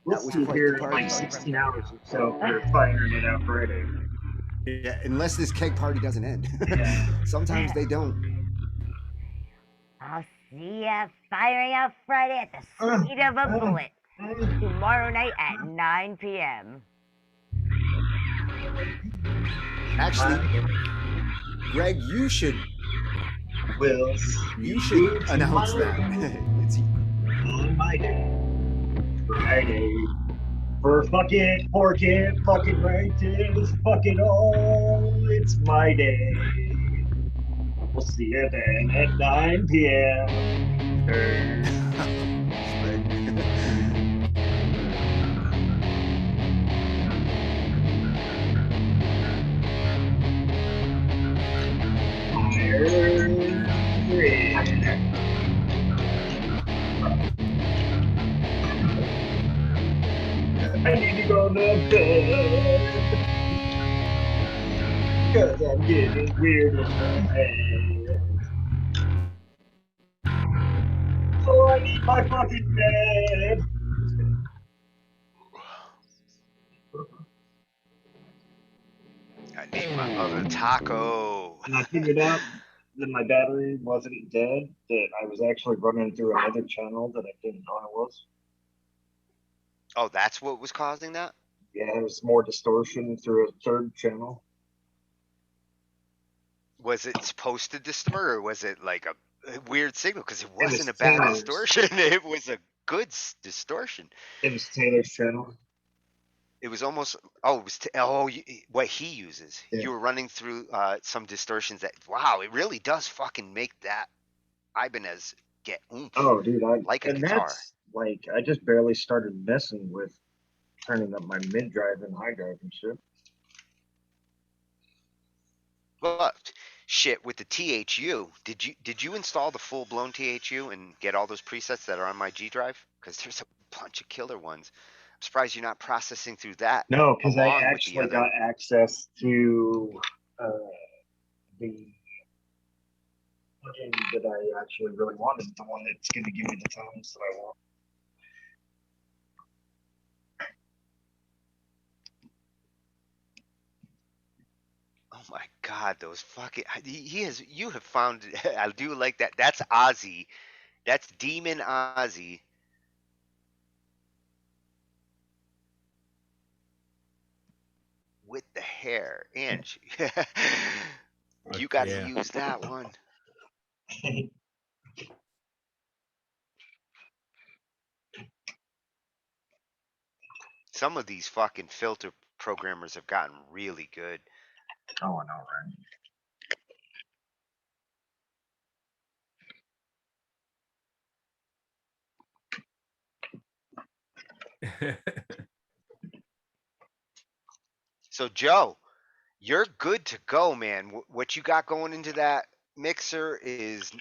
We'll That was see you quite here the in party. like 16 hours or so for firing it out Friday. Yeah, unless this keg party doesn't end. Yeah. Sometimes they don't. I'll see ya firing out Friday at the speed of a bullet. Tomorrow night at 9 p.m. Actually, Greg, you should announce that. It's on my day. Friday. For fucking right this fucking all. It's my day. We'll see you then at 9 p.m. I need to go to bed, cause I'm getting weird in my head. So I need my fucking bed. I need my other taco. And I figured out that my battery wasn't dead, that I was actually running through another channel that I didn't know it was. Oh, that's what was causing that? Yeah, it was more distortion through a third channel. Was it supposed to distort, or was it like a weird signal? Because it was wasn't a bad Taylor's. distortion. It was a good distortion. It was Taylor's channel. It was almost, what he uses. Yeah. You were running through some distortions that, wow, it really does fucking make that Ibanez get oomph. Oh, dude, like a guitar. That's like, I just barely started messing with turning up my mid drive and high drive and shit. But shit, with the THU, did you install the full blown THU and get all those presets that are on my G drive? Because there's a bunch of killer ones. I'm surprised you're not processing through that. No, because I along with the actually other- got access to the plugin that I actually really wanted, the one that's going to give me the tones that I want. my God, those fucking he has you have found I do like that. That's Ozzy. That's Demon Ozzy. With the hair, Angie. You got to Yeah. use that one. Some of these fucking filter programmers have gotten really good. Oh, I know, right? So Joe, you're good to go, man. What you got going into that mixer is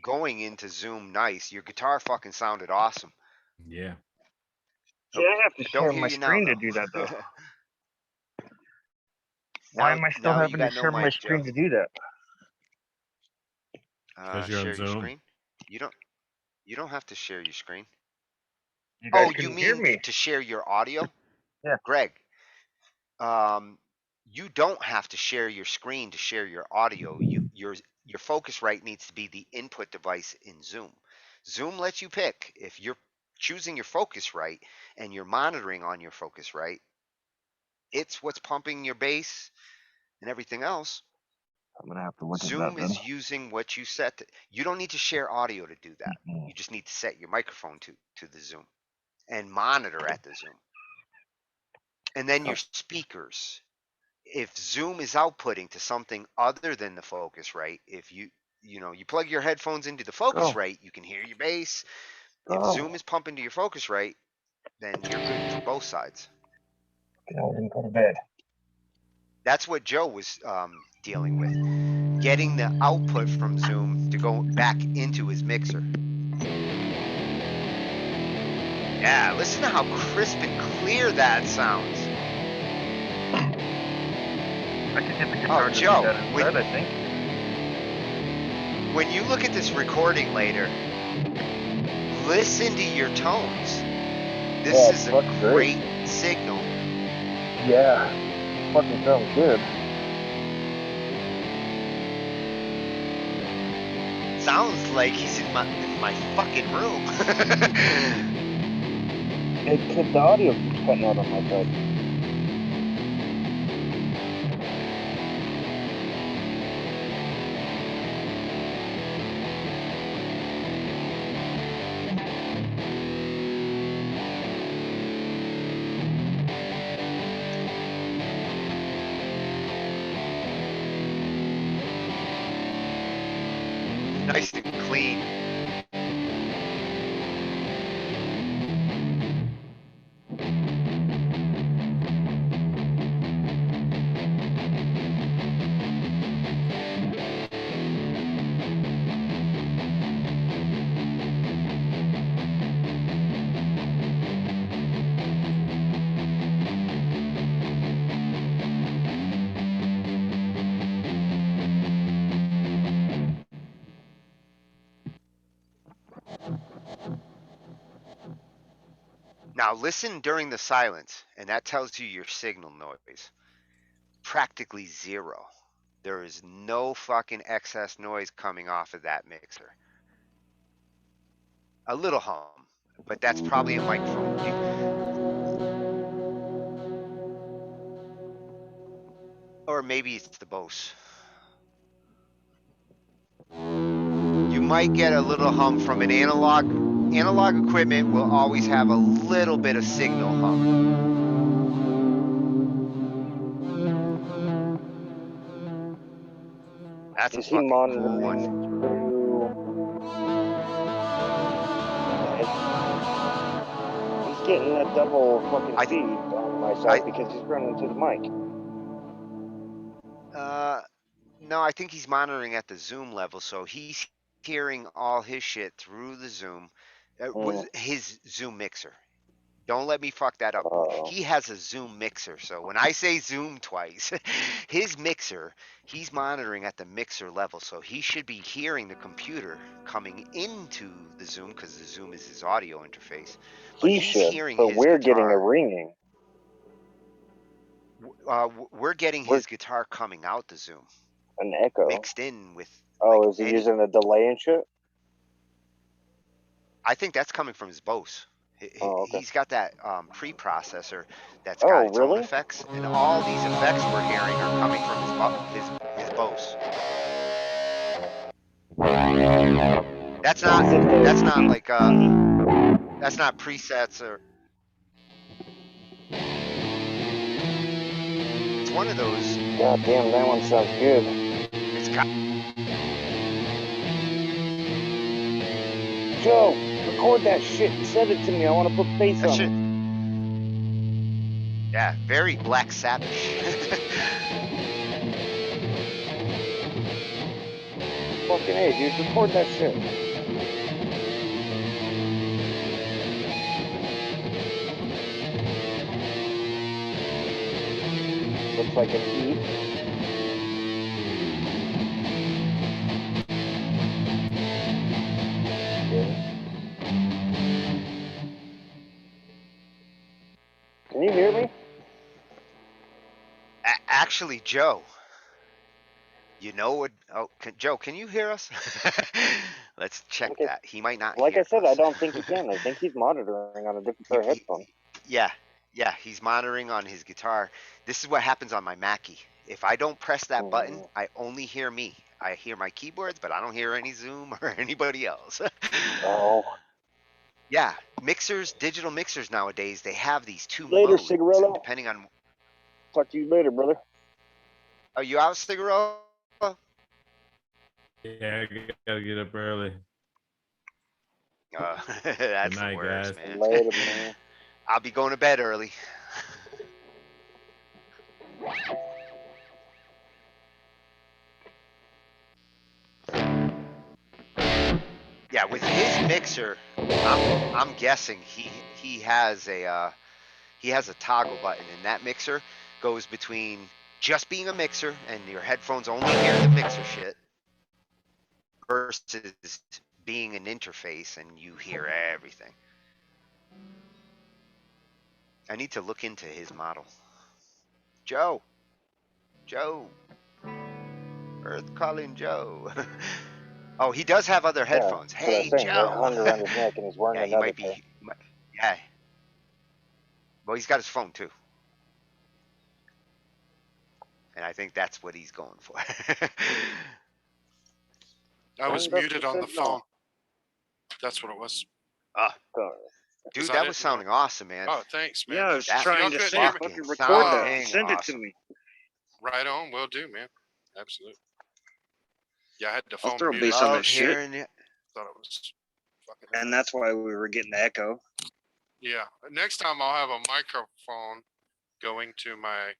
going into Zoom nice. Your guitar fucking sounded awesome. Yeah. See, I have to Don't share hear my you now screen to though. do that, though. Why am I still now you having to got no share my mic, screen Joe. to do that? Because you're on Share your Zoom. screen. You don't have to share your screen. You guys Oh, you couldn't hear mean me. to share your audio? Yeah. Greg, you don't have to share your screen to share your audio. Your Focusrite needs to be the input device in Zoom. Zoom lets you pick if you're choosing your Focusrite and you're monitoring on your Focusrite. It's what's pumping your bass and everything else. I'm gonna have to look at that Zoom then. is using what you set. You don't need to share audio to do that. You just need to set your microphone to the Zoom and monitor at the Zoom. And then your speakers. If Zoom is outputting to something other than the Focusrite, if you plug your headphones into the Focusrite, you can hear your bass. If Zoom is pumping to your Focusrite, then you're good for both sides. I didn't go to bed. That's what Joe was dealing with, getting the output from Zoom to go back into his mixer. Yeah, listen to how crisp and clear that sounds. I could get the guitar to do Joe, that instead, I think. When you look at this recording later, listen to your tones. This is a great signal. Yeah, fucking sounds good. Sounds like he's in my fucking room. The audio keeps cutting out on my side. Nice and clean. Now listen during the silence, and that tells you your signal noise. Practically zero. There is no fucking excess noise coming off of that mixer. A little hum, but that's probably a microphone. Or maybe it's the Bose. You might get a little hum from an analog. Analog equipment will always have a little bit of signal hum. That's a fucking cool one. He's getting a double fucking feed on my side because he's running to the mic. No, I think he's monitoring at the Zoom level, so he's hearing all his shit through the Zoom, his Zoom mixer. Don't let me fuck that up. He has a Zoom mixer, so when I say Zoom twice, his mixer, he's monitoring at the mixer level, so he should be hearing the computer coming into the Zoom because the Zoom is his audio interface. But he's hearing his we're guitar. getting a ringing. we're getting his guitar coming out the Zoom, An echo. mixed in with. Oh, like is he any- using a delay and shit? I think that's coming from his Bose. Oh, okay. He's got that preprocessor that's got its own really? effects, and all these effects we're hearing are coming from his Bose. That's not like that's not presets or. It's one of those. God damn, that one sounds good. It's got. Joe, record that shit and send it to me. I want to put bass That on shit. it. Yeah, very Black Sabbath. Fucking A, dude, record that shit. Looks like an E. Can you hear me? Actually, Joe, you know what? Oh, Joe, can you hear us? Let's check that. He might not. Like hear I said, us. I don't think he can. I think he's monitoring on a different pair of headphones. Yeah, he's monitoring on his guitar. This is what happens on my Mackie. If I don't press that button, I only hear me. I hear my keyboards, but I don't hear any Zoom or anybody else. Oh. Yeah, mixers, digital mixers nowadays, they have these two Later, modes. Cigarello. Depending on. Talk to you later, brother. Are you out, Cigarello? Yeah, I gotta get up early. That's night, the worst, guys. man. Later, man. I'll be going to bed early. Yeah, with his mixer, I'm guessing he has a toggle button, and that mixer goes between just being a mixer and your headphones only hear the mixer shit versus being an interface and you hear everything. I need to look into his model. Joe, Earth calling Joe. Oh, he does have other headphones. Yeah, Hey, thing, Joe. hung around his neck and he's wearing Yeah, he another might be. pair. Yeah. Well, he's got his phone too. And I think that's what he's going for. I was muted on the phone. That's what it was. Dude, that was sounding awesome, man. Oh, thanks, man. Yeah, I was That trying to couldn't see hear if I me. could record that. Dang Send it awesome. to me. Right on, will do, man. Absolutely. Yeah, I had the I'll phone throw muted. bass on Love that shit. hearing it. Thought it was fucking. And that's why we were getting the echo. Yeah. Next time I'll have a microphone going to my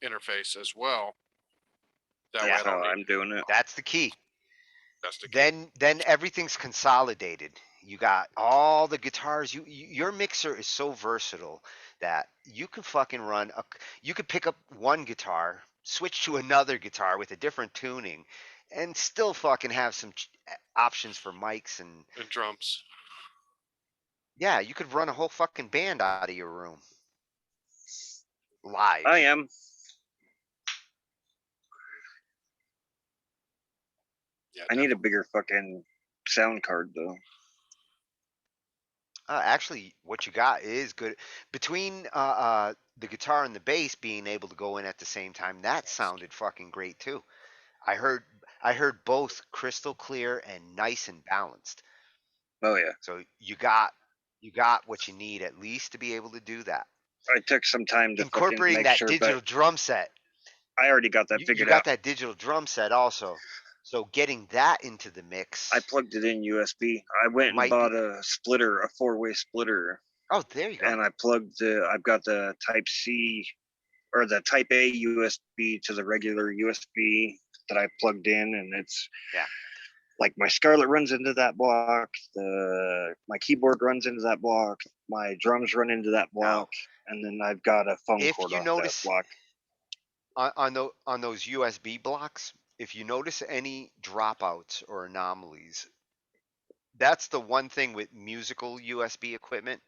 interface as well. That way That's I how don't need I'm doing it. That's the key. That's the key. Then everything's consolidated. You got all the guitars. Your mixer is so versatile that you can fucking you could pick up one guitar, switch to another guitar with a different tuning, and still fucking have some options for mics and drums. Yeah, you could run a whole fucking band out of your room. Live. I am. Yeah, I need a bigger fucking sound card though. Actually, what you got is good. Between the guitar and the bass being able to go in at the same time, that sounded fucking great too. I heard both crystal clear and nice and balanced. Oh yeah. So you got what you need at least to be able to do that. I took some time to incorporating make that sure, digital but drum set. I already got that You figured got out. that digital drum set also. So getting that into the mix. I plugged it in USB. I went and bought a splitter, a 4-way splitter. Oh, there you go. And I plugged I've got the Type C or the Type A USB to the regular USB that I plugged in, and it's like my Scarlett runs into that block, my keyboard runs into that block, my drums run into that block, and then I've got a phone cord off that block. On those USB blocks, if you notice any dropouts or anomalies, that's the one thing with musical USB equipment.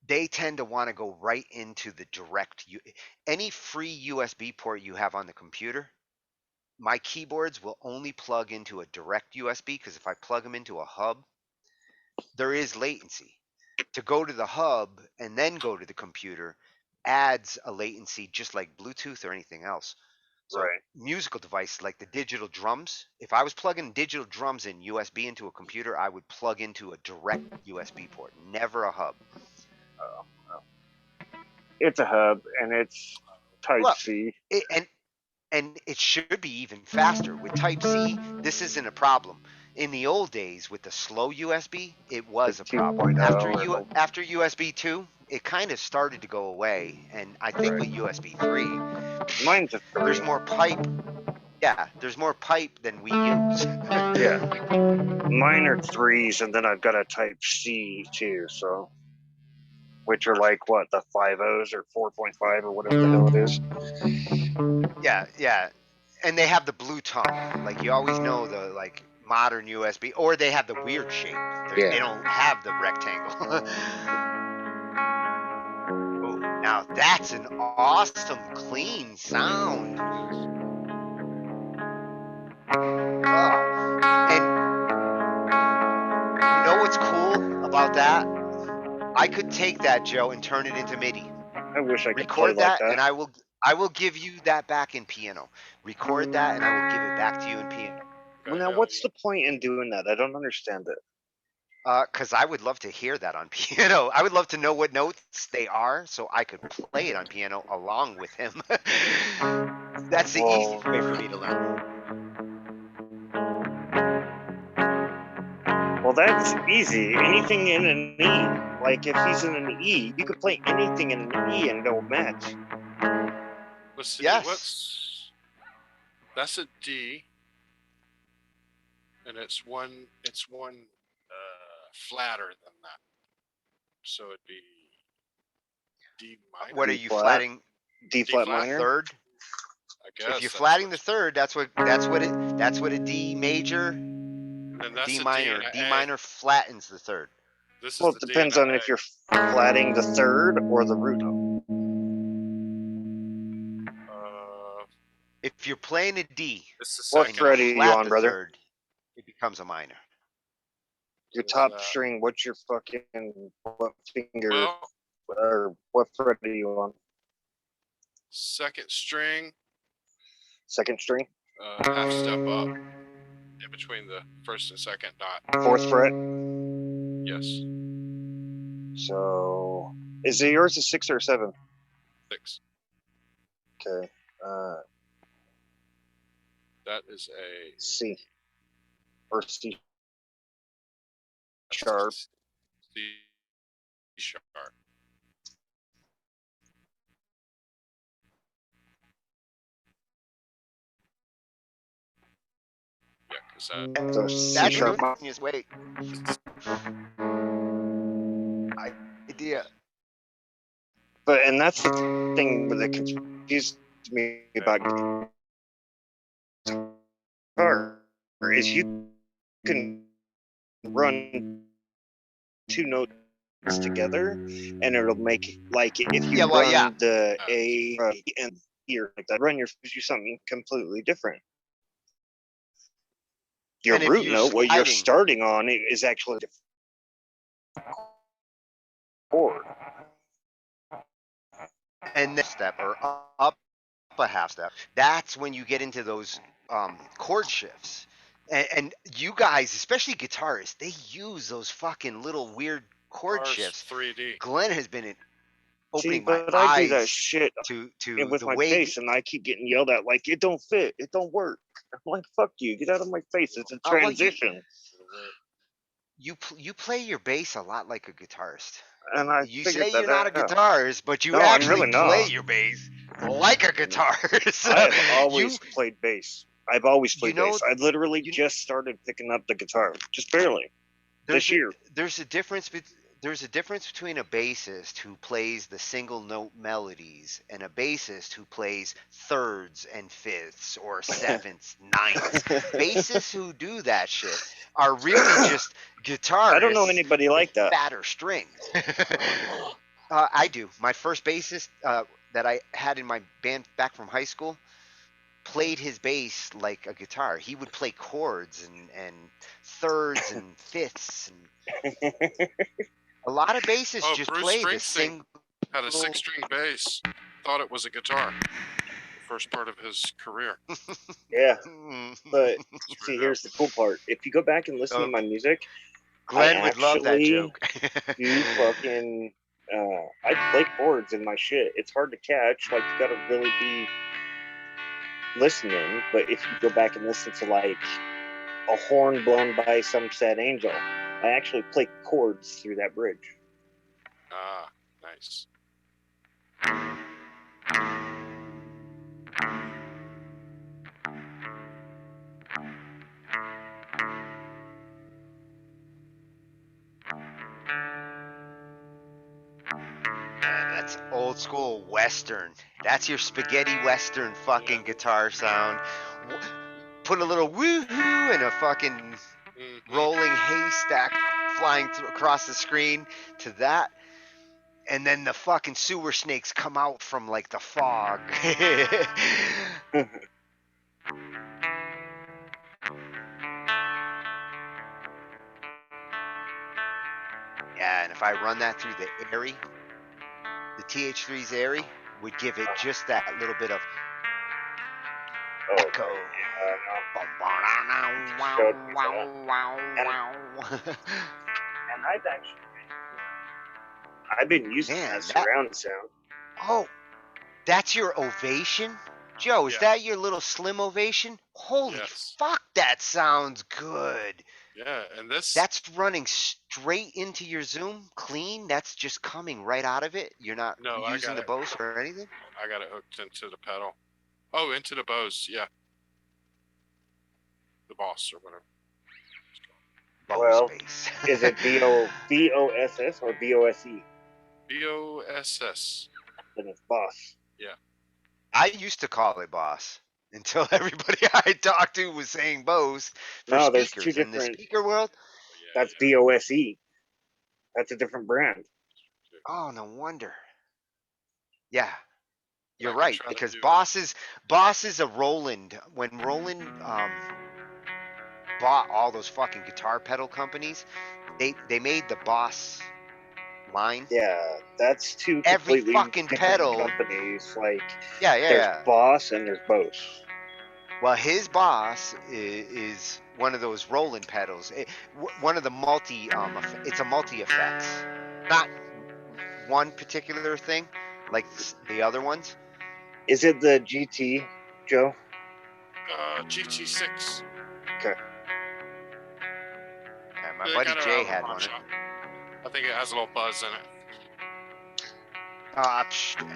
they tend to want to go right into the any free USB port you have on the computer. My keyboards will only plug into a direct USB because if I plug them into a hub, there is latency. To go to the hub and then go to the computer adds a latency just like Bluetooth or anything else. So Right. musical devices like the digital drums, if I was plugging digital drums in USB into a computer, I would plug into a direct USB port, never a hub. It's a hub and it's Type C. And it should be even faster. With Type C, this isn't a problem. In the old days, with the slow USB, it was a problem. 2.0 After USB 2, it kind of started to go away. And I think with USB 3, Mine's a 3. there's more pipe. Yeah, there's more pipe than we use. Yeah. Mine are 3s, and then I've got a Type C too, so. Which are like, what, the 5.0s or 4.5 or whatever the hell it is? Yeah. And they have the blue tongue. Like, you always know the, like, modern USB. Or they have the weird shape. They don't have the rectangle. Oh, now that's an awesome, clean sound. And you know what's cool about that? I could take that, Joe, and turn it into MIDI. I wish I could record play like that. and I will give you that back in piano. Record that, and I will give it back to you in piano. Well, now, what's the point in doing that? I don't understand it. Because I would love to hear that on piano. I would love to know what notes they are, so I could play it on piano along with him. That's the easiest way for me to learn. Well, that's easy. Anything in an E. Like, if he's in an E, you could play anything in an E and it'll match. Let's see. Yes. That's a D. And it's one flatter than that. So it'd be D minor. What are you flatting? D flat minor? Third? I guess. If you're flatting the third, that's what a D major, D minor. D minor flattens the third. Well, it depends on if you're flatting the third or the root note. If you're playing a D, what fret are you on, brother? Third, it becomes a minor. Your top string, what's your what finger, or what fret are you on? Second string. Second string? Half step up in between the first and second dot. 4th fret? Yes. So, is it yours a 6 or a 7? 6. Okay. That is a C. Or C sharp. C sharp. Yeah, because so C sharp. Wait. Idea. But and that's the thing that confused me about guitar is you can run 2 notes together and it'll make like if you run the A and E or like that, run your something completely different. Your root note, what you're starting on, is actually different chord. And this step or up a half step, that's when you get into those chord shifts. And you guys, especially guitarists, they use those fucking little weird chord shifts. 3D. Glenn has been opening but my I eyes do that shit to with my bass, and I keep getting yelled at like it don't fit, it don't work. I'm like, fuck you, get out of my face. It's a transition. You play your bass a lot like a guitarist. And you say you're not a guitarist, but you actually really play your bass like a guitarist. I have always played bass. I've always played bass. I literally just started picking up the guitar, just barely, this year. There's a difference between a bassist who plays the single note melodies and a bassist who plays thirds and fifths or sevenths, ninths. Bassists who do that shit are really just guitarists. I don't know anybody like that. Fatter strings. I do. My first bassist that I had in my band back from high school played his bass like a guitar. He would play chords and thirds and fifths. And a lot of bassists just Bruce play the Springsteen single. had a 6-string bass. Thought it was a guitar. The first part of his career. Yeah, but see, here's the cool part. If you go back and listen to my music, Glenn would love that joke. do fucking. I play chords in my shit. It's hard to catch. Like, you gotta really be listening. But if you go back and listen to like a horn blown by some sad angel, I actually play chords through that bridge. Ah, nice. That's old school Western. That's your spaghetti Western fucking guitar sound. Put a little woohoo and a fucking rolling haystack flying across the screen to that. And then the fucking sewer snakes come out from like the fog. Yeah, and if I run that through the Airy, the TH3's Airy would give it just that little bit of echo. And I've been using that surround sound. Oh, that's your Ovation? Joe, is that your little slim Ovation? Holy fuck, that sounds good. Yeah, and that's running straight into your Zoom, clean. That's just coming right out of it. You're not using the Bose or anything? I got it hooked into the pedal. Oh, into the Bose, yeah. The Boss or whatever. Well, is it B-O-S-S or B-O-S-E? B-O-S-S. Then it's Boss. Yeah. I used to call it Boss until everybody I talked to was saying Bose for no, speakers. there's two different. In the speaker world, that's B-O-S-E. That's a different brand. Oh, no wonder. Yeah, you're right, because Boss is a Roland. When Roland bought all those fucking guitar pedal companies, they made the Boss line. Yeah, that's two every completely fucking pedal companies. Like there's Boss and there's Bose. Well, his Boss is one of those Roland pedals. One of the it's a multi effects, not one particular thing like the other ones. Is it the GT, Joe? GT6. Okay. Yeah, my buddy Jay had one. I think it has a little buzz in it.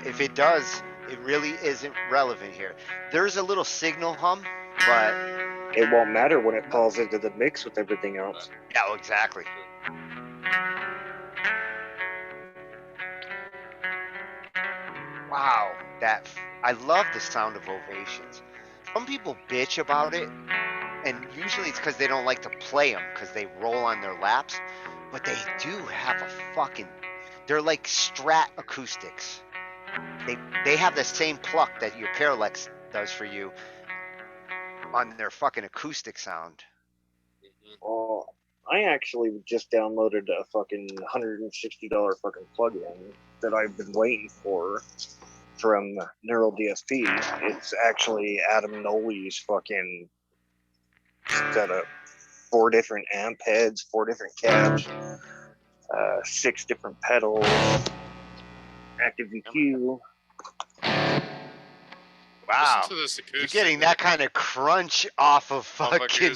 If it does, it really isn't relevant here. There's a little signal hum, but it won't matter when it falls into the mix with everything else. Yeah, well, exactly. Wow, I love the sound of Ovations. Some people bitch about it, and usually it's because they don't like to play them because they roll on their laps. But they do have a fucking. They're like Strat acoustics. They have the same pluck that your Parallax does for you on their fucking acoustic sound. Well, I actually just downloaded a fucking $160 fucking plugin that I've been waiting for from Neural DSP. It's actually Adam Nolly's fucking setup. 4 different amp heads, 4 different cabs, 6 different pedals, active EQ. Wow, you're getting that kind of crunch off of fucking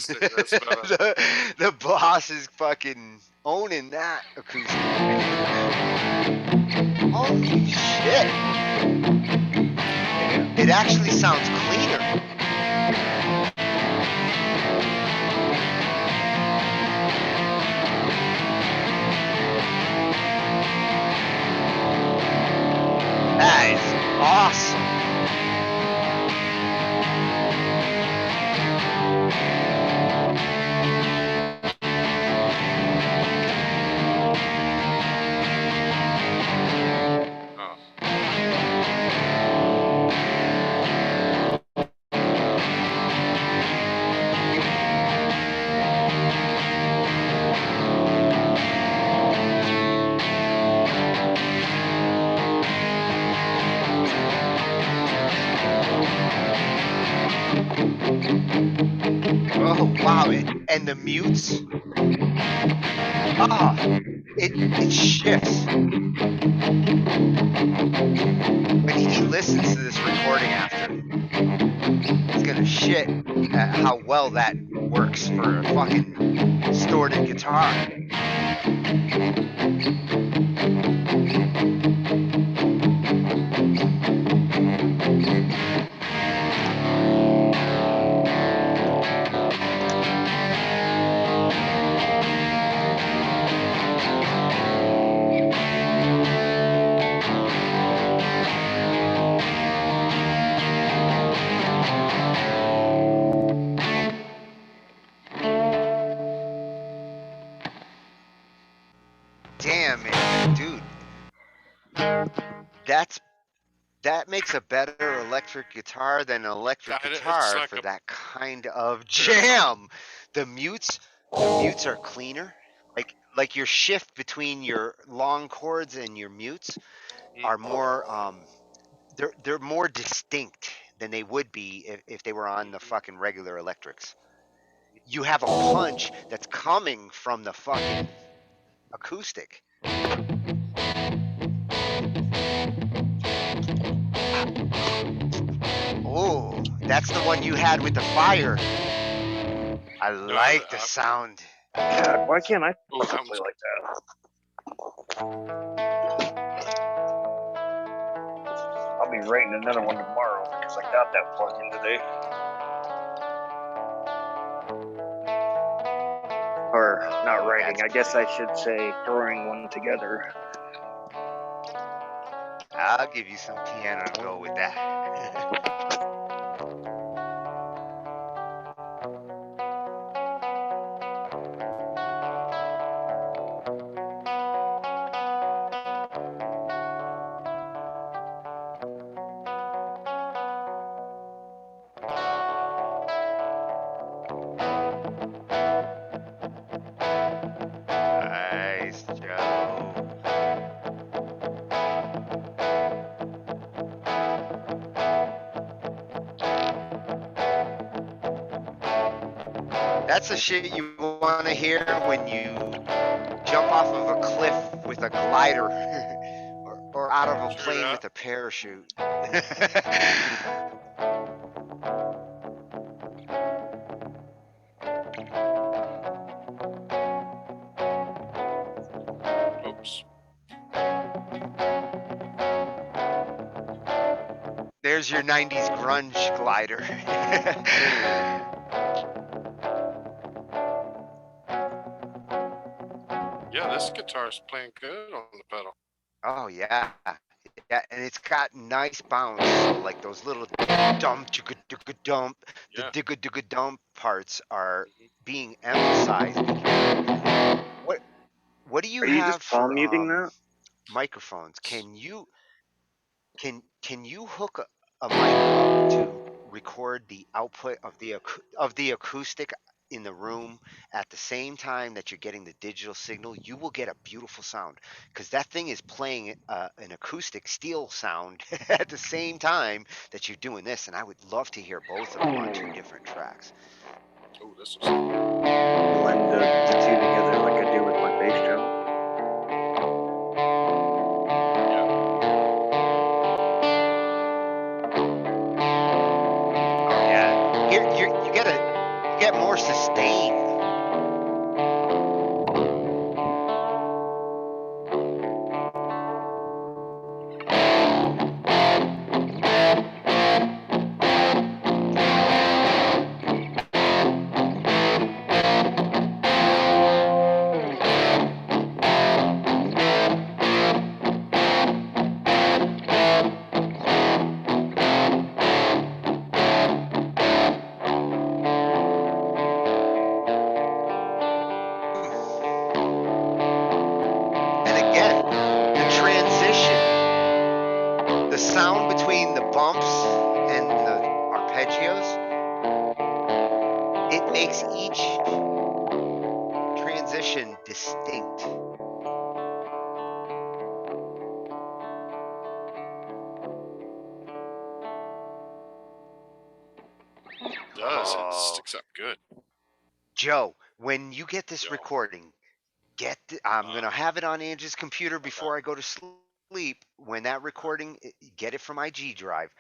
the Boss is fucking owning that acoustic. Holy shit! It actually sounds cleaner. That is awesome. And the mutes. It shifts. When he listens to this recording after, he's gonna shit at how well that works for a fucking distorted guitar. Damn, man, dude. That makes a better electric guitar than an electric guitar like for that kind of jam. The mutes are cleaner. Like your shift between your long chords and your mutes are more they're more distinct than they would be if they were on the fucking regular electrics. You have a punch that's coming from the fucking acoustic. Oh, that's the one you had with the fire. I like the sound. God, why can't I play like that? I'll be writing another one tomorrow because I got that plug-in today. Or not writing, I guess I should say throwing one together. I'll give you some piano to go with that. Nice, Joe. That's the shit you want to hear when you jump off of a cliff with a glider or out of a plane with a parachute. Oops. There's your 90s grunge glider. Yeah, this guitar's playing good on the pedal. Oh yeah. Yeah, and it's got nice bounce, like those little dump, dump. The digga dump parts are being emphasized. What do you Are you have just palm for muting that? microphones? Can you hook a mic up to record the output of the acoustic in the room at the same time that you're getting the digital signal? You will get a beautiful sound because that thing is playing an acoustic steel sound at the same time that you're doing this, and I would love to hear both of them on two different tracks. Oh, this was blend the two together like I do with my bass drum. Oh yeah, you get more sustain. The sound between the bumps and the arpeggios, it makes each transition distinct. It does. It sticks up good. Joe, when you get this recording, I'm gonna have it on Angie's computer before I go to sleep. When that recording, get it from my G drive.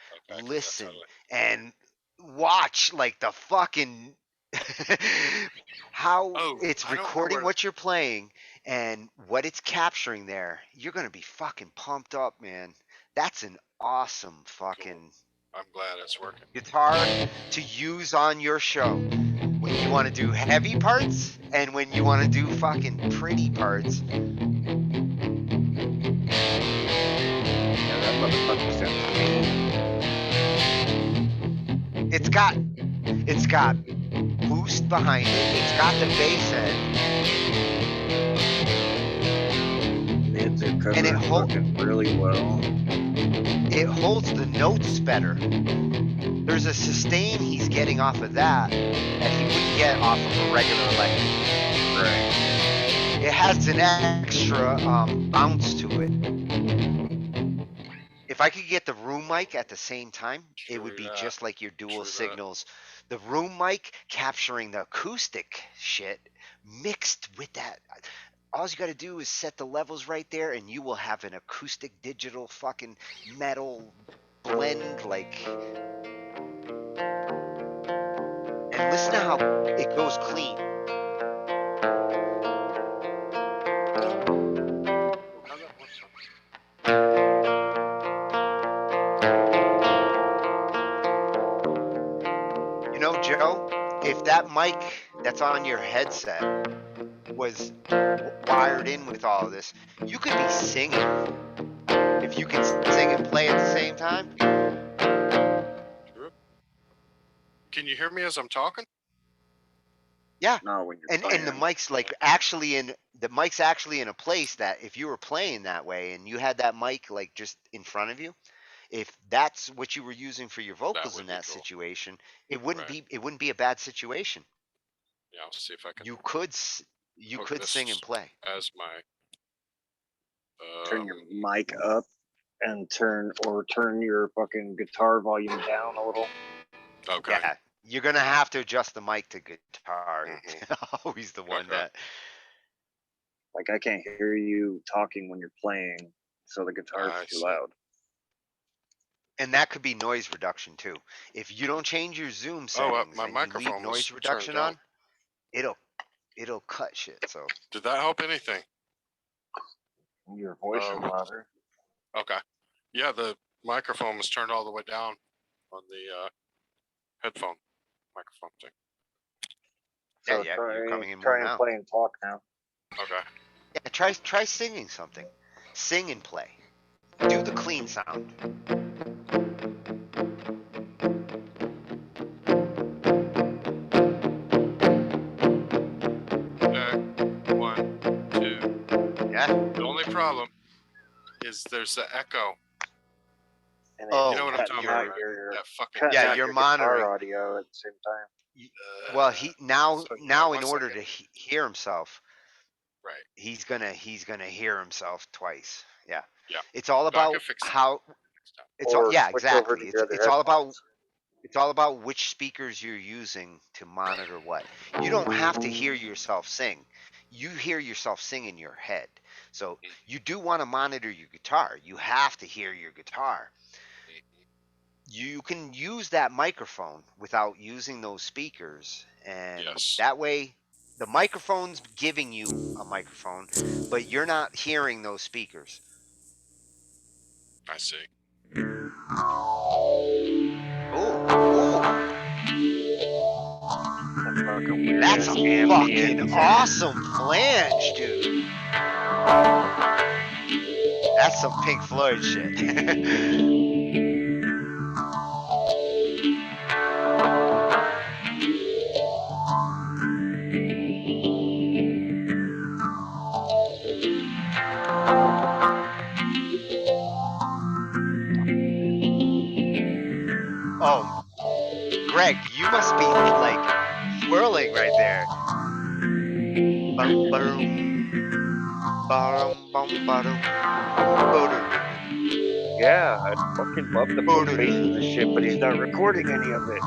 Listen and watch like the fucking how it's recording what you're playing and what it's capturing there. You're gonna be fucking pumped up, man. That's an awesome fucking. I'm glad it's working. Guitar to use on your show. When you want to do heavy parts and when you want to do fucking pretty parts. Yeah, that motherfucker sounds mean. It's got boost behind it. It's got the bass end. Mids are covering fucking really well. It holds the notes better. There's a sustain he's getting off of that he wouldn't get off of a regular electric. Right. It has an extra bounce to it. If I could get the room mic at the same time, it would be just like your dual signals. The room mic capturing the acoustic shit mixed with that. All you got to do is set the levels right there, and you will have an acoustic digital fucking metal blend like. And listen to how it goes clean. You know, Joe, if that mic that's on your headset was wired in with all of this, you could be singing. If you can sing and play at the same time. Can you hear me as I'm talking? Yeah. No, when you're and the mic's like actually in a place that if you were playing that way and you had that mic like just in front of you, if that's what you were using for your vocals in that situation, it wouldn't be a bad situation. Yeah, I'll see if I can. You could sing and play. As my turn your mic up and turn your fucking guitar volume down a little. Okay. Yeah, you're gonna have to adjust the mic to guitar. Always the one that. Like I can't hear you talking when you're playing, so the guitar is too loud. And that could be noise reduction too. If you don't change your zoom settings my and microphone you leave noise reduction on, it'll cut shit. So. Did that help anything? Your voice is louder. Okay. Yeah, the microphone was turned all the way down on the headphone microphone thing. So yeah, you're coming in more try now. and play and talk now. Okay. Yeah, try singing something. Sing and play. Do the clean sound. Okay. 1, 2. Yeah. The only problem is there's the echo. And Oh, you know what I'm talking about, right? That fucking you're monitoring audio at the same time. Well, he now in order to hear himself, right? He's gonna hear himself twice. Yeah. Yeah. It's all about how. It's all, yeah, exactly. It's all about which speakers you're using to monitor what. You don't have to hear yourself sing. You hear yourself sing in your head. So you do want to monitor your guitar. You have to hear your guitar. You can use that microphone without using those speakers, and that way the microphone's giving you a microphone, but you're not hearing those speakers. I see. That's a fucking awesome flange, dude. That's some Pink Floyd shit. Oh, Greg, you must be like swirling right there. Yeah, I'd fucking love to put bass in this shit, but he's not recording any of it.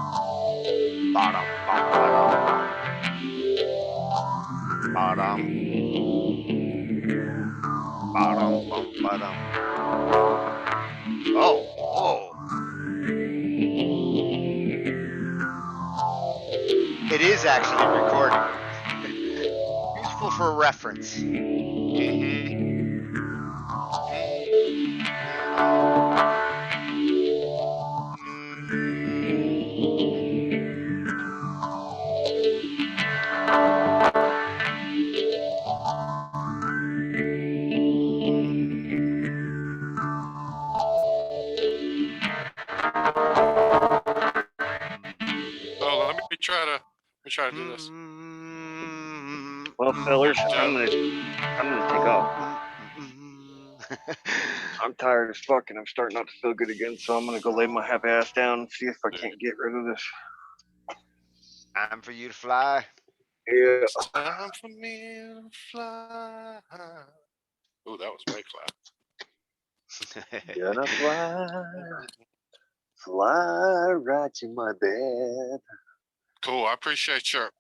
Ba-dum. Ba-dum, bum, ba-dum. Oh, whoa. It is actually recording. Useful for reference. Oh, let me try to do this. Well, fellers, I'm gonna take off. I'm tired as fuck and I'm starting not to feel good again, so I'm gonna go lay my happy ass down and see if I can't get rid of this. Time for you to fly. Yeah. It's time for me to fly. Oh, that was way clap. Gonna fly right to my bed. Cool. I appreciate your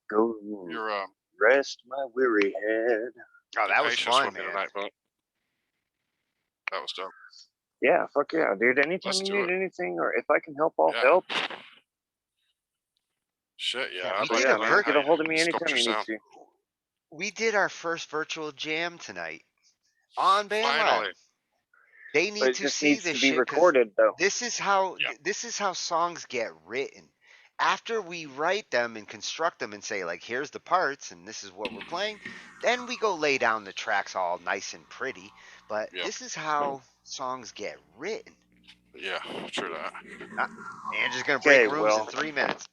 Rest my weary head. Oh, that was patience fun, with me man. tonight, bud. That was dope. Yeah, fuck yeah, dude. Anytime Let's you do need it. anything or if I can help, I'll Yeah. help. Shit, yeah. Yeah, I'd we like did to a learn Get how a hold of me you anytime sculpt you your need sound. to. We did our first virtual jam tonight on BandLab. Finally. They But need it to just see needs this to be shit 'cause recorded though. this is how songs get written. After we write them and construct them and say like, here's the parts and this is what we're playing, then we go lay down the tracks all nice and pretty. But this is how songs get written. Yeah, true that. Andrew's gonna break Okay, rooms in well. 3 minutes.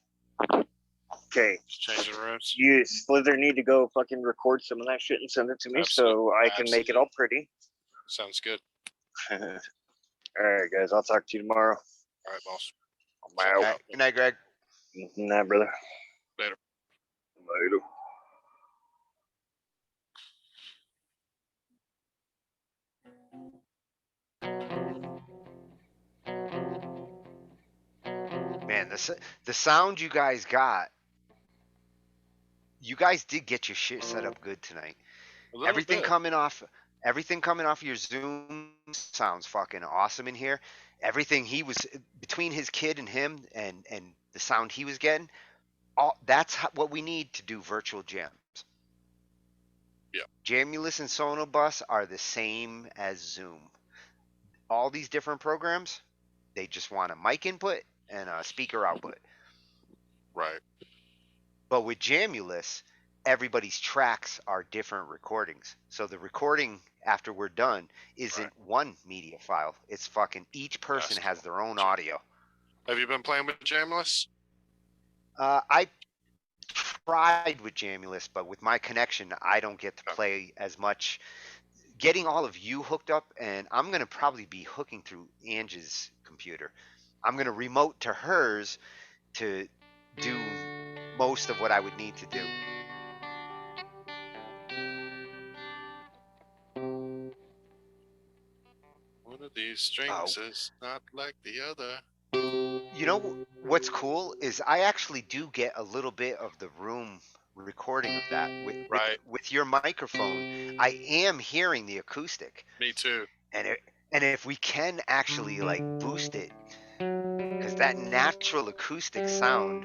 Okay. Changing rooms. You Slither need to go fucking record some of that shit and send it to me so I can make it all pretty. Sounds good. All right, guys. I'll talk to you tomorrow. All right, boss. I'm out. All right, good night, Greg. Nah, brother. Later. Later. Man, the sound you guys got, you guys did get your shit set up good tonight. Everything coming off your Zoom sounds fucking awesome in here. Everything he was between his kid and him and the sound he was getting, that's what we need to do virtual jams. Yeah. Jamulus and Sonobus are the same as Zoom. All these different programs, they just want a mic input and a speaker output. Right. But with Jamulus, everybody's tracks are different recordings. So the recording after we're done isn't one media file. It's fucking each person has their own audio. Have you been playing with Jamulus? I tried with Jamulus, but with my connection, I don't get to play as much. Getting all of you hooked up, and I'm going to probably be hooking through Angie's computer. I'm going to remote to hers to do most of what I would need to do. One of these strings is not like the other. You know what's cool is I actually do get a little bit of the room recording of that with your microphone. I am hearing the acoustic. Me too. And if we can actually like boost it, because that natural acoustic sound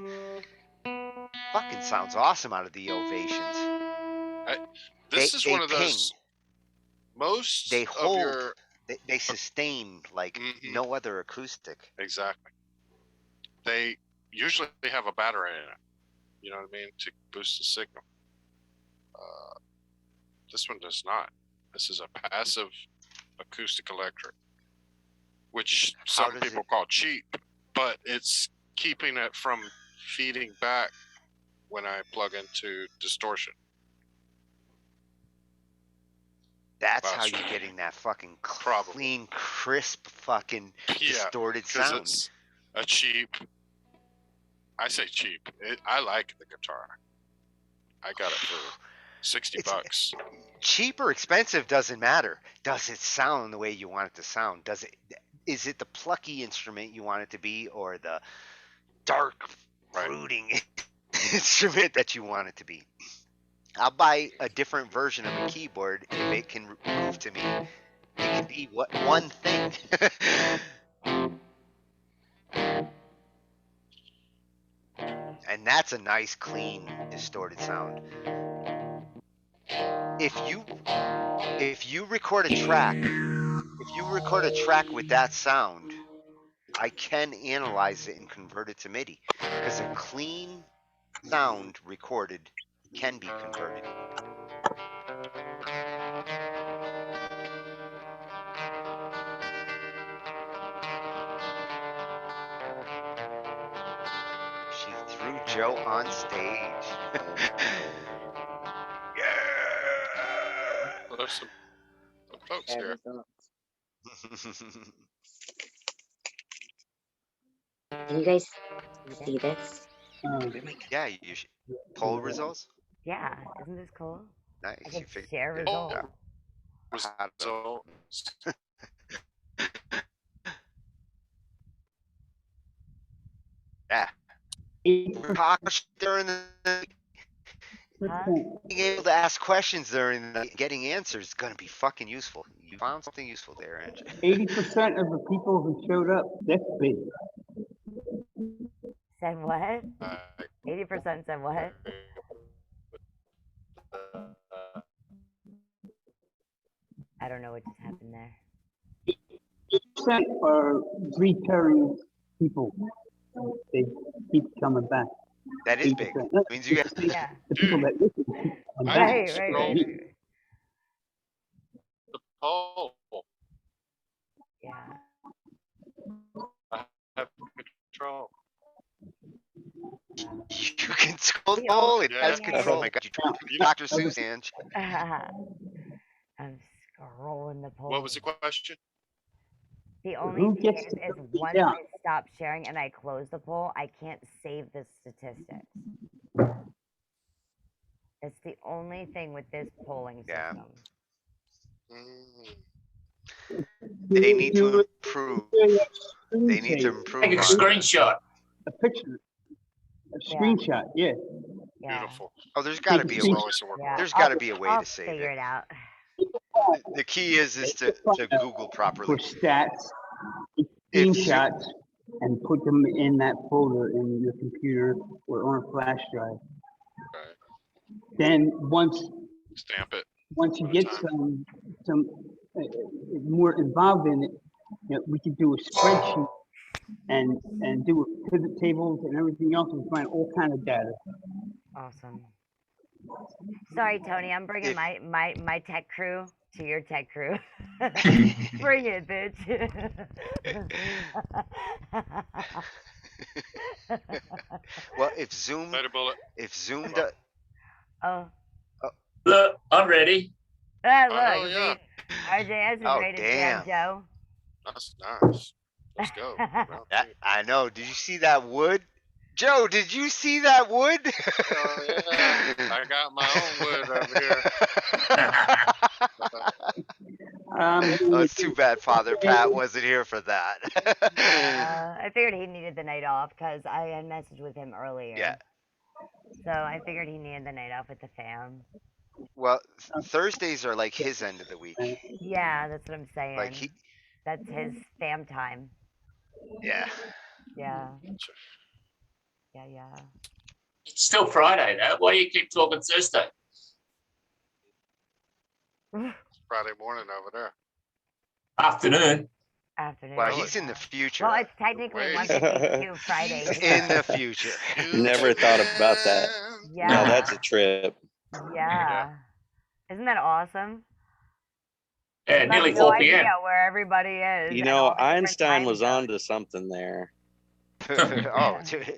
fucking sounds awesome out of the Ovations. This is one of those. Most they hold, of your they sustain like no other acoustic. Exactly. They usually have a battery in it. You know what I mean? To boost the signal. This one does not. This is a passive acoustic electric, which some people call cheap, but it's keeping it from feeding back when I plug into distortion. That's how you're getting that fucking clean, crisp, fucking distorted sound. It's a cheap. I say cheap. I like the guitar. I got it for $60. Cheap or expensive doesn't matter. Does it sound the way you want it to sound? Is it the plucky instrument you want it to be, or the dark, brooding instrument that you want it to be? I'll buy a different version of a keyboard if it can prove to me it can be one thing. And that's a nice, clean, distorted sound. If you record a track with that sound, I can analyze it and convert it to MIDI because a clean sound recorded can be converted. She threw Joe on stage. Yeah. Well, there's some folks here. Can you guys see this? Yeah, you should. Poll results? Yeah, isn't this cool? Nice. I You can figured share it results. out. Yeah. Talk during the being able to ask questions during the getting answers is going to be fucking useful. You found something useful there, Angie. 80% of the people who showed up, that's big. Said what? 80% said what? I don't know what just happened there. 80% are recurring people. They keep coming back. That is big. That means you got the people that listen. Right. The poll. Yeah. I have control. You can scroll the poll. It has control. Oh my God, you Dr. Seuss, I'm scrolling the poll. What was the question? The only thing is once I stop sharing and I close the poll, I can't save the statistics. It's the only thing with this polling system. They need to improve. They need to improve. Take a screenshot. A picture. A screenshot, yeah. Beautiful. Oh, there's got to be a way. There's got to be a way to save figure it out. The key is to Google properly. For stats, screenshots, and put them in that folder in your computer or on a flash drive. Then Stamp it. Once you get some more involved in it, you know, we can do a spreadsheet and do pivot tables and everything else and find all kind of data. Awesome. Sorry, Tony, I'm bringing my tech crew to your tech crew. Bring it, bitch. Well, if Zoom does. Look, I'm ready. Look, see, RJS is ready to jam, Joe. That's nice. Let's go. I know. Did you see that wood? Joe, did you see that wood? Oh, yeah. I got my own wood over here. It's too bad Father Pat wasn't here for that. I figured he needed the night off because I had messaged with him earlier. Yeah. So I figured he needed the night off with the fam. Well, Thursdays are like his end of the week. Yeah, that's what I'm saying. Like that's his fam time. Yeah. Yeah. It's still Friday, though. Why do you keep talking Thursday? It's Friday morning over there. Afternoon. Well, he's in the future. Well, it's technically 1:52 Friday. In the future. Never thought about that. Yeah. No, that's a trip. Yeah. Isn't that awesome? Yeah, nearly 4 p.m. idea where everybody is. You know, Einstein was onto something there. Oh, dude.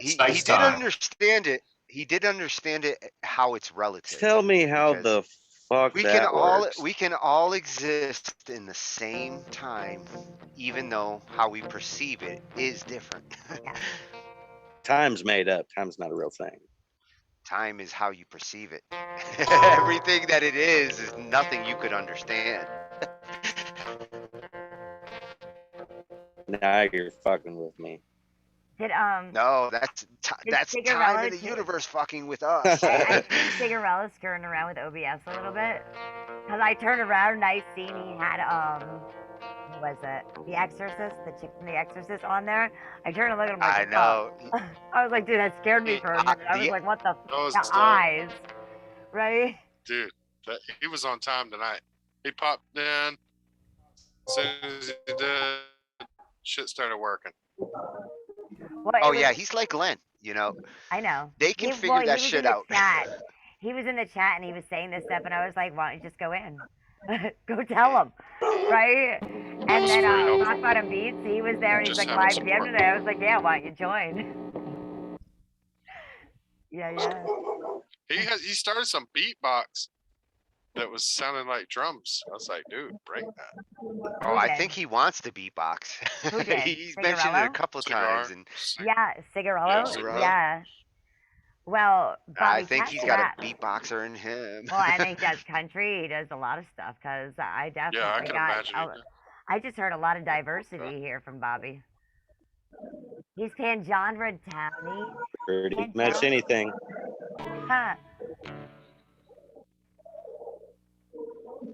He did understand it. He did understand it, how it's relative. Tell me how the fuck that works. We can all exist in the same time, even though how we perceive it is different. Time's made up. Time's not a real thing. Time is how you perceive it. Everything that it is nothing you could understand. Now you're fucking with me. Did No, That's time Cigarello in the too? universe fucking with us. I think Cigarello skirting around with OBS a little bit. Cause I turned around and I seen he had who was it? The Exorcist, the chick from The Exorcist on there. I turned and looked at him like, I what's know. up? I was like, dude, that scared me for a minute. I was like, what the? That was The eyes, right? dude. He was on time tonight. He popped in. As soon as he did, shit started working. Well, Oh yeah, he's like Glenn. You know, I know. they can figure that he was shit in the out. chat. He was in the chat and he was saying this stuff, and I was like, why don't you just go in? Go tell him, right? And then Rock Bottom Beats, he was there and he's Just like, having live some jam work. today. I was like, yeah, why don't you join? Yeah. He started some beatbox that was sounding like drums. I was like, dude, break that. Oh, I think he wants to beatbox. Who did? He's mentioned it a Cigarello? couple times, and Yeah, Cigarello. Cigarello. Yeah. Well, Bobby I think Cat's he's got rap. a beatboxer in him. Well, and he does country. He does a lot of stuff. Cause I definitely I can imagine. I just heard a lot of diversity here from Bobby. He's pan-genre townie. Pretty much anything. Huh.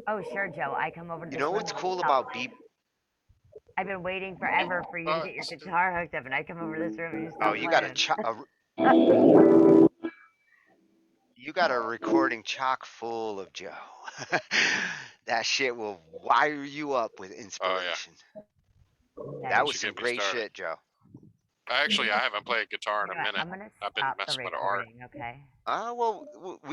Oh, sure, Joe. I come over to You this know room what's and cool stop about playing. I've been waiting forever for you to get your guitar hooked up, and I come over to this room and you stop Oh, you got you got a recording chock full of Joe. That shit will wire you up with inspiration. That was some great shit, Joe. Actually, I haven't played guitar in a I'm minute. gonna I've been stop the messing with art. recording, okay? Well, we